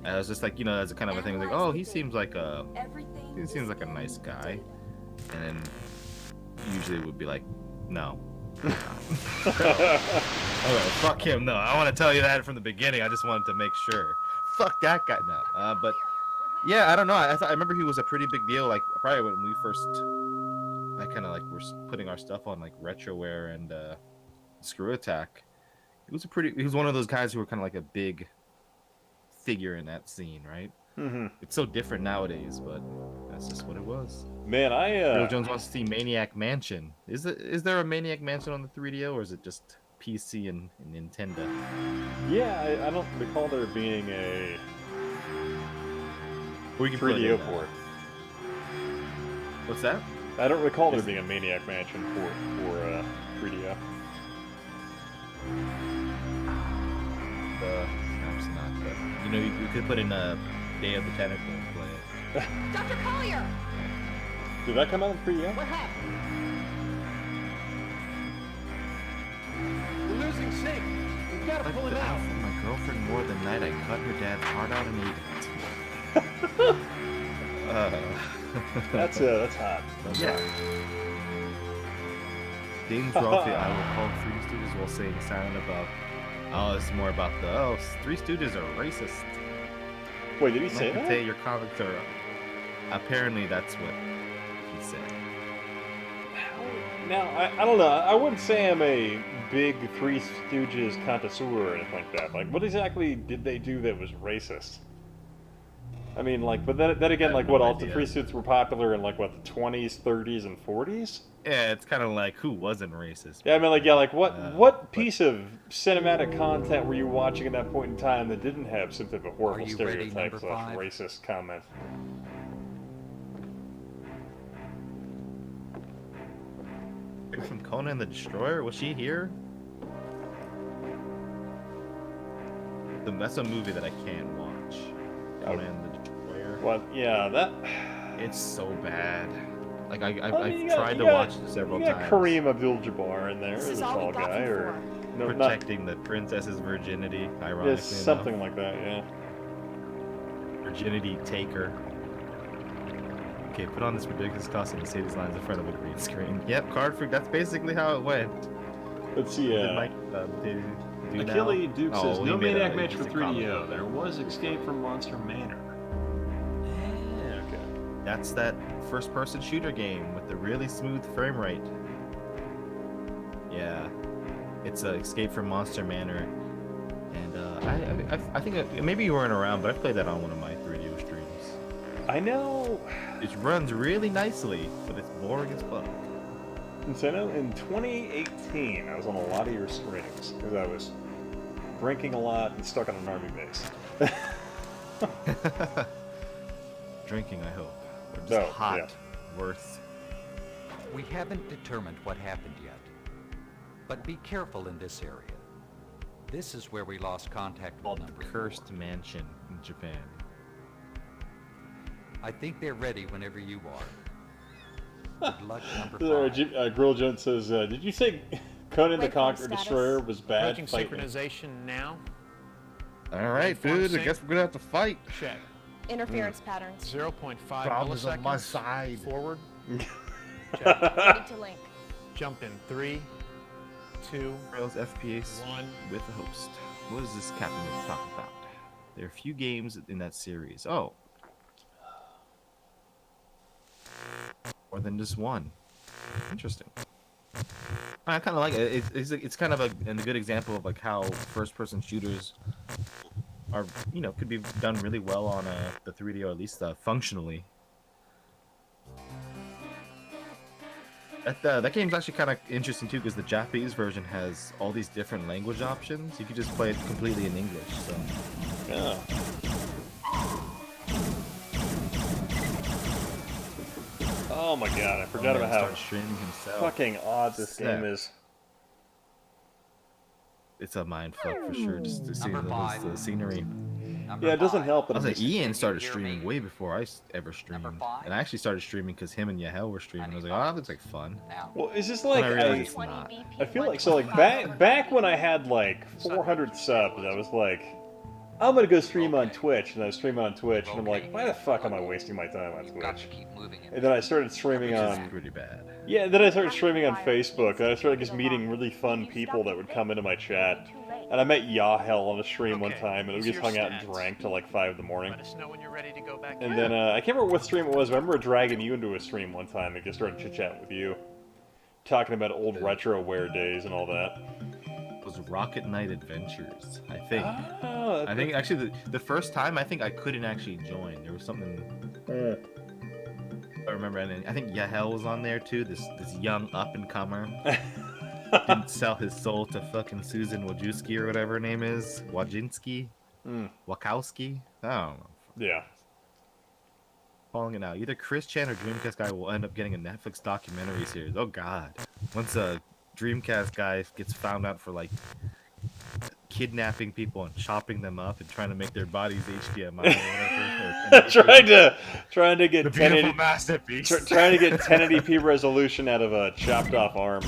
I was just like, you know, as a kind of a thing, like, oh, he seems like a nice guy, and then usually it would be like, no. Okay, fuck him. No, I want to tell you that from the beginning. I just wanted to make sure. Fuck that guy. No, but yeah, I don't know. I remember he was a pretty big deal. Like probably when we first, I kind of like were putting our stuff on like Retroware and Screw Attack. He was one of those guys who were kind of like a big figure in that scene, right? Mm-hmm. It's so different nowadays, but that's just what it was. Man, Bill Jones wants to see Maniac Mansion. Is there a Maniac Mansion on the 3DO, or is it just PC and Nintendo? Yeah, I don't recall there being a 3DO port. What's that? I don't recall there being a Maniac Mansion port for 3DO. Perhaps not, but you know, you could put in a Day of the Tentacle and play it. Dr. Collier! Did that come out in 3DO? What happened? We're losing sync. We've got to pull it out. For my girlfriend more than that, I cut her dad's heart out and ate it. That's hot. That's Yeah. hot. James Rolfe, I will call Three Stooges while saying silent about. Oh, it's more about the Three Stooges are racist. Wait, did he say that? Say your comics are. Apparently, that's what he said. Now, I don't know. I wouldn't say I'm a big Three Stooges connoisseur or anything like that. Like, what exactly did they do that was racist? I mean, like, but then again, like, what, all the Three Stooges were popular in, like, what, the 20s, 30s, and 40s? Yeah, it's kind of like, who wasn't racist? Yeah, I mean, like, yeah, like, what piece of cinematic content were you watching at that point in time that didn't have some type of horrible stereotype / racist comment? From Conan the Destroyer? Was she here? That's a movie that I can't watch. Conan the Destroyer. What? Yeah, that... It's so bad. Like, I've You tried to watch it several times. Kareem Abdul-Jabbar in there, as a tall guy, or... No, Protecting the princess's virginity, ironically enough. Something like that, yeah. Virginity taker. Okay, put on this ridiculous costume and say these lines in front of a green screen. Yep, Card Freak, that's basically how it went. Let's see, Achille Duke says, no Maniac match for just a 3DO. There was Escape from Monster Manor. Yeah, okay. That's that first-person shooter game with the really smooth frame rate. Yeah, it's Escape from Monster Manor, and I think maybe you weren't around, but I played that on one of my 3DO streams. I know. It runs really nicely, but it's boring as fuck. And so I know in 2018, I was on a lot of your streams because I was drinking a lot and stuck on an army base. Drinking, I hope. Or just No, hot, yeah. worse. We haven't determined what happened yet, but be careful in this area. This is where we lost contact with number 4. Cursed Mansion in Japan. I think they're ready whenever you are. Good luck, number 5. Grill Jones says, did you say Conan the Conqueror Destroyer was bad? Approaching synchronization now. Alright, dude, I guess we're gonna have to fight. Check. Interference patterns. 0.5 Problems milliseconds. on my side. Forward. Ready to link. Jump in 3, 2, Rails FPS 1. with the host. What is this Captain going to talk about? There are a few games in that series. Oh. More than just one. Interesting. I kind of like it. It's kind of a good example of like how first-person shooters are, could be done really well on the 3D, or at least functionally. That game's actually kind of interesting too, because the Japanese version has all these different language options. You could just play it completely in English. So. Yeah. Oh my god, I forgot about how streaming himself. fucking odd this game is. It's a mindfuck for sure, just to see the scenery. Yeah, it doesn't help that I was like, Ian started streaming way before I ever streamed. And I actually started streaming because him and Yahel were streaming. I was like, oh, that looks like fun. Well, it's just like, I realized it's not. I feel like, so like, back when I had like 400 subs, I was like, I'm gonna go stream on Twitch, and I was streaming on Twitch, and I'm like, why the fuck am I wasting my time on Twitch? And then I started streaming on... pretty bad. Yeah, then I started streaming on Facebook, and I started just meeting really fun people that would come into my chat. And I met Yahel on a stream one time, and we just hung out and drank till like 5 in the morning. Let us know when you're ready to go back. And then, I can't remember what stream it was, but I remember dragging you into a stream one time and just started chit-chatting with you. Talking about old retroware days and all that. It was Rocket Knight Adventures, I think. Oh, I think, actually, the first time, I think I couldn't actually join. There was something... I remember, and I think Yahel was on there too, this young up-and-comer. Didn't sell his soul to fucking Susan Wojcicki or whatever her name is. Wojcinski? Wachowski? I don't know. Yeah. Calling it out. Either Chris Chan or Dreamcast Guy will end up getting a Netflix documentary series. Oh god. Once a Dreamcast Guy gets found out for like kidnapping people and chopping them up and trying to make their bodies HDMI or whatever. trying to get the beautiful masterpiece. Trying to get 1080p resolution out of a chopped off arm.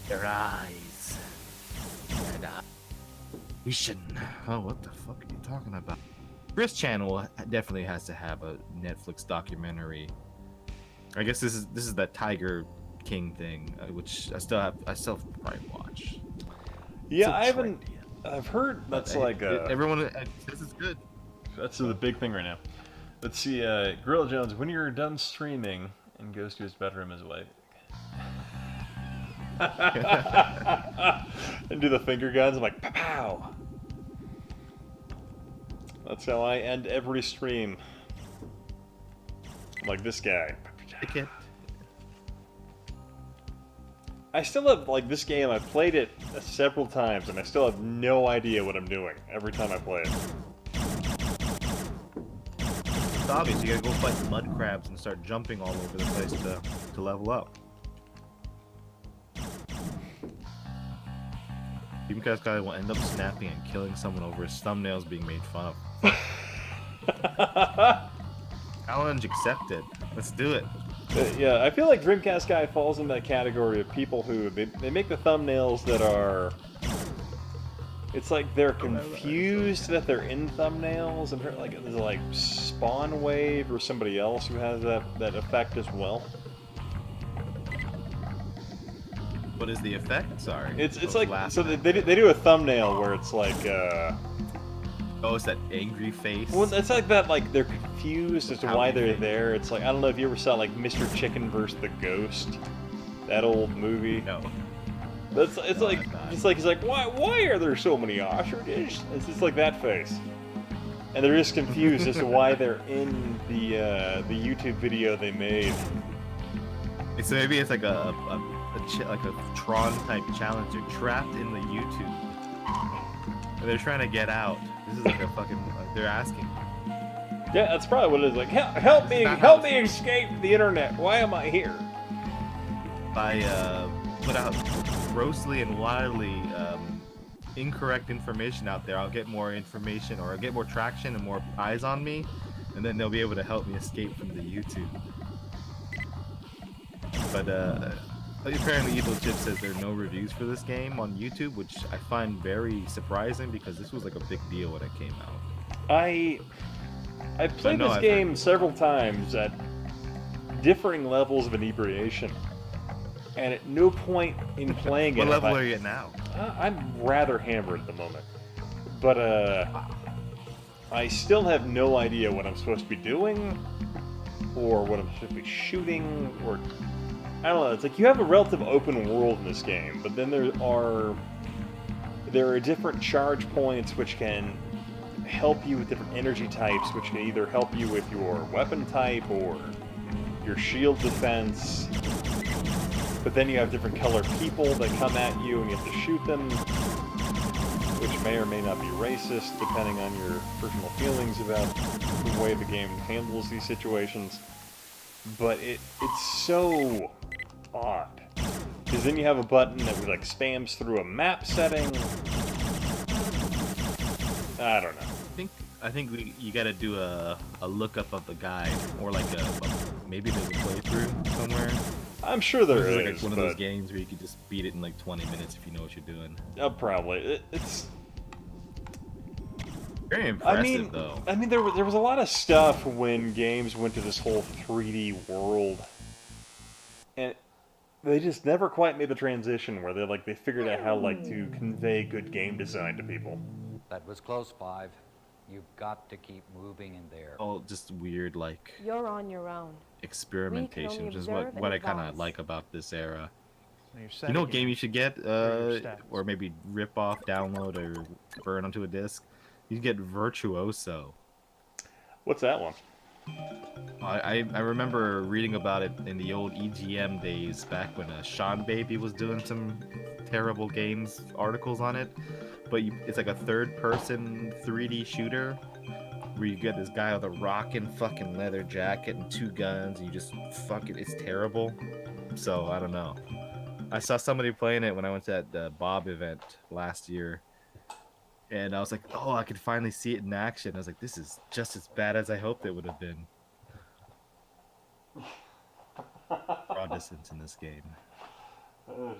Their eyes. And vision. Oh, what the fuck are you talking about? Chris Channel definitely has to have a Netflix documentary. I guess this is that Tiger King thing, which I still probably watch. Yeah, I haven't. I've heard that's everyone says it's good. That's the big thing right now. Let's see, Gorilla Jones. When you're done streaming and goes to his bedroom, his wife. And do the finger guns. I'm like, pow. That's how I end every stream. I'm like this guy. I still have, like, this game, I've played it several times, and I still have no idea what I'm doing every time I play it. It's obvious, you gotta go fight mud crabs and start jumping all over the place to level up. Dreamcast guy will end up snapping and killing someone over his thumbnails being made fun of. Challenge accepted. Let's do it. Yeah, I feel like Dreamcast guy falls in that category of people who they make the thumbnails that are. It's like they're confused that they're in thumbnails, and like there's like Spawn Wave or somebody else who has that effect as well. What is the effect? Sorry. It's like so they do a thumbnail where it's like. Oh, it's that angry face. Well, it's like that. Like they're confused as to why they're there. It's like I don't know if you ever saw like Mr. Chicken vs. the Ghost, that old movie. No. It's like he's like why are there so many ostriches? It's just like that face, and they're just confused as to why they're in the YouTube video they made. So maybe it's like a Tron type challenge. You're trapped in the YouTube, and they're trying to get out. This is like a fucking. They're asking. Yeah, that's probably what it is. Like, help me escape the internet. Why am I here? I put out grossly and wildly incorrect information out there. I'll get more information, or I'll get more traction and more eyes on me, and then they'll be able to help me escape from the YouTube. But apparently Evil Chip says there are no reviews for this game on YouTube, which I find very surprising because this was like a big deal when it came out. I played this game several times at differing levels of inebriation, and at no point in playing What level are you at now? I'm rather hammered at the moment, but I still have no idea what I'm supposed to be doing, or what I'm supposed to be shooting, or I don't know. It's like you have a relative open world in this game, but then there are different charge points which can help you with different energy types, which can either help you with your weapon type or your shield defense. But then you have different colored people that come at you and you have to shoot them, which may or may not be racist, depending on your personal feelings about the way the game handles these situations. But it's so odd. Because then you have a button that like spams through a map setting. I don't know. I think you gotta do a lookup of the guide, or like maybe there's a playthrough somewhere. I'm sure there is. Like one of those games where you could just beat it in like 20 minutes if you know what you're doing. Probably. It's very impressive, though. I mean, there was a lot of stuff when games went to this whole 3D world, and they just never quite made the transition where they figured out how to convey good game design to people. That was close, 5. You've got to keep moving in there. Oh, just weird, You're on your own. Experimentation, which is what I kind of like about this era. You know what game you should get, or maybe rip off, download, or burn onto a disc? You get Virtuoso. What's that one? I remember reading about it in the old EGM days, back when Sean Baby was doing some terrible games articles on it. But it's like a third-person 3D shooter where you get this guy with a rockin' fucking leather jacket and 2 guns, and you just it's terrible. So I don't know. I saw somebody playing it when I went to that Bob event last year, and I was like, oh, I could finally see it in action. I was like, this is just as bad as I hoped it would have been. Raw distance in this game.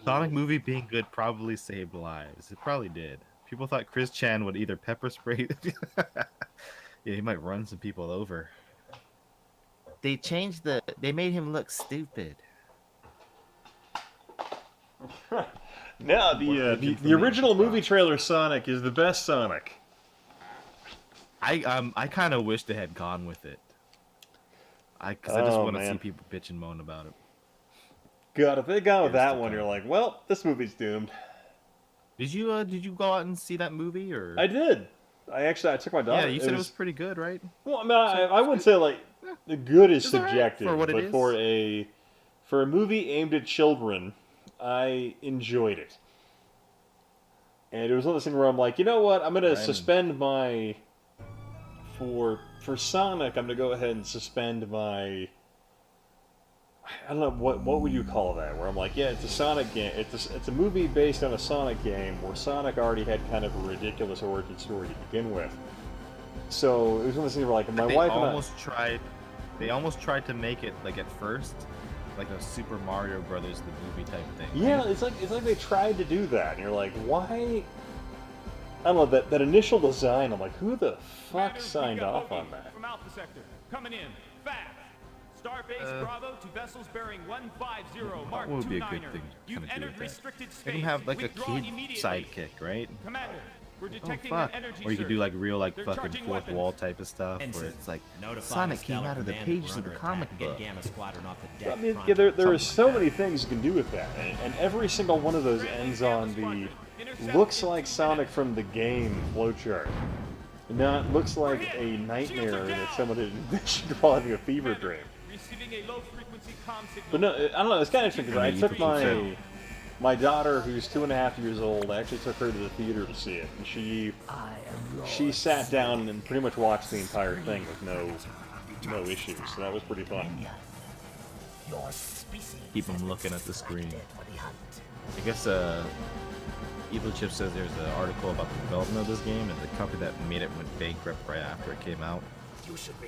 Sonic movie being good probably saved lives. It probably did. People thought Chris Chan would either pepper spray Yeah, he might run some people over. They changed the. They made him look stupid. No, the original movie trailer Sonic is the best Sonic. I kind of wish they had gone with it. Because I just want to see people bitch and moan about it. God, if they gone with that one, you're like, well, this movie's doomed. Did you go out and see that movie or? I did. I took my daughter. Yeah, you said it was pretty good, right? Well, I mean, I wouldn't say like the good is subjective, for what it but is. for a movie aimed at children, I enjoyed it. And it was one of those things where I'm like, you know what? I'm gonna suspend my for Sonic. I'm gonna go ahead and suspend my. I don't know what would you call that? Where I'm like, yeah, it's a Sonic game. It's a movie based on a Sonic game where Sonic already had kind of a ridiculous origin story to begin with. So it was one of those things where like my wife and I. They almost tried to make it like at first, like a Super Mario Brothers the movie type thing. Yeah, right? it's like they tried to do that, and you're like, why? I don't know that initial design. I'm like, who the fuck signed off on that? From Alpha Sector, coming in fast. Starbase Bravo to vessels bearing 150 Mark What would be a 29er. good thing to You've kind of do entered with that? restricted They space. can have like a Withdraw kid immediately. sidekick, right? Commander, we're Oh detecting fuck! an energy Or you could do like real like They're fucking charging fourth weapons. wall type of stuff, where it's like Sonic came out of the pages of the comic book. I mean, yeah, there are so many things you can do with that, and every single one of those ends on the looks like Sonic from the game flowchart. Not looks like a nightmare that someone envisioned while having a fever dream. Receiving a low frequency comm signal. But no, I don't know. It's kind of interesting because I took my daughter, who's 2.5 years old. I actually took her to the theater to see it, and she sat down and pretty much watched the entire thing with no issues. So that was pretty fun. Keep them looking at the screen. I guess Evil Chip says there's an article about the development of this game, and the company that made it went bankrupt right after it came out.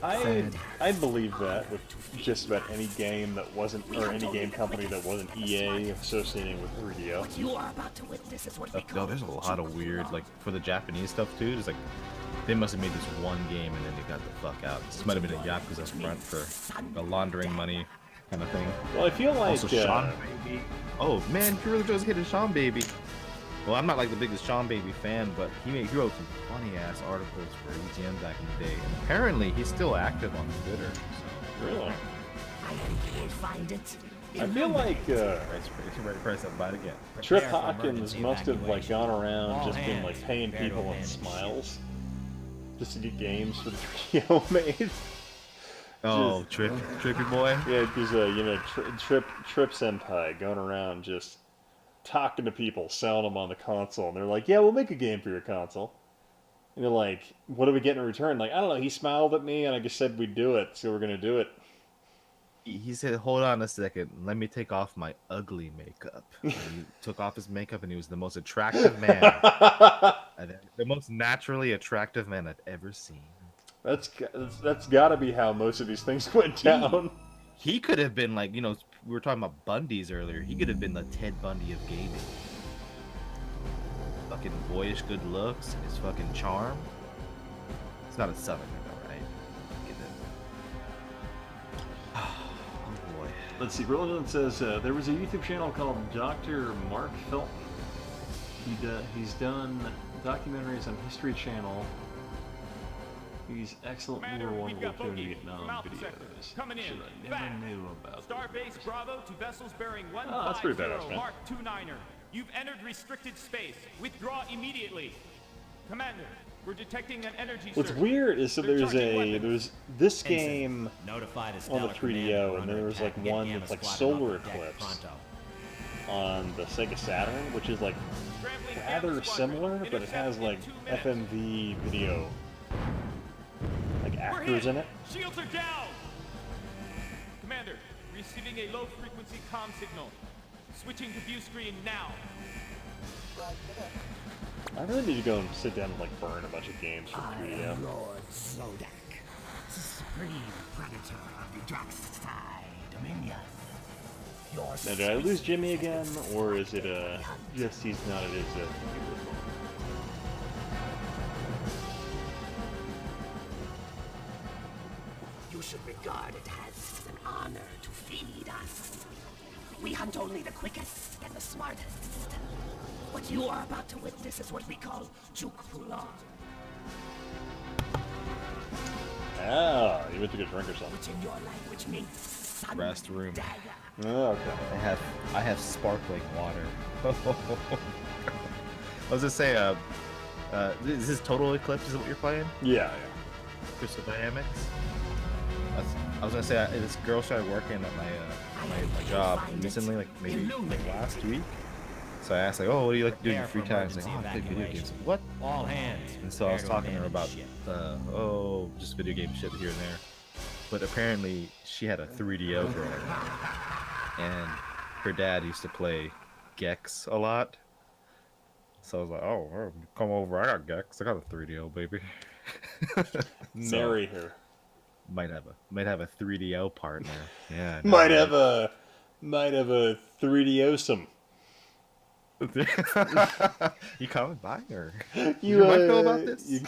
I believe that with just about any game that wasn't, or any game company that wasn't EA associating with 3DO. You are about to witness is what we No, there's a lot of weird, like for the Japanese stuff too. It's like they must have made this one game and then they got the fuck out. This might have been a Yakuza front for laundering money kind of thing. Well, I feel like also Sean Baby. Oh man, you really just hit a Sean Baby. Well, I'm not like the biggest Sean Baby fan, but he wrote some funny ass articles for EGM back in the day. And apparently, he's still active on Twitter. So. Really? I can't find it. I feel like press up by it again. Trip Hawkins must have like gone around just been like paying people in smiles just to get games for the 3DO made. Oh, Trippy boy. Yeah, because you know, Trip Senpai going around just talking to people, selling them on the console, and they're like, "Yeah, we'll make a game for your console." And they're like, "What do we get in return?" Like, I don't know. He smiled at me, and I just said we'd do it, so we're gonna do it. He said, "Hold on a second. Let me take off my ugly makeup." And he took off his makeup, and he was the most attractive man, the most naturally attractive man I've ever seen. That's got to be how most of these things went down. He could have been like, you know, we were talking about Bundys earlier. He could have been the Ted Bundy of gaming. Fucking boyish good looks and his fucking charm. It's not a southerner though, right? Get that. Oh boy. Let's see. Roland says there was a YouTube channel called Dr. Mark Felton. He's done documentaries on History Channel. He's excellent World War II and Vietnam videos. Coming in. Shit, I never knew about. Starbase Bravo to vessels bearing that's pretty badass, 150 man. Mark 29er. You've entered restricted space. Withdraw immediately. Commander, we're detecting an energy What's surge. weird is that They're there's charging this game on the 3DO, and then there was like one that's like Solar Eclipse on the Sega Saturn, which is like rather similar, but it has like FMV video, like actors in it. Shields are down. Commander, receiving a low frequency comm signal. Switching to view screen now. I really need to go and sit down and like burn a bunch of games from 3DO. Lord Zodak, supreme predator of the dark side dominion. Now, did I lose Jimmy again, or is it just he's not at his You should regard it as an honor to feed us. We hunt only the quickest and the smartest. What you are about to witness is what we call Juk Pulang. Ah, you went to get a drink or something. Which in your language means sun Rest room. Oh, okay. I have sparkling water. I was gonna say, this is Total Eclipse. Is what you're playing? Yeah, Crystal Dynamics. I was gonna say, this girl started working at my job recently, like maybe last week. So I asked, like, oh, what do you like to do in your free time? She's like, oh, I play video games. What? All hands. And so I was talking to her about, just video game shit here and there. But apparently, she had a 3DO growing up, and her dad used to play Gex a lot. So I was like, oh, come over. I got Gex. I got a 3DO, baby. Marry her. Might have a 3DO partner. Yeah. might have a 3DO-some. You coming by, or you might know about this?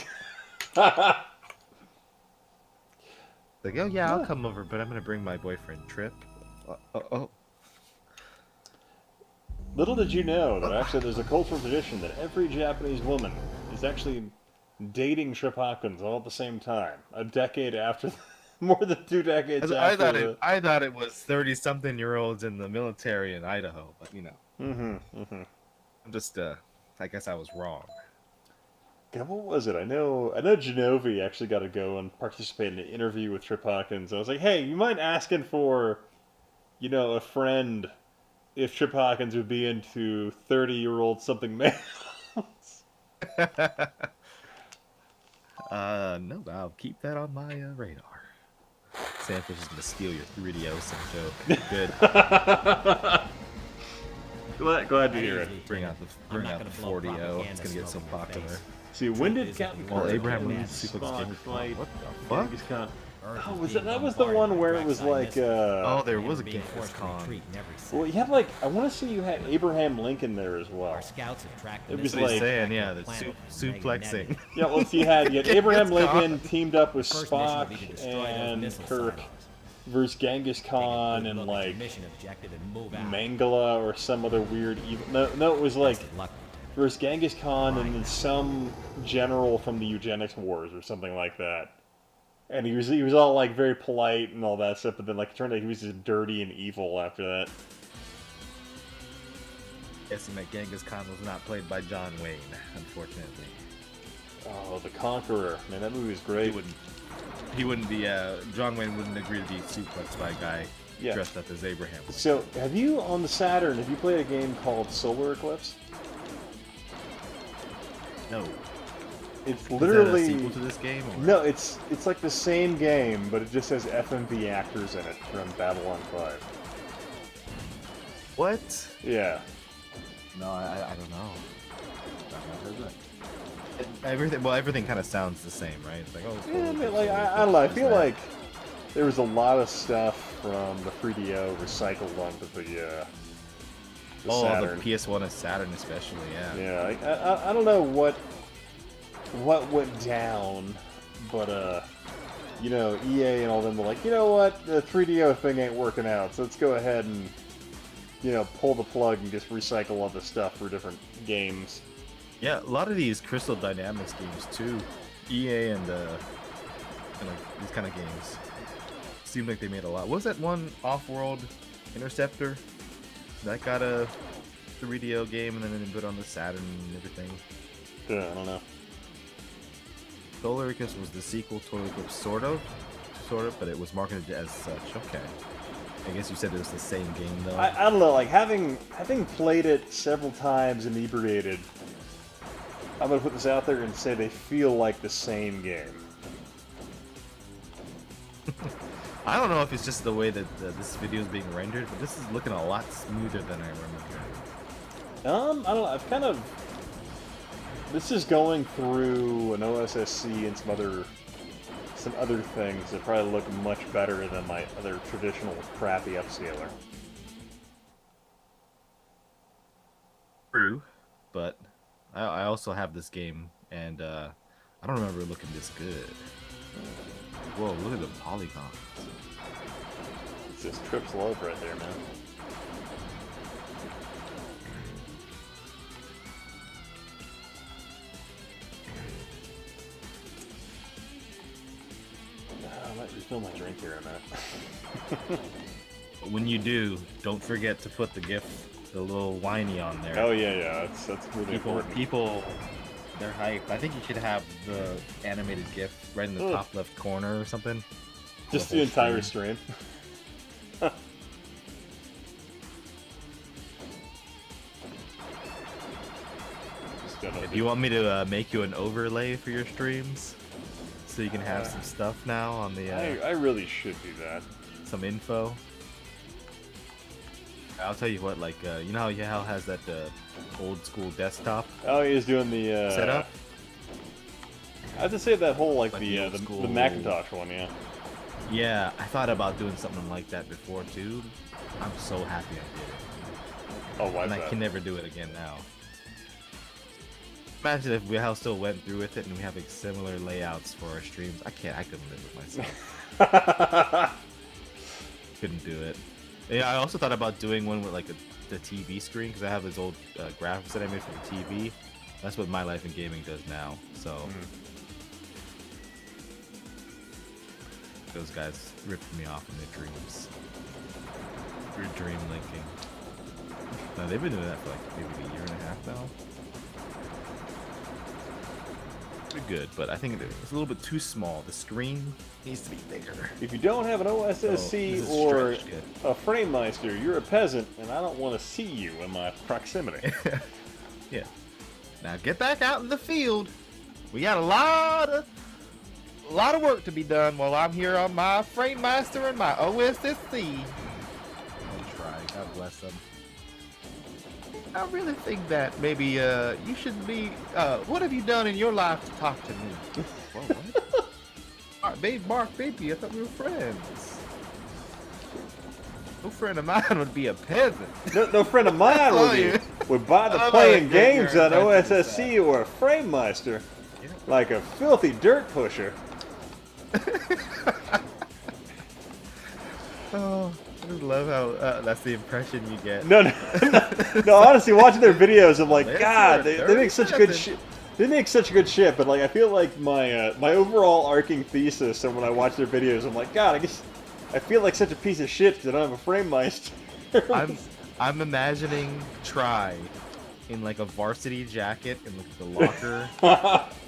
Like, oh yeah, I'll come over, but I'm gonna bring my boyfriend Trip. Little did you know that actually there's a cultural tradition that every Japanese woman is actually dating Trip Hopkins all at the same time, a decade after, more than 2 decades after. I thought it was 30-something-year-olds in the military in Idaho, but you know. I'm just, I guess I was wrong. God, what was it? I know Genovi actually got to go and participate in an interview with Trip Hopkins. I was like, hey, you mind asking for, a friend if Trip Hopkins would be into 30-year-old something males? No, I'll keep that on my radar. Sandfish is gonna steal your 3DO some joke. Good. Glad to hear it. Bring out the 40O. It's gonna get so popular. See, when did Captain Well, Abraham Lincoln Spock fight? What the fuck? Genghis Khan? Oh, that was the one where it was like oh, there was a Genghis Khan. Well, you had I want to say you had Abraham Lincoln there as well. It was like saying, yeah, the suplexing. Yeah, well, you had Abraham Lincoln teamed up with Spock and Kirk versus Genghis Khan and Mangala or some other weird evil. No, it was versus Genghis Khan and then some general from the Eugenics Wars or something like that. And he was all very polite and all that stuff, but then it turned out he was just dirty and evil after that. Guessing that Genghis Khan was not played by John Wayne, unfortunately. Oh, the Conqueror. Man, that movie was great. He wouldn't be, John Wayne wouldn't agree to be suplexed by a guy dressed up as Abraham Lincoln. So, have you, on the Saturn, have you played a game called Solar Eclipse? No. It's literally... Is that a sequel to this game? Or? No, it's like the same game, but it just has FMV actors in it from Babylon 5. What? Yeah. No, I don't know. Everything kind of sounds the same, right? It's like, oh, yeah, I don't know. I feel like there was a lot of stuff from the 3DO recycled onto the Saturn. The PS1 and Saturn especially, yeah. Yeah, I don't know what went down, but EA and all them were like, you know what, the 3DO thing ain't working out, so let's go ahead and pull the plug and just recycle all the stuff for different games. Yeah, a lot of these Crystal Dynamics games too, EA and these kind of games seem like they made a lot. What was that one Off-World Interceptor that got a 3DO game and then they put it on the Saturn and everything? Yeah, I don't know. Solar Eclipse was the sequel to Total Eclipse, sort of, but it was marketed as such. Okay. I guess you said it was the same game, though. I don't know, having played it several times inebriated, I'm going to put this out there and say they feel like the same game. I don't know if it's just the way that this video is being rendered, but this is looking a lot smoother than I remember. I don't know, I've kind of... This is going through an OSSC and some other things that probably look much better than my other traditional crappy upscaler. True, but I also have this game, and I don't remember it looking this good. Whoa, look at the polygon. It's just Trips Love right there, man. I might refill my drink here in a minute. When you do, don't forget to put the GIF, the little whiny on there. Oh yeah, that's really important. People, they're hyped. I think you should have the animated GIF right in the top left corner or something. Just the entire stream. If you want me to make you an overlay for your streams, so you can have some stuff now on the. I really should do that. Some info. I'll tell you what, like you know how Yahal has that old school desktop. Oh, he was doing the setup. I have to say that whole like the Macintosh one, yeah. Yeah, I thought about doing something like that before too. I'm so happy I did it. Oh, why is and that? I can never do it again now. Imagine if we still went through with it and we have like similar layouts for our streams. I couldn't live with myself. Couldn't do it. Yeah, I also thought about doing one with like the TV screen because I have this old graphics that I made for the TV. That's what My Life in Gaming does now. So those guys ripped me off in their dreams. We're dream linking. No, they've been doing that for like maybe a year and a half now. They're good, but I think it's a little bit too small. The screen needs to be bigger. If you don't have an OSSC or a FrameMeister, you're a peasant, and I don't want to see you in my proximity. Yeah. Now get back out in the field. We got a lot of work to be done while I'm here on my FrameMeister and my OSSC. I'll try. God bless them. I really think that maybe you should be. What have you done in your life to talk to me? Whoa, what? Mark, baby, I thought we were friends. No friend of mine would be a peasant. No friend of mine would buy the playing games on OSSC or a FrameMeister like a filthy dirt pusher. Oh. I just love how that's the impression you get. No, honestly, watching their videos, I'm like, God, they make such good shit. They make such good shit, but like, I feel like my my overall arcing thesis, and when I watch their videos, I'm like, God, I feel like such a piece of shit because I don't have a FrameMeister. I'm imagining Try in like a varsity jacket in like the locker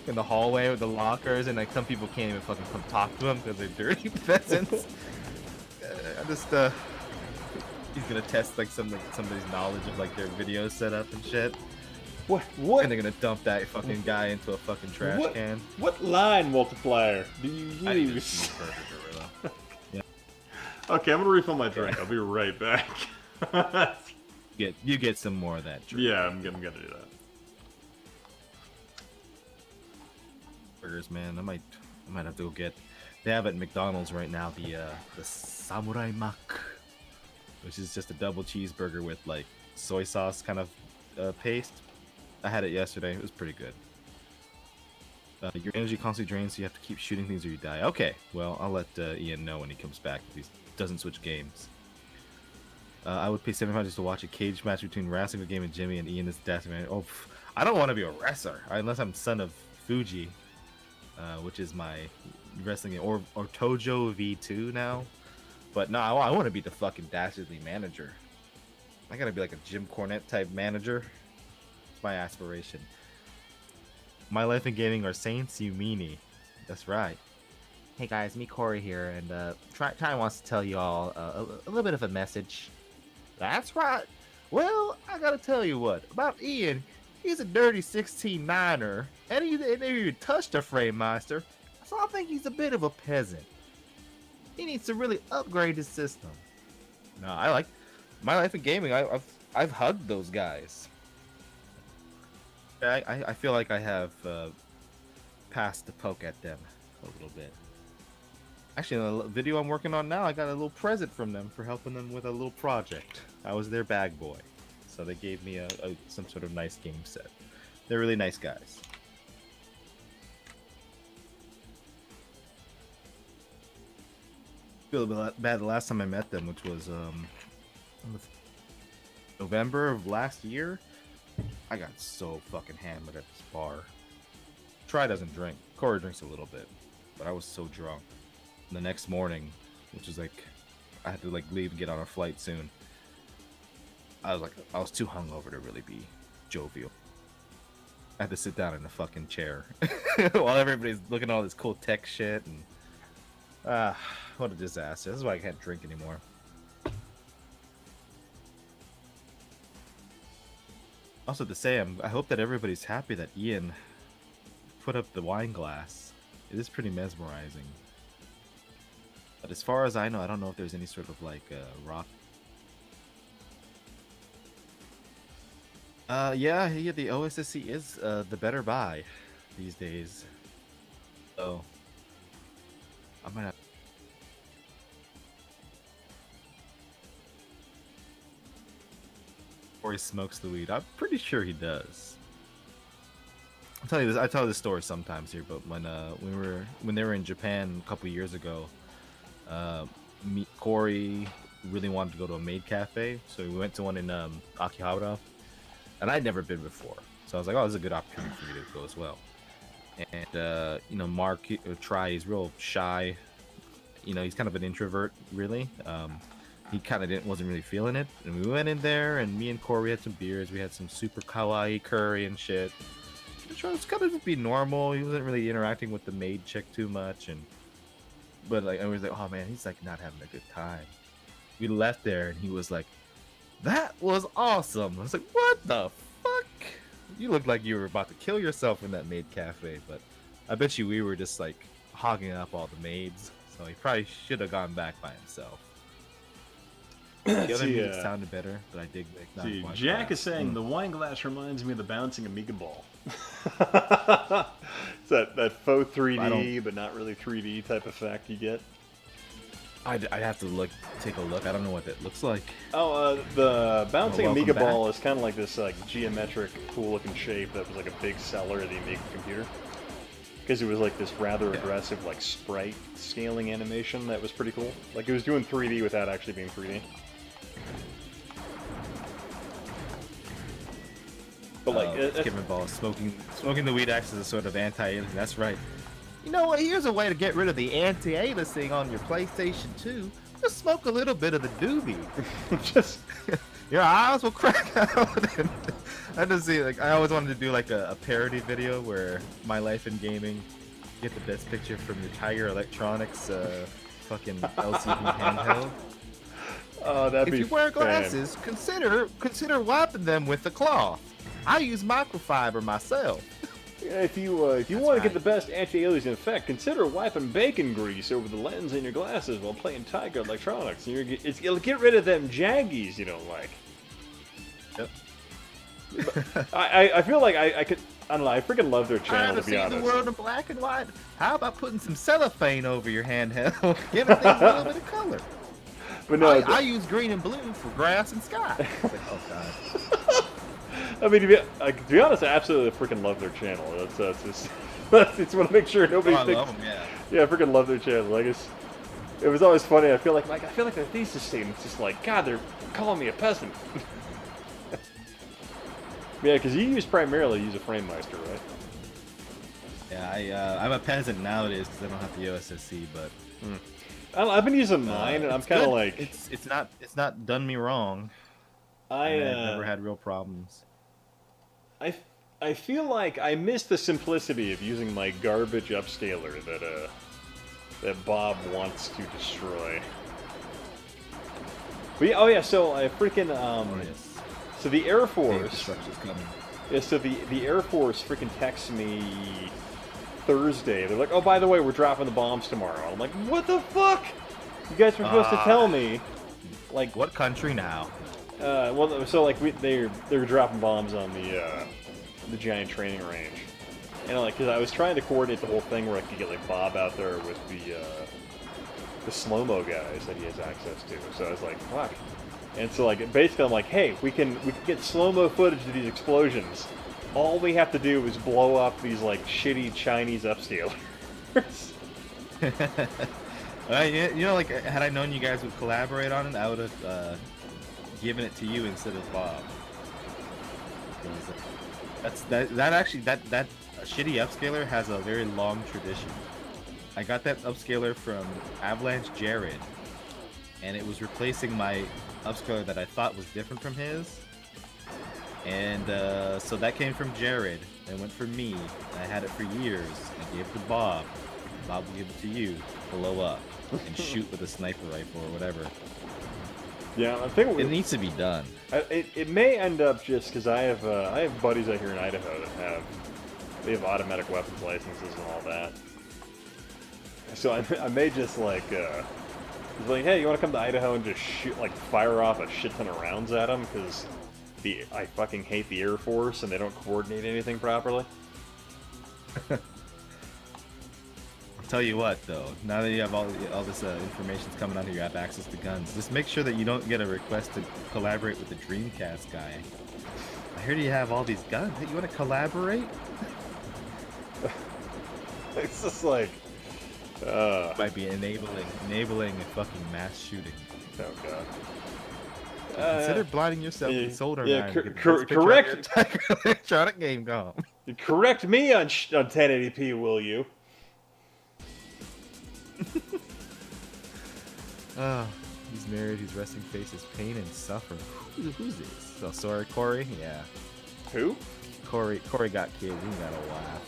in the hallway with the lockers, and like some people can't even fucking come talk to him because they're dirty peasants. He's gonna test like somebody's knowledge of like their video setup and shit. What? And they're gonna dump that fucking guy into a fucking trash can. What line multiplier do you use? Yeah. Okay, I'm gonna refill my drink. I'll be right back. You get some more of that drink. Yeah, I'm gonna do that. Burgers, man. I might have to go get. They have at McDonald's right now the Samurai Mac, which is just a double cheeseburger with like soy sauce kind of paste. I had it yesterday. It was pretty good. Your energy constantly drains, so you have to keep shooting things or you die. Okay, well, I'll let Ian know when he comes back if he doesn't switch games. I would pay $75 just to watch a cage match between Wrestling Game and Jimmy and Ian is death man. Oh, I don't want to be a wrestler unless I'm son of Fuji, which is my wrestling game, or Tojo V2 now. But no, I want to be the fucking dastardly manager. I gotta be like a Jim Cornette type manager. It's my aspiration. My life in gaming are Saints Umini. That's right. Hey guys, me Corey here, and Try wants to tell you all a little bit of a message. That's right. Well, I gotta tell you what about Ian. He's a dirty 16-9er, and he never even touched a FrameMeister. So I think he's a bit of a peasant. He needs to really upgrade his system. No, I like My Life in Gaming. I've hugged those guys. I feel like I have passed the poke at them a little bit. Actually, in the video I'm working on now, I got a little present from them for helping them with a little project. I was their bag boy, so they gave me some sort of nice game set. They're really nice guys. feel a bit bad the last time I met them, which was November of last year. I got so fucking hammered at this bar. Try doesn't drink. Corey drinks a little bit, but I was so drunk. And the next morning, which was like, I had to like leave and get on a flight soon. I was too hungover to really be jovial. I had to sit down in a fucking chair while everybody's looking at all this cool tech shit, and what a disaster. This is why I can't drink anymore. Also to say, I hope that everybody's happy that Ian put up the wine glass. It is pretty mesmerizing. But as far as I know, I don't know if there's any sort of like rock. Yeah, the OSSC is the better buy these days. So I might have. Or he smokes the weed. I'm pretty sure he does. I'll tell you this. I tell this story sometimes here, but when they were in Japan a couple years ago, Corey really wanted to go to a maid cafe, so we went to one in Akihabara, and I'd never been before. So I was like, oh, this is a good opportunity for me to go as well. And you know, Mark he's real shy. You know, he's kind of an introvert, really. He kind of wasn't really feeling it, and we went in there, and me and Corey had some beers. We had some super kawaii curry and shit. Which was kind of just be normal. He wasn't really interacting with the maid chick too much, but like I was like, oh man, he's like not having a good time. We left there, and he was like, that was awesome. I was like, what the fuck? You looked like you were about to kill yourself in that maid cafe, but I bet you we were just like hogging up all the maids, so he probably should have gone back by himself. The other music sounded better, but I did make See, not Jack is saying the wine glass reminds me of the bouncing Amiga ball. It's that faux 3D, but not really 3D type effect you get. I'd have to take a look. I don't know what that looks like. Oh, the bouncing Amiga back. ball is kind of like this like geometric, cool-looking shape that was like a big seller of the Amiga computer. Because it was like this rather aggressive like sprite scaling animation that was pretty cool. Like it was doing 3D without actually being 3D. But like, Skipping ball, smoking the weed acts as a sort of anti-aliasing. That's right. You know what? Here's a way to get rid of the anti-aliasing on your PlayStation 2. Just smoke a little bit of the doobie. Just your eyes will crack out. And I just see, like, I always wanted to do like a parody video where my life in gaming, get the best picture from your Tiger Electronics fucking LCD handheld. Oh, that'd be If you wear glasses, consider wiping them with a cloth. I use microfiber myself. Yeah, if you want to get the best anti-aliasing effect, consider wiping bacon grease over the lens in your glasses while playing Tiger Electronics. And it'll get rid of them jaggies you don't like. Yep. I feel like I could. I don't know. I freaking love their channel, to be honest. See the world in black and white. How about putting some cellophane over your handheld, giving things a little bit of color? But no, I use green and blue for grass and sky. Like, oh god. I mean, to be honest, I absolutely freaking love their channel. That's just, I just want to make sure nobody thinks. Love them, yeah. Yeah, I freaking love their channel. Like it was always funny. I feel like their thesis statement's just like, God, they're calling me a peasant. Yeah, because you use a FrameMeister, right? Yeah, I'm a peasant nowadays because I don't have the OSSC, but I've been using mine, and I'm kind of like it's not done me wrong. I've never had real problems. I feel like I miss the simplicity of using my garbage upscaler that Bob wants to destroy. But yeah, oh yeah, so I freaking so the Air Force. Yeah, so the Air Force freaking texts me Thursday. They're like, oh, by the way, we're dropping the bombs tomorrow. I'm like, what the fuck? You guys were supposed to tell me. Like, what country now? Well, so like they were dropping bombs on the giant training range, and like, cause I was trying to coordinate the whole thing where I could get like Bob out there with the slow-mo guys that he has access to. So I was like, fuck. And so like basically I'm like, hey, we can get slow-mo footage of these explosions. All we have to do is blow up these like shitty Chinese upscalers. You know, like, had I known you guys would collaborate on it, I would have given it to you instead of Bob. That shitty upscaler has a very long tradition. I got that upscaler from Avalanche Jared, and it was replacing my upscaler that I thought was different from his. And so that came from Jared and went for me. I had it for years. I gave it to Bob. Bob will give it to you, blow up, and shoot with a sniper rifle or whatever. Yeah, I think it needs to be done. It may end up just because I have buddies out here in Idaho that have automatic weapons licenses and all that. So I may just like hey, you want to come to Idaho and just shoot, like, fire off a shit ton of rounds at them because I fucking hate the Air Force and they don't coordinate anything properly. Tell you what, though, now that you have all this information's coming out here, you have access to guns. Just make sure that you don't get a request to collaborate with the Dreamcast guy. I heard you have all these guns. You want to collaborate? It's just like might be enabling a fucking mass shooting. Oh god. Consider blinding yourself with solder yeah, knife. Correct. Electronic game gone. Correct me on 1080p, will you? He's married, he's resting face his pain and suffering. Who's this? Oh, sorry, Corey? Yeah. Who? Corey got kids, he got a wife.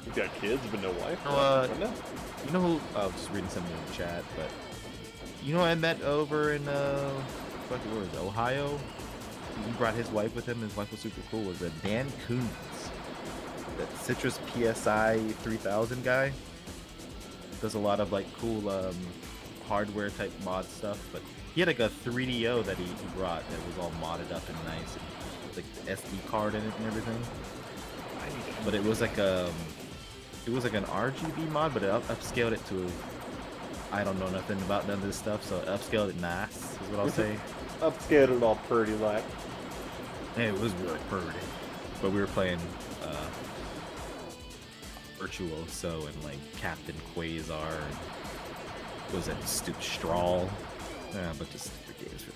You got kids but no wife? You know who, I was just reading something in the chat, but you know I met over in, where was it, Ohio? He brought his wife with him, his wife was super cool, was Dan Coons. That Citrus PSI 3000 guy. Does a lot of like cool hardware type mod stuff, but he had like a 3DO that he brought that was all modded up and nice, and like SD card in it and everything. But it was like an RGB mod, but it upscaled it to I don't know nothing about none of this stuff, so it upscaled it nice is what I'll say. Upscaled it all pretty like. Yeah, it was really pretty. But we were playing Virtuoso and like Captain Quasar and what was that stupid Strawl? Yeah, but just stupid games for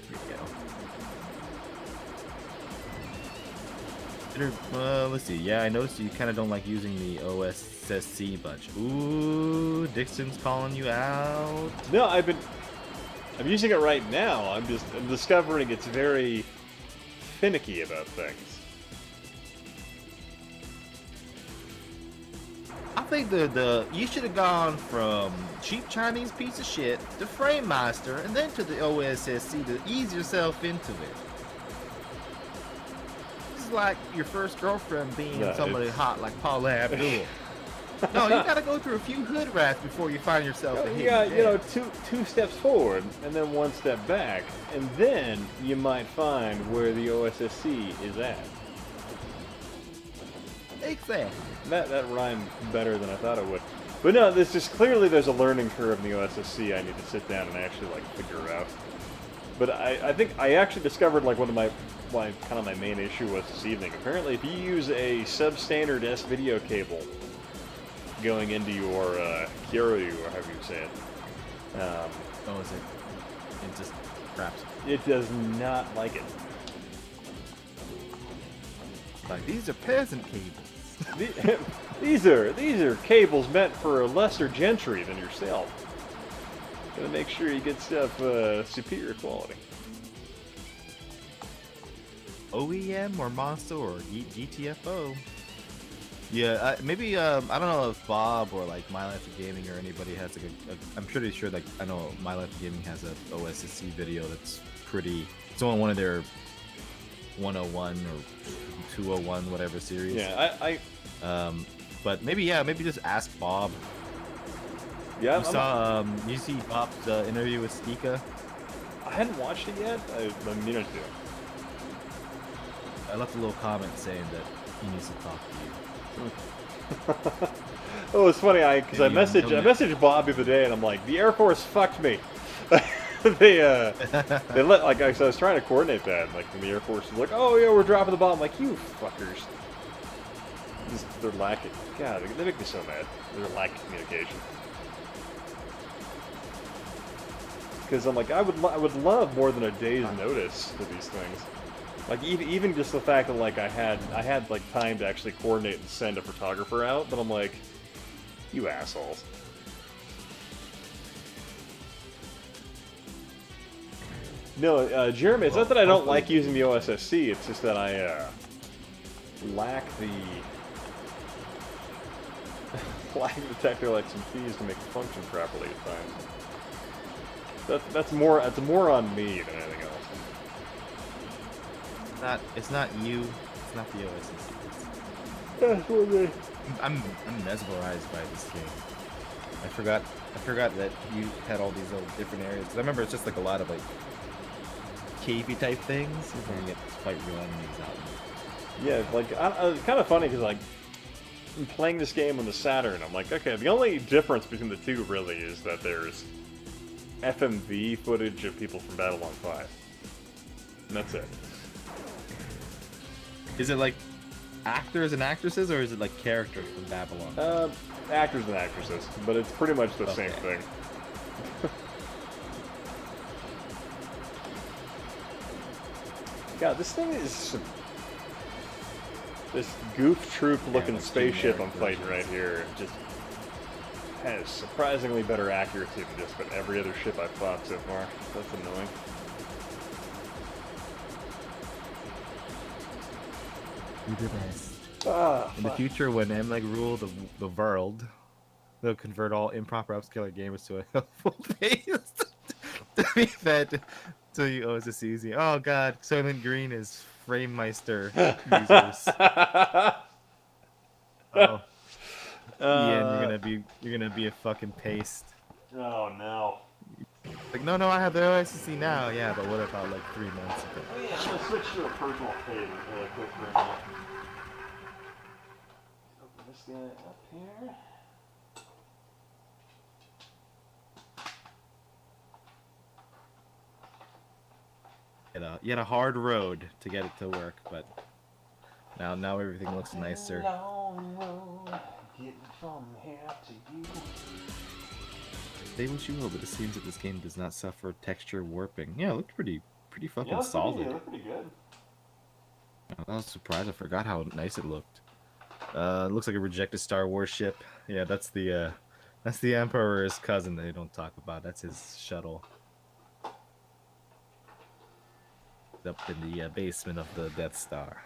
3DO. Let's see. Yeah, I noticed you kind of don't like using the OSSC bunch. Ooh, Dixon's calling you out. No, I'm using it right now. I'm discovering it's very finicky about things. I think you should have gone from cheap Chinese piece of shit to Framemeister and then to the OSSC to ease yourself into it. This is like your first girlfriend being somebody hot like Paula Abdul. No, you gotta go through a few hood rats before you find yourself a You got, two steps forward and then one step back, and then you might find where the OSSC is at. Exactly. That rhymed better than I thought it would. But no, there's a learning curve in the OSSC I need to sit down and actually like figure out. But I think I actually discovered like one of my main issue was this evening. Apparently, if you use a substandard S-video cable going into your Kyoryu, or however you say it, is it? It just craps. It does not like it. Like, these are peasant cables. These are cables meant for lesser gentry than yourself. Gotta make sure you get stuff superior quality. OEM or Monster or GTFO. Yeah, maybe I don't know if Bob or like My Life of Gaming or anybody has like I'm pretty sure like I know My Life of Gaming has a OSSC video that's pretty. It's on one of their 101 or 201 whatever series. Yeah, but maybe just ask Bob. Yeah, you see Bob's interview with Stika? I hadn't watched it yet. I mean to. I left a little comment saying that he needs to talk to you. Oh, it's funny. I messaged Bob the other day, and I'm like, the Air Force fucked me. they let I was trying to coordinate that, like, and the Air Force was like, oh yeah, we're dropping the bomb. I'm like, you fuckers. They're lacking. God, they make me so mad. They're lacking communication. because I'm like, I would love more than a day's notice for these things. Like even just the fact that like I had like time to actually coordinate and send a photographer out, but I'm like, you assholes. No, Jeremy, it's not that I don't like using the OSSC, it's just that I lack the technical expertise to make it function properly at times. That's more on me than anything else. It's not you. It's not the OSSC. I'm mesmerized by this game. I forgot that you had all these little different areas. 'Cause I remember it's just like a lot of like cavey type things, and you get to fight real enemies out. Yeah, like it's kind of funny because like I'm playing this game on the Saturn. I'm like, okay, the only difference between the two really is that there's FMV footage of people from Babylon 5, and that's it. Is it like actors and actresses, or is it like characters from Babylon? Actors and actresses, but it's pretty much the same thing. God, this thing is this goof troop looking spaceship I'm fighting right here just has surprisingly better accuracy than just about every other ship I've fought so far. That's annoying. Do the best. In the fuck. future, when like rule the world, they'll convert all improper upscaler gamers to a helpful base to be fed to the OSSC. Oh god, Soylent Green is Framemeister users. Oh, Ian, you're gonna be a fucking paste. Oh no. Like no, I have the OSSC now. Yeah, but what about like 3 months ago? Oh, yeah, I'm gonna switch to a personal favorite really quick for a minute. Open this guy up here. You had a hard road to get it to work, but now everything looks nicer. Long road, getting from here to you. Say what you will, but it seems that this game does not suffer texture warping. Yeah, it looked pretty fucking Yeah, solid. It looked pretty good. I was surprised. I forgot how nice it looked. It looks like a rejected Star Wars ship. Yeah, that's the Emperor's cousin they don't talk about. That's his shuttle. Up in the basement of the Death Star.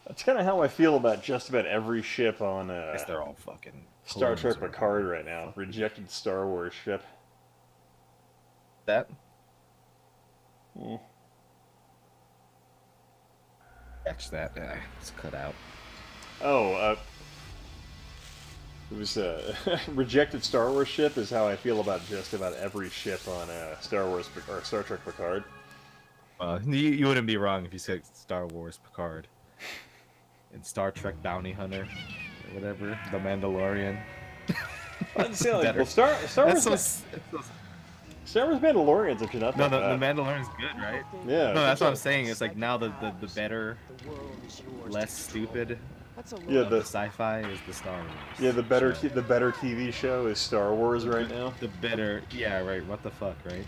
That's kind of how I feel about just about every ship on Guess they're all fucking Star clones Trek or Picard right now. Rejected Star Wars ship. That? Catch that. It's cut out. Oh, it was rejected Star Wars ship is how I feel about just about every ship on Star Wars or Star Trek Picard. You wouldn't be wrong if you said Star Wars Picard. And Star Trek Bounty Hunter, or whatever, The Mandalorian. I'd say like, well, Star Wars. Star Wars Mandalorian's actually not that bad. The Mandalorian's good, right? Yeah. No, that's what I'm saying. It's like now the better, less stupid. Yeah, the sci-fi is the Star Wars. Yeah, the better TV show is Star Wars right now. The better, yeah, right. What the fuck, right?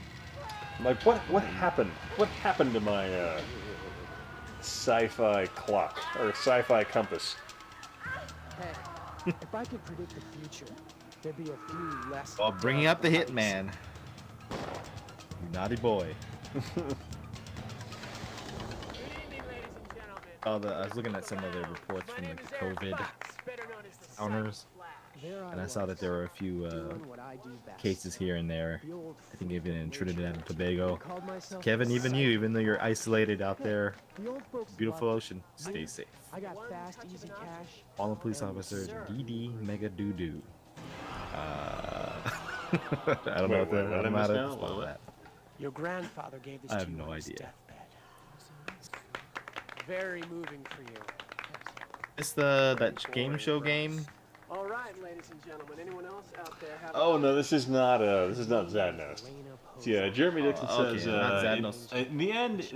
Like what happened? What happened to my sci-fi clock or sci-fi compass? Hey, if I could predict the future, there'd be a few less. Well, bringing up the Hitman. You naughty boy. I was looking at some of the reports from like, the COVID counters, and I saw that there were a few cases here and there. I think even in Trinidad and Tobago. Kevin, even though you're isolated out there, beautiful ocean, stay safe. I got fast, easy cash. Fallen police officer DD Mega Doo-Doo. I don't know how to spell that. Your grandfather gave this I to have you no on his idea. deathbed. Very moving for you. It's that game show game. All right, ladies ladies and gentlemen. Anyone else out there have Oh no, this is not Zadnost. Yeah, Jeremy Dixon says not Zadnost. in the end,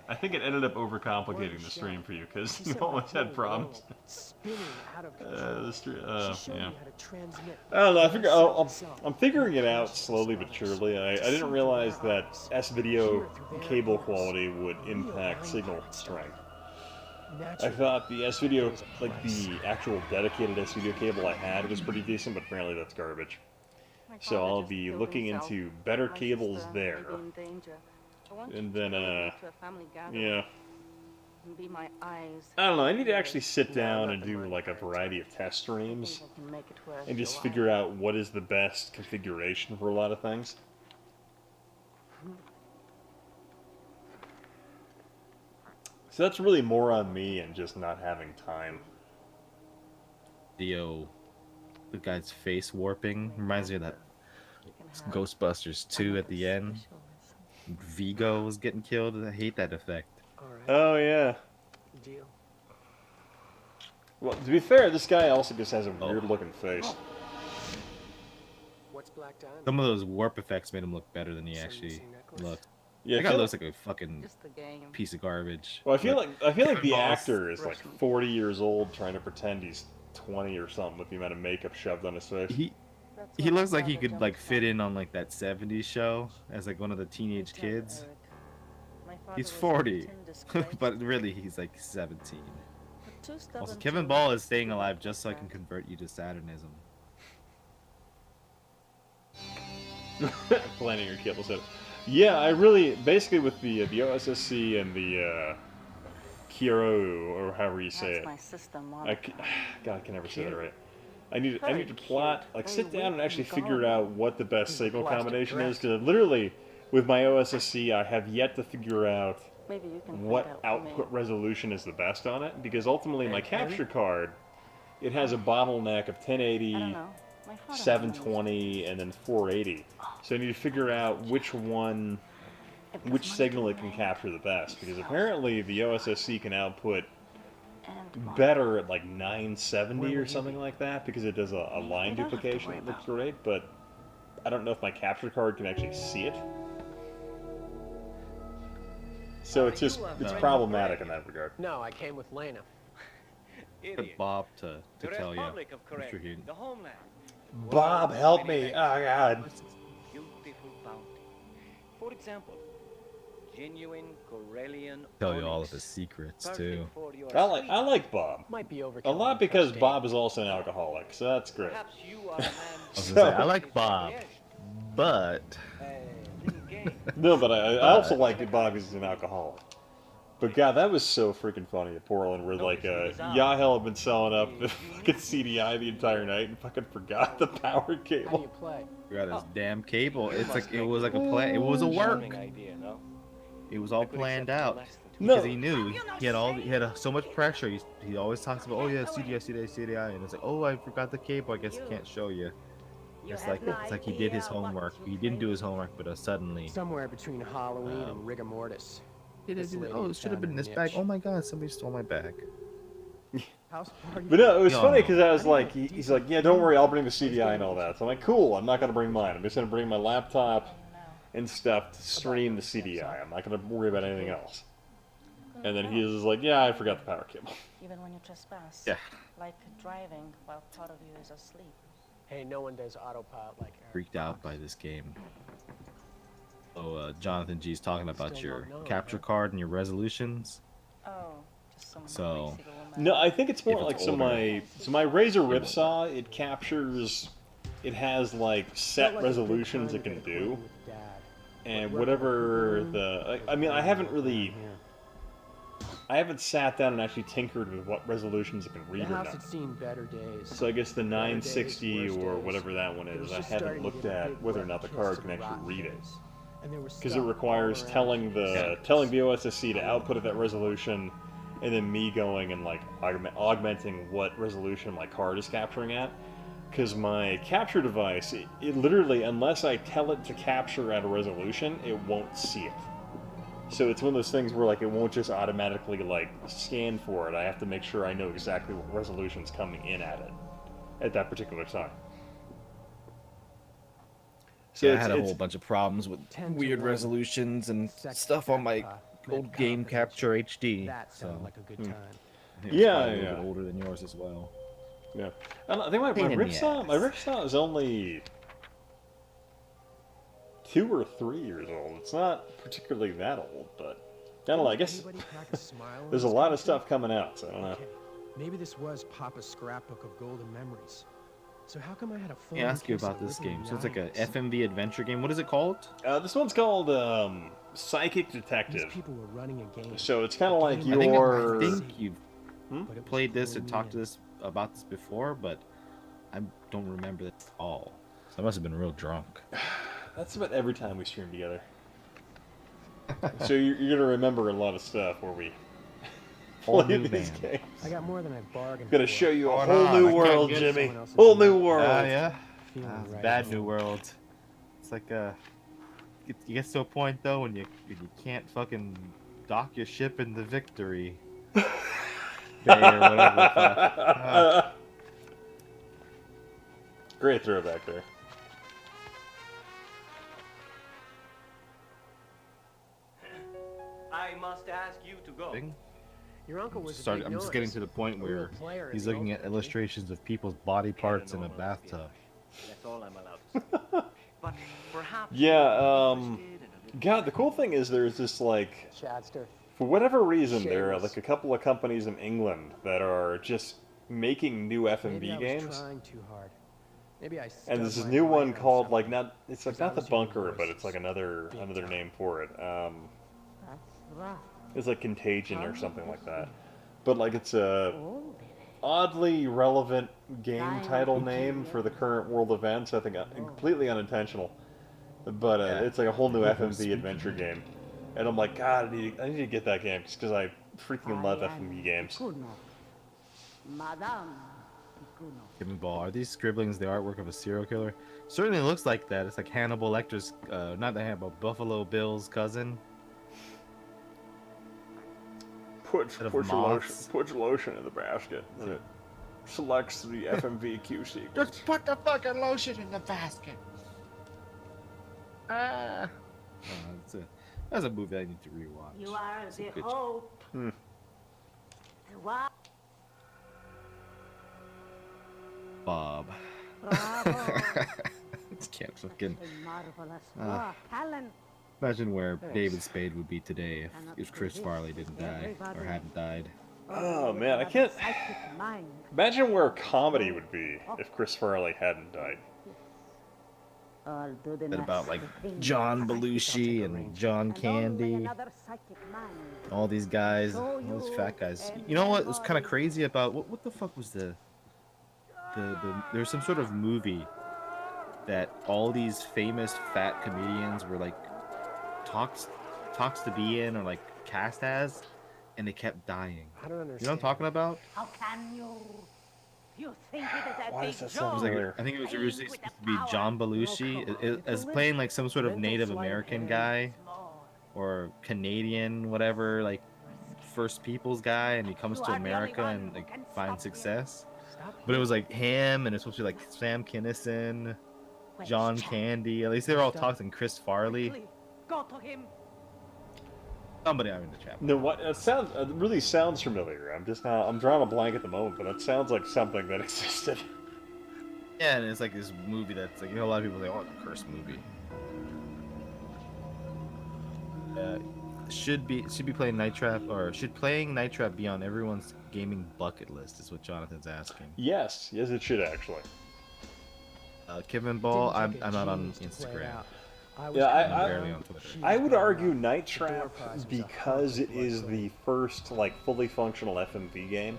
I think it ended up overcomplicating the stream for you because you almost had problems. Yeah. I don't know. I figure I'm figuring it out slowly but surely. I didn't realize that S-video cable quality would impact signal strength. I thought the S-video, like the actual dedicated S-video cable I had, was pretty decent, but apparently that's garbage. So I'll be looking into better cables there. And then, yeah. I don't know, I need to actually sit down and do like a variety of test streams and just figure out what is the best configuration for a lot of things. So that's really more on me and just not having time. The guy's face warping reminds me of that Ghostbusters 2 at the end. Vigo was getting killed. I hate that effect. Oh yeah. Deal. Well, to be fair, this guy also just has a weird-looking face. What's Black Diamond? Some of those warp effects made him look better than he actually looked. Yeah, that guy looks like a fucking piece of garbage. Well, I feel like the actor is like 40 years old trying to pretend he's 20 or something with the amount of makeup shoved on his face. He looks like he could like fit in on like that 70s show as like one of the teenage kids. He's 40, but really he's like 17. Also, Kevin Ball is staying alive just so I can convert you to Saturnism. Planning your cable set. Yeah, I really, basically with the OSSC and the Kiro, or however you say it. God, I can never say that right. I need to plot, like sit down and actually figure out what the best signal combination is, because literally, with my OSSC, I have yet to figure out what output resolution is the best on it, because ultimately my capture card, it has a bottleneck of 1080, 720, and then 480. So I need to figure out which signal it can capture the best, because apparently the OSSC can output better at like 970 or something like that, because it does a line duplication that looks great, but I don't know if my capture card can actually see it. So it's problematic in that regard. No, I came with Lena. Bob to tell you. Mr. Hughes. Bob, help me! Oh God. For example, genuine Corellian. Tell you all of his secrets too. I like Bob. Might be overkill. A lot because Bob is also an alcoholic, so that's great. I like Bob, but no, but I also like that Bob is an alcoholic. But God, that was so freaking funny at Portland, where like Yahel had been selling up the fucking CDI the entire night and fucking forgot the power cable. Forgot his damn cable. It's like it was like a plan. It was a work. It was all planned out. Because he knew he had so much pressure. He always talks about, oh yeah, CDI, and it's like, oh, I forgot the cable. I guess I can't show you. It's like he did his homework. He didn't do his homework, but suddenly. Somewhere between Halloween and rigor mortis. Oh, it should have been in this bag. Oh my God, somebody stole my bag. But no, it was funny because I was like, he's like, yeah, don't worry, I'll bring the CDI and all that. So I'm like, cool, I'm not gonna bring mine. I'm just gonna bring my laptop and stuff to stream the CDI. I'm not gonna worry about anything else. And then he was like, yeah, I forgot the power cable. Even when you trespass. Yeah. Like driving while part of you is asleep. Hey, no one does autopilot like Eric. Freaked out by this game. So Jonathan G's talking about your capture card and your resolutions. Oh, just some so. No, I think it's more like my Razer Ripsaw. It captures. It has like set resolutions it can do, and whatever I mean, I haven't sat down and actually tinkered with what resolutions it can read or not. So I guess the 960 or whatever that one is, I haven't looked at whether or not the card can actually read it. Because it requires telling the OSSC to output at that resolution, and then me going and like augmenting what resolution my card is capturing at. Because my capture device, it literally, unless I tell it to capture at a resolution, it won't see it. So it's one of those things where like it won't just automatically like scan for it. I have to make sure I know exactly what resolution's coming in at it. at that particular time. So yeah, I had a whole bunch of problems with weird resolutions and stuff on my old game capture HD. That sounded like a good time. Yeah, a little bit older than yours as well. Yeah, I think my Ripsaw is only 2 or 3 years old. It's not particularly that old, but I don't know. I guess there's a lot of stuff coming out, so I don't know. Maybe this was Papa's scrapbook of golden memories. So how come I had a phone? Let me ask you about this game. So it's like a FMV adventure game. What is it called? This one's called Psychic Detective. These people were running a game. So it's kind of like I think you've played this and talked to this about this before, but I don't remember this at all. So I must have been real drunk. That's about every time we stream together. So you're gonna remember a lot of stuff where we play these games. I got more than I bargained Gonna for. show you a whole new world, Jimmy. Whole new world. Yeah. Bad new world. It's like it gets to a point though when you can't fucking dock your ship in the Victory Bay or whatever the fuck. Great throwback there. I must ask you to go. Your uncle was I'm just getting to the point where he's looking at illustrations of people's body parts in a bathtub. That's all I'm allowed to say. But perhaps Yeah, God, the cool thing is there's this, like, for whatever reason, there are, like, a couple of companies in England that are just making new FMV games. Trying too hard. Maybe I And there's this new one called, like, it's like not the Bunker, but it's like another name for it. It's like Contagion or something like that. But, like, it's a oddly relevant game title name for the current world events. I think completely unintentional. But it's like a whole new FMV adventure game. And I'm like, God, I need to get that game just because I freaking love FMV games. Give me ball. Are these scribblings the artwork of a serial killer? Certainly looks like that. It's like Hannibal Lecter's, not the Hannibal, Buffalo Bill's cousin. Put your lotion in the basket, and it selects the FMV sequence. Just put the fucking lotion in the basket. That's a movie I need to rewatch. You are It's a the good- hope. Hmm. The wa- Bob. Bravo. Can't fucking. Marvelous. Ah. Talent. Imagine where David Spade would be today if Chris Farley didn't die or hadn't died. Oh man, I can't imagine where comedy would be if Chris Farley hadn't died. And about like John Belushi and John Candy, all these guys, all these fat guys. You know what was kind of crazy about what the fuck was the there's some sort of movie that all these famous fat comedians were like talks to be in or like cast as, and they kept dying. I don't understand. You know what I'm talking about? How can you? You think it is a Why big does that joke? sound It was like, familiar? I think it was originally supposed to be John Belushi as playing like some sort of Native American guy or Canadian, whatever, like First Peoples guy, and he comes to America and like finds success. But it was like him, and it's supposed to be like Sam Kinison, John Candy. At least they were all talking Chris Farley. Go to him. Somebody I'm in the chat. No, what it really sounds familiar. I'm drawing a blank at the moment, but it sounds like something that existed. Yeah, and it's like this movie that's like, you know, a lot of people say, oh, it's a curse movie. Should be playing Night Trap, or should playing Night Trap be on everyone's gaming bucket list? Is what Jonathan's asking. Yes, it should actually. Kevin Ball, I'm not on Instagram. Yeah, I'm barely on Twitter. I would argue Night Trap because it is the first like fully functional FMV game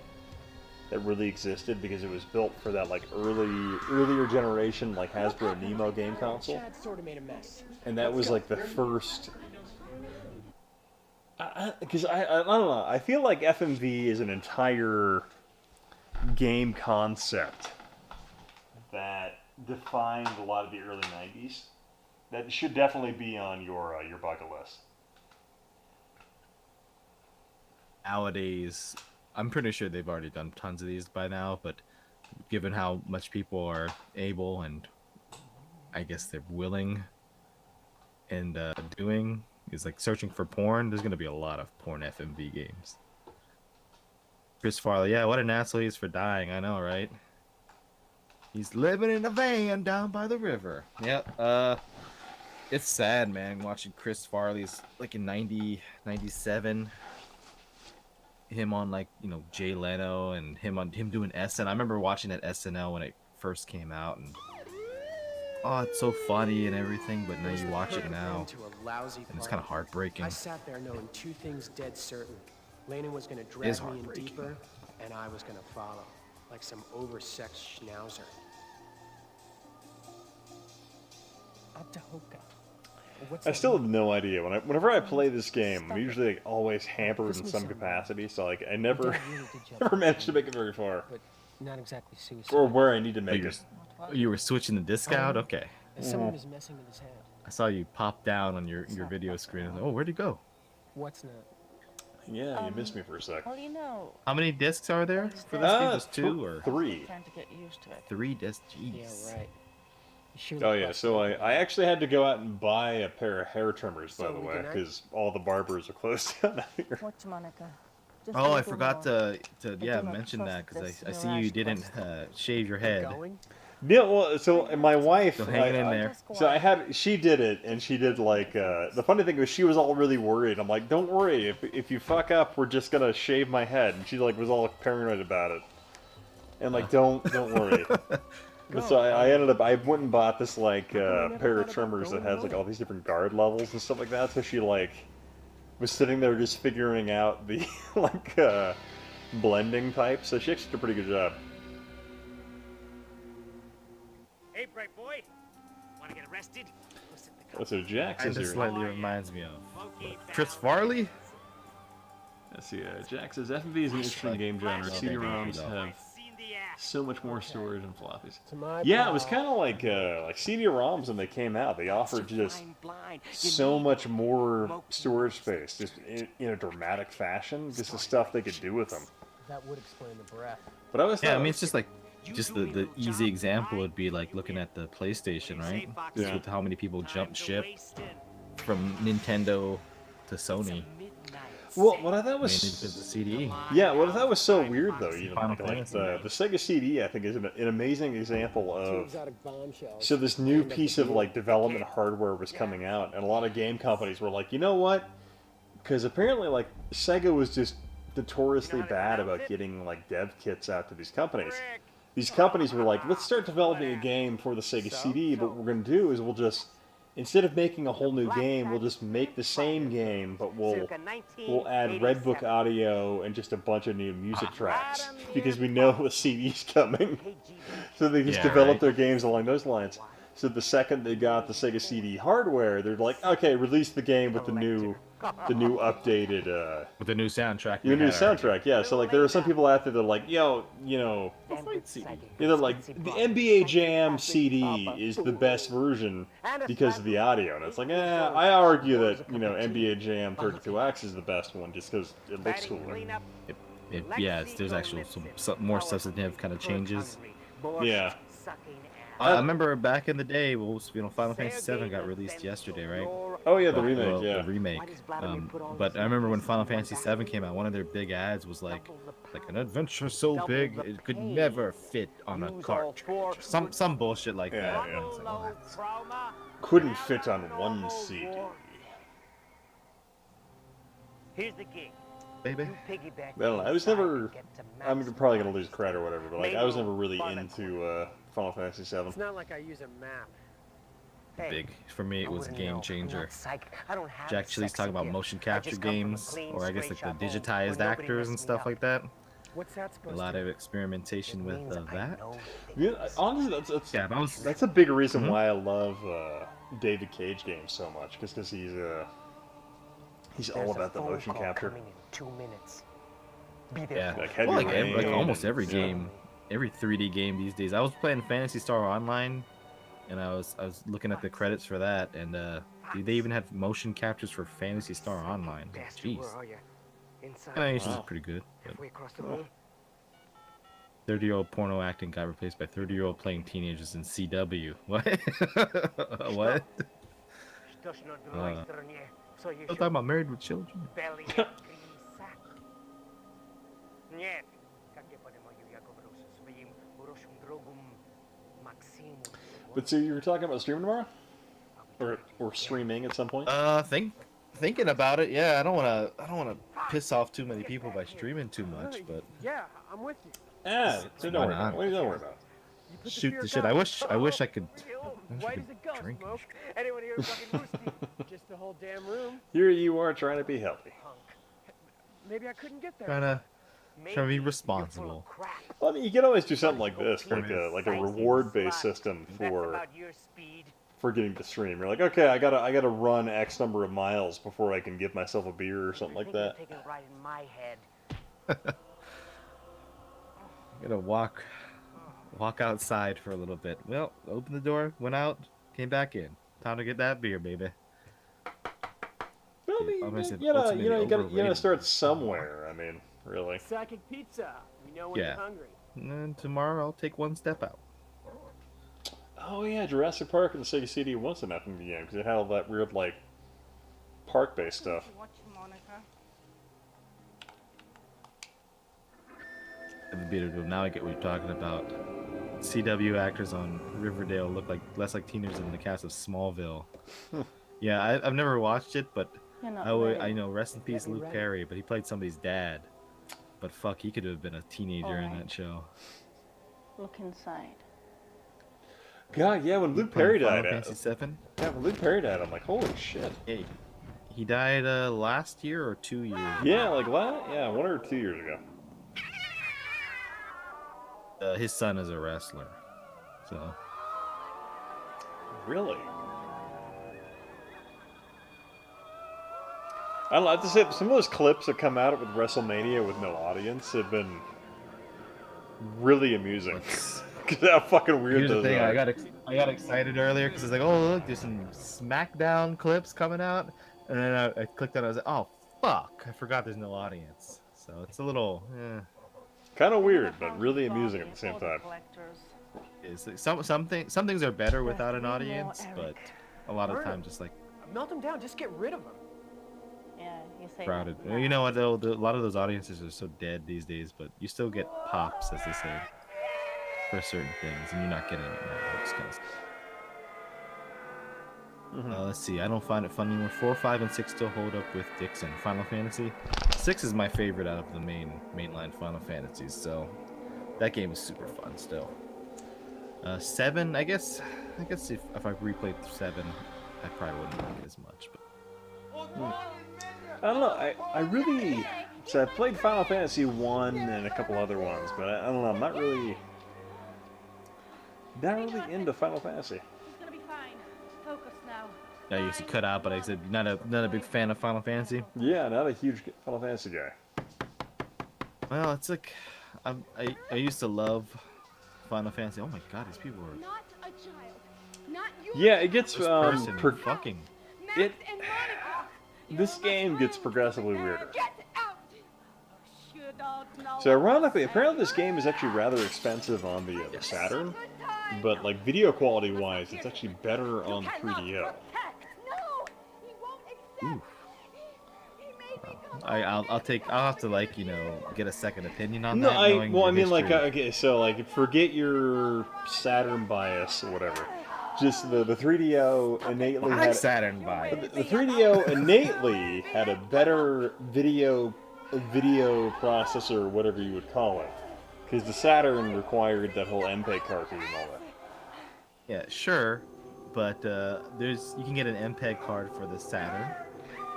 that really existed, because it was built for that like earlier generation like Hasbro Nemo game console. Chad sort of made a mess. And that was like the first. Because I don't know. I feel like FMV is an entire game concept that defined a lot of the early '90s. That should definitely be on your bucket list. Nowadays, I'm pretty sure they've already done tons of these by now, but given how much people are able and I guess they're willing and doing is like searching for porn. There's gonna be a lot of porn FMV games. Chris Farley, yeah, what an asshole he is for dying. I know, right? He's living in a van down by the river. Yep. It's sad, man, watching Chris Farley's like in 97. Him on like, you know, Jay Leno and him doing SN. I remember watching that SNL when it first came out and oh, it's so funny and everything, but now you watch it now and it's kind of heartbreaking. I sat there knowing two things dead certain. Landon was going to It is drag me in heartbreaking. deeper, and I was going to follow, like some oversexed schnauzer. I still have no idea. Whenever I play this game, I'm usually like, always hampered in some capacity, so like I never managed to make it very far. But not exactly suicide. Or where I need to make it. You were switching the disc out? Okay. Someone was messing with his head. I saw you pop down on your video screen. I was like, oh, where'd he go? What's not? Yeah, you missed me for a sec. Well, you know, How many discs are there for this game? Just 2 or 3? trying to get used to it. 3 discs? Jeez. Yeah, right. Oh yeah, so I actually had to go out and buy a pair of hair trimmers, by So the we way, can act- because all the barbers are closed down out here. Watch, Monica. Just Oh, a I little forgot more. to do yeah not mention that trust because I this see you mirage didn't quest. shave your head. Yeah, well, so my wife, Still hanging in there. so she did it, and she did like, the funny thing was she was all really worried. I'm like, don't worry, if you fuck up, we're just gonna shave my head, and she like was all paranoid about it, and like, don't worry. But so I ended up, I went and bought this like pair of trimmers that has like all these different guard levels and stuff like that. So she like was sitting there just figuring out the like blending type. So she actually did a pretty good job. Hey, bright boy. Want to get arrested? So Jax That is just here. slightly reminds me of Chris Farley. Let's see, Jack says FMV is an interesting game genre. CD-ROMs have so much more storage than floppies. Yeah, it was kind of like CD-ROMs when they came out. They offered just so much more storage space, just in a dramatic fashion. Just the stuff they could do with them. That would explain the breath. But I was Yeah, I mean it's just like the easy example would be like looking at the PlayStation, right? Just Yeah. with how many people jump ship from Nintendo to Sony. Well, what I thought was Mainly because of the CD. Yeah, what I thought was so weird though, even Final like Fantasy. the Sega CD, I think is an amazing example of. Exotic bombshells. So this new piece of like development hardware was coming out, and a lot of game companies were like, you know what? Because apparently, like Sega was just notoriously bad about getting like dev kits out to these companies. These companies were like, let's start developing a game for the Sega CD, but what we're going to do is we'll just, instead of making a whole new game, we'll just make the same game, but we'll add Redbook audio and just a bunch of new music tracks, because we know a CD's coming. So they just developed their games along those lines. So the second they got the Sega CD hardware, they're like, okay, release the game with the new updated with the new soundtrack. the new soundtrack. Yeah, so like there are some people out there that are like, yo, you know, they're like the NBA Jam CD is the best version because of the audio, and it's like, I argue that NBA Jam 32X is the best one just because it looks cooler. There's actual some more substantive kind of changes. Yeah. I remember back in the day, Final Fantasy VII got released yesterday, right? Oh yeah, the remake, yeah. The remake. But I remember when Final Fantasy VII came out, one of their big ads was like an adventure so big it could never fit on a cartridge. Some bullshit like that. Yeah. It's like, oh, that's- Couldn't fit on one CD. Here's the gig. Baby. I don't know. I was never. I'm probably gonna lose credit or whatever, but like I was never really into Final Fantasy VII. It's not like I use a map. Big for me, it was a game changer. Jack Chili's talking about motion capture games, or I guess like the digitized actors and stuff like that. What's that supposed A lot of experimentation with that. Yeah, honestly, that's a big reason why I love David Cage games so much, because he's all about the motion capture. 2 minutes. Yeah, Like well, Heavy like, Rain like almost and- every yeah. game, every 3D game these days. I was playing Phantasy Star Online, and I was looking at the credits for that, and they even had motion captures for Phantasy Star Online. Jeez, animation is pretty good. But, 30-year-old porno acting got replaced by 30-year-old playing teenagers in CW. What? What? I'm talking about Married with Children. But so you were talking about streaming tomorrow, or streaming at some point? Thinking about it. Yeah, I don't wanna piss off too many people by streaming too much, but Yeah, I'm with you. Yeah, so don't worry about it. What are you don't worry about? Shoot the shit. I wish I could. Why does it go, Smoke? Anyone here fucking Mooski? Just the whole damn room. Here you are trying to be healthy. Maybe I couldn't get there. Trying to be responsible. Well, I mean, you can always do something like this, like a reward-based system for getting to stream. You're like, okay, I gotta run X number of miles before I can give myself a beer or something like that. I'm gonna walk outside for a little bit. Well, open the door, went out, came back in. Time to get that beer, baby. Well, I mean, you gotta start somewhere. I mean, really. Psychic pizza. We know when Yeah. you're hungry. And then tomorrow I'll take one step out. Oh yeah, Jurassic Park and the Sega CD wasn't enough in the game because it had all that weird like park-based stuff. Now I get what you're talking about. CW actors on Riverdale look less like teenagers than the cast of Smallville. Yeah, I've never watched it, but You're not I know. Rest in peace, Luke Perry, but he played somebody's dad. But fuck, he could have been a teenager in that show. Look inside. God, yeah, when Luke Perry died, Final Fantasy VII? Yeah, when Luke Perry died, I'm like, holy shit. Hey, he died last year or 2 years? Yeah, like 1 or 2 years ago. His son is a wrestler, so. Really? I don't know, I have to say, some of those clips that come out with WrestleMania with no audience have been really amusing. Because how fucking weird Here's the those thing, are. I got excited earlier because it's like, oh look, there's some SmackDown clips coming out, and then I clicked on it. I was like, oh fuck, I forgot there's no audience. So it's a little, kind of weird, but really amusing at the same time. some things are better without an audience, but a lot of times just like Melt them down. Just get rid of them. Yeah, you say crowded. You know what though? A lot of those audiences are so dead these days, but you still get pops, as they say, for certain things, and you're not getting it now. It's kind of... let's see. I don't find it fun anymore. 4, 5, and 6 still hold up with Dixon. Final Fantasy 6 is my favorite out of the mainline Final Fantasies, so that game is super fun still. 7, I guess if I replayed 7, I probably wouldn't like it as much. But I don't know, I really... So I've played Final Fantasy 1 and a couple other ones, but I don't know, I'm not really into Final Fantasy. He's gonna be fine. Focus now. I used to cut out, but I said not a big fan of Final Fantasy. Yeah, not a huge Final Fantasy guy. Well, it's like I used to love Final Fantasy. Oh my god, these people are... Not a child. Not your Yeah, it gets This person fucking... it. This game gets progressively weirder. So ironically, apparently this game is actually rather expensive on the Saturn, but like video quality wise, it's actually better on the 3DO. Oof. I'll have to like, you know, get a second opinion on that. I mean like okay, so like forget your Saturn bias or whatever. Just the 3DO innately had Saturn bias. The 3DO innately had a better video processor, whatever you would call it, because the Saturn required that whole MPEG cartridge and all that. Yeah, sure, but you can get an MPEG card for the Saturn.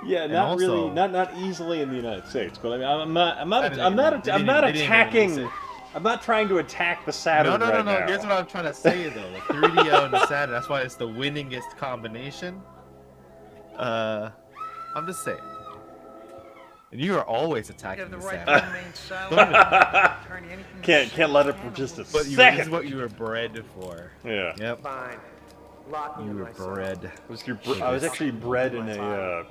Yeah, And not also, really, not easily in the United States. But I mean, I'm not attacking. I'm not trying to attack the Saturn No. right now. Here's what I'm trying to say though: the 3DO and the Saturn. That's why it's the winningest combination. I'm just saying. And you are always attacking the Saturn. Can't let it for just a But second. this is what you were bred for. Yeah. Yep. Fine. Lock me You in were myself. bred. I was actually bred in a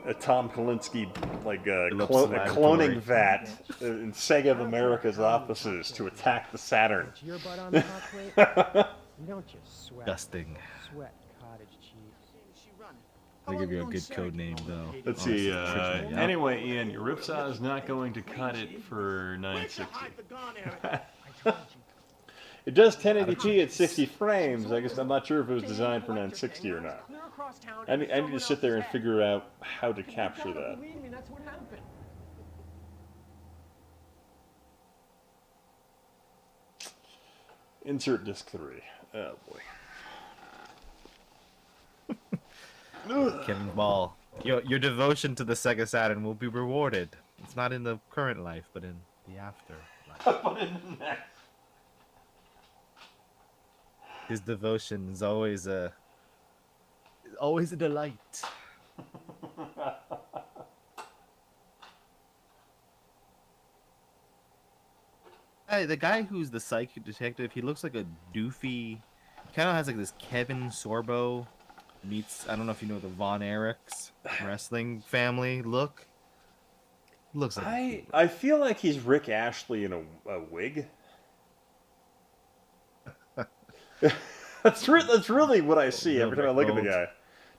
a Tom Kalinske like Phillips cloning laboratory. vat in Sega of America's offices to attack the Saturn. Put your butt on the hot plate. You don't just sweat. Disgusting. Sweat cottage cheese. They give you a good code name though. Let's Honestly, see. tricks me out. Anyway, Ian, your ripsaw is not going to cut it for 960. It does 1080p at 60 frames. I guess I'm not sure if it was designed for 960 or not. I need to sit there and figure out how to capture that. Believe me, that's what happened. Insert disc 3. Oh boy. Kevin Ball, your devotion to the Sega Saturn will be rewarded. It's not in the current life, but in the afterlife. His devotion is always a delight. Hey, the guy who's the psychic detective, he looks like a doofy. Kind of has like this Kevin Sorbo meets. I don't know if you know the Von Erichs wrestling family look. Looks like. I feel like he's Rick Ashley in a wig. That's really what I see every time I look at the guy.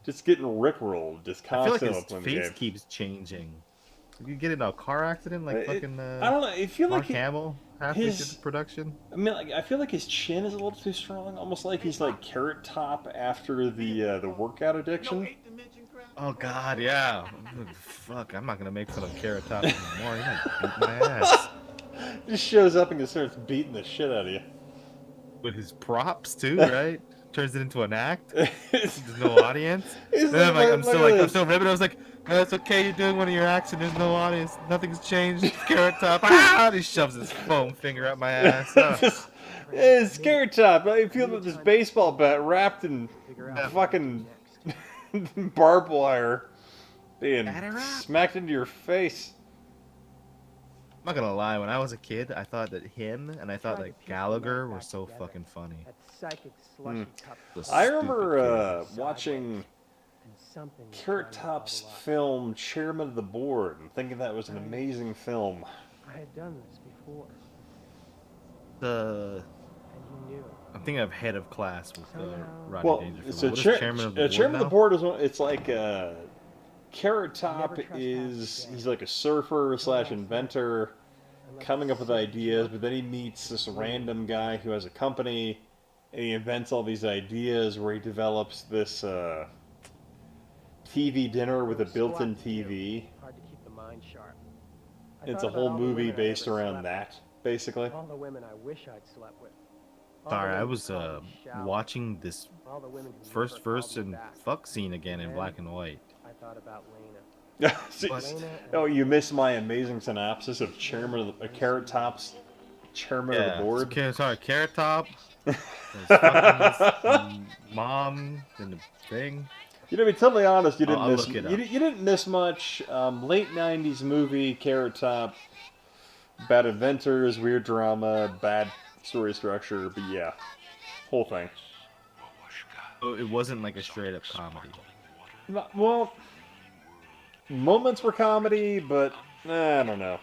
Just getting rickrolled, just I feel like constantly. his face keeps changing. Did you get in a car accident like fucking? I don't know. I feel Mark like Hamill halfway through the production. I mean, like, I feel like his chin is a little too strong, almost like he's like Carrot Top after the workout addiction. Oh God, yeah. Fuck, I'm not gonna make fun of Carrot Top anymore. You're gonna beat my ass. Just shows up and just starts beating the shit out of you. With his props too, right? Turns it into an act. There's no audience. Then I'm still ribbing. I was like, "That's okay. You're doing one of your acts, and there's no audience. Nothing's changed." Carrot Top. Ah! He shoves his foam finger up my ass. It's Carrot Top. I feel like this baseball bat wrapped in fucking barbed wire being smacked into your face. I'm not gonna lie, when I was a kid, I thought that him and I thought that Gallagher were so fucking funny. I remember watching Carrot Top's film Chairman of the Board and thinking that was an amazing film. I had done this before. I'm thinking of Head of Class with Rodney Well, Dangerfield. so What is Chairman of the Board Chairman of now? the Board is it's like Carrot Top he's like a surfer / inventor coming up with ideas, but then he meets this random guy who has a company and he invents all these ideas where he develops this TV dinner with a built-in TV. Hard to keep the mind sharp. It's a whole movie based around that, basically. All the women I wish I'd slept with. Sorry, I was watching this first verse and fuck scene again in black and white. I thought about Lena. Oh, you missed my amazing synopsis of Carrot Top's Chairman of the Board. Sorry, Carrot Top. Fucking mom and the thing. You know, to be totally honest, you didn't I'll miss. look it You didn't miss much. Late '90s movie, Carrot Top, bad inventors, weird drama, bad story structure. But yeah, whole thing. So it wasn't like a straight up comedy. Well, moments were comedy, but I don't know.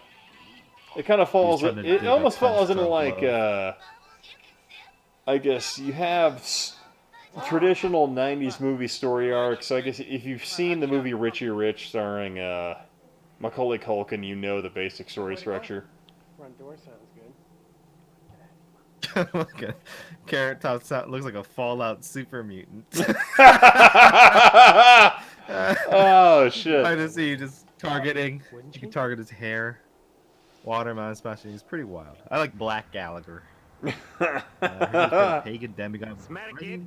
It kind of falls. It almost falls into like. I guess you have traditional '90s movie story arcs. So I guess if you've seen the movie Richie Rich starring Macaulay Culkin, you know the basic story structure. Front door sounds good. Okay. Carrot Top looks like a Fallout super mutant. Oh shit! I just see you just targeting. You can target his hair. Watermelon smashing. He's pretty wild. I like Black Gallagher. Pagan demigod. You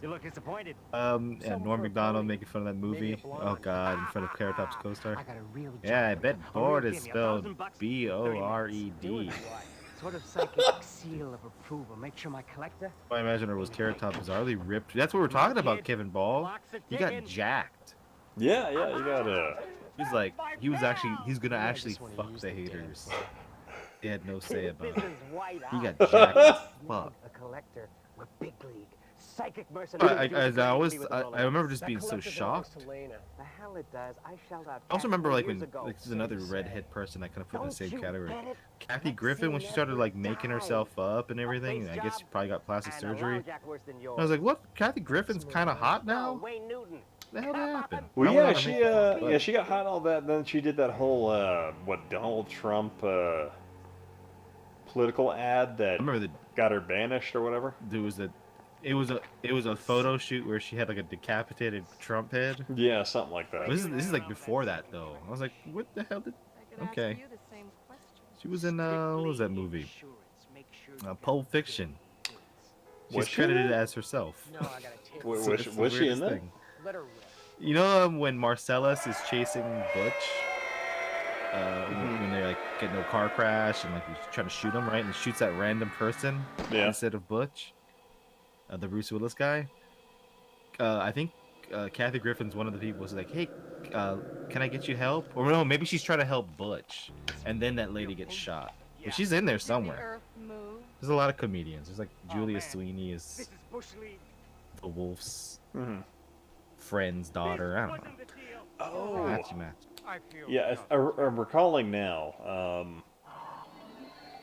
look disappointed. And Norm Macdonald making fun of that movie. Oh god, in front of Carrot Top's co-star. Yeah, I bet bored is spelled B-O-R-E-D. Sort of psychic seal of approval. Make sure my collector. My imaginer was Carrot Top bizarrely ripped. That's what we're talking about, Kevin Ball. He got jacked. Yeah, you got He's like, he's gonna actually fuck the haters. He had no say about it. He got jacked as fuck. A collector with big league psychic I remember just being so shocked. The hell it does. I shelled out. I also remember like when years ago. like there's another redhead person I kind of put in the Don't same you category. get it? Kathy Griffin, when she started like making herself up and everything, I guess she probably got plastic And a surgery. lumberjack worse than yours. I was like, what? Kathy Griffin's kind of hot No, now? Wayne Newton. The hell happened? Well, I yeah, wanna she make that, but- she got hot and all that. Then she did that whole what Donald Trump political ad that got her banished or whatever. There was it was a photo shoot where she had like a decapitated Trump head. Yeah, something like that. This is like before that though. I was like, what the hell did? Okay. She was in what was that movie? Pulp Fiction. Was She's she in credited it? as herself. Was So it's the she in weirdest that? thing. You know when Marcellus is chasing Butch? When they like get into a car crash and like he's trying to shoot him, right? And he shoots that random person instead of Butch, the Bruce Willis guy. I think Kathy Griffin's one of the people who's like, hey, can I get you help? Or no, maybe she's trying to help Butch, and then that lady gets shot. But she's in there somewhere. There's a lot of comedians. There's like Julia Sweeney is the Wolf's friend's daughter. I don't know. Oh. Match. Yeah, I'm recalling now.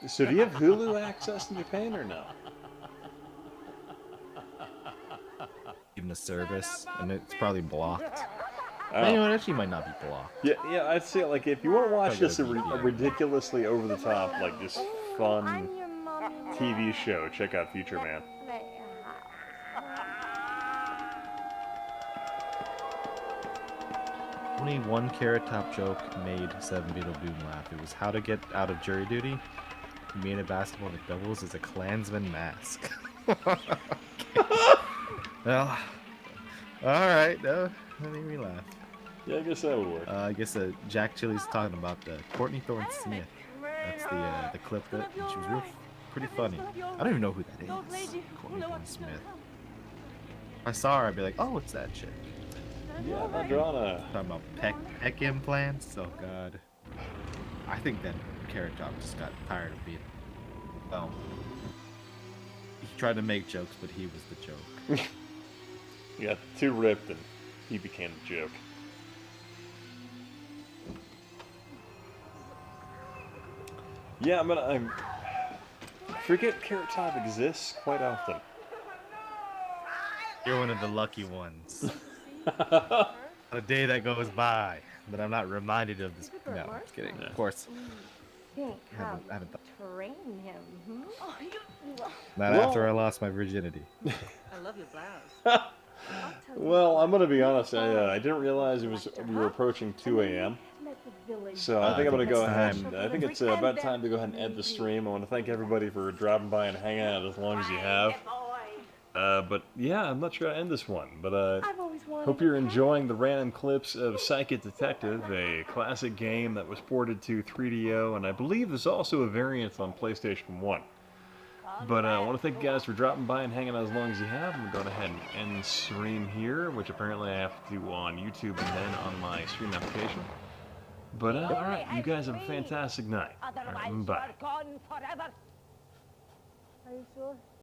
So do you have Hulu access in Japan or no? Even a service, and it's probably blocked. Oh. You know, it actually might not be blocked. Yeah, I'd say like if you want to watch Probably just a ridiculously over the top, like just fun TV show, check out Future Man. Only one Carrot Top joke made Seven Beetle Doom laugh. It was how to get out of jury duty. He made a basketball that doubles as a Klansman mask. Well, alright, no, that made me laugh. Yeah, I guess that would work. I guess Jack Chili's talking about Courtney Thorne Smith. That's the clip that she was pretty funny. I don't even know who that is. Courtney Thorne Smith. If I saw her, I'd be like, oh, it's that chick. Yeah, I'm not drawing a... Talking about peck implants? Oh, God. I think that Carrot Top just got tired of being... Well, he tried to make jokes, but he was the joke. He got too ripped and he became the joke. Yeah, I forget Carrot Top exists quite often. You're one of the lucky ones. A day that goes by that I'm not reminded of this. No, I'm just kidding. Of course. Think I haven't thought. train him. Hmm? Oh, Not after I lost my virginity. I love your blouse. Well, I'm gonna be honest. I didn't realize we were approaching 2 a.m. So I think I'm gonna go ahead. I think it's about time to go ahead and end the stream. I want to thank everybody for dropping by and hanging out as long as you have. But yeah, I'm not sure how to end this one. But hope you're enjoying the random clips of Psychic Detective, a classic game that was ported to 3DO, and I believe there's also a variant on PlayStation 1. But I want to thank you guys for dropping by and hanging out as long as you have. I'm going to go ahead and end the stream here, which apparently I have to do on YouTube and then on my stream application. But alright, you guys have a fantastic night. All right, bye. Are you sure?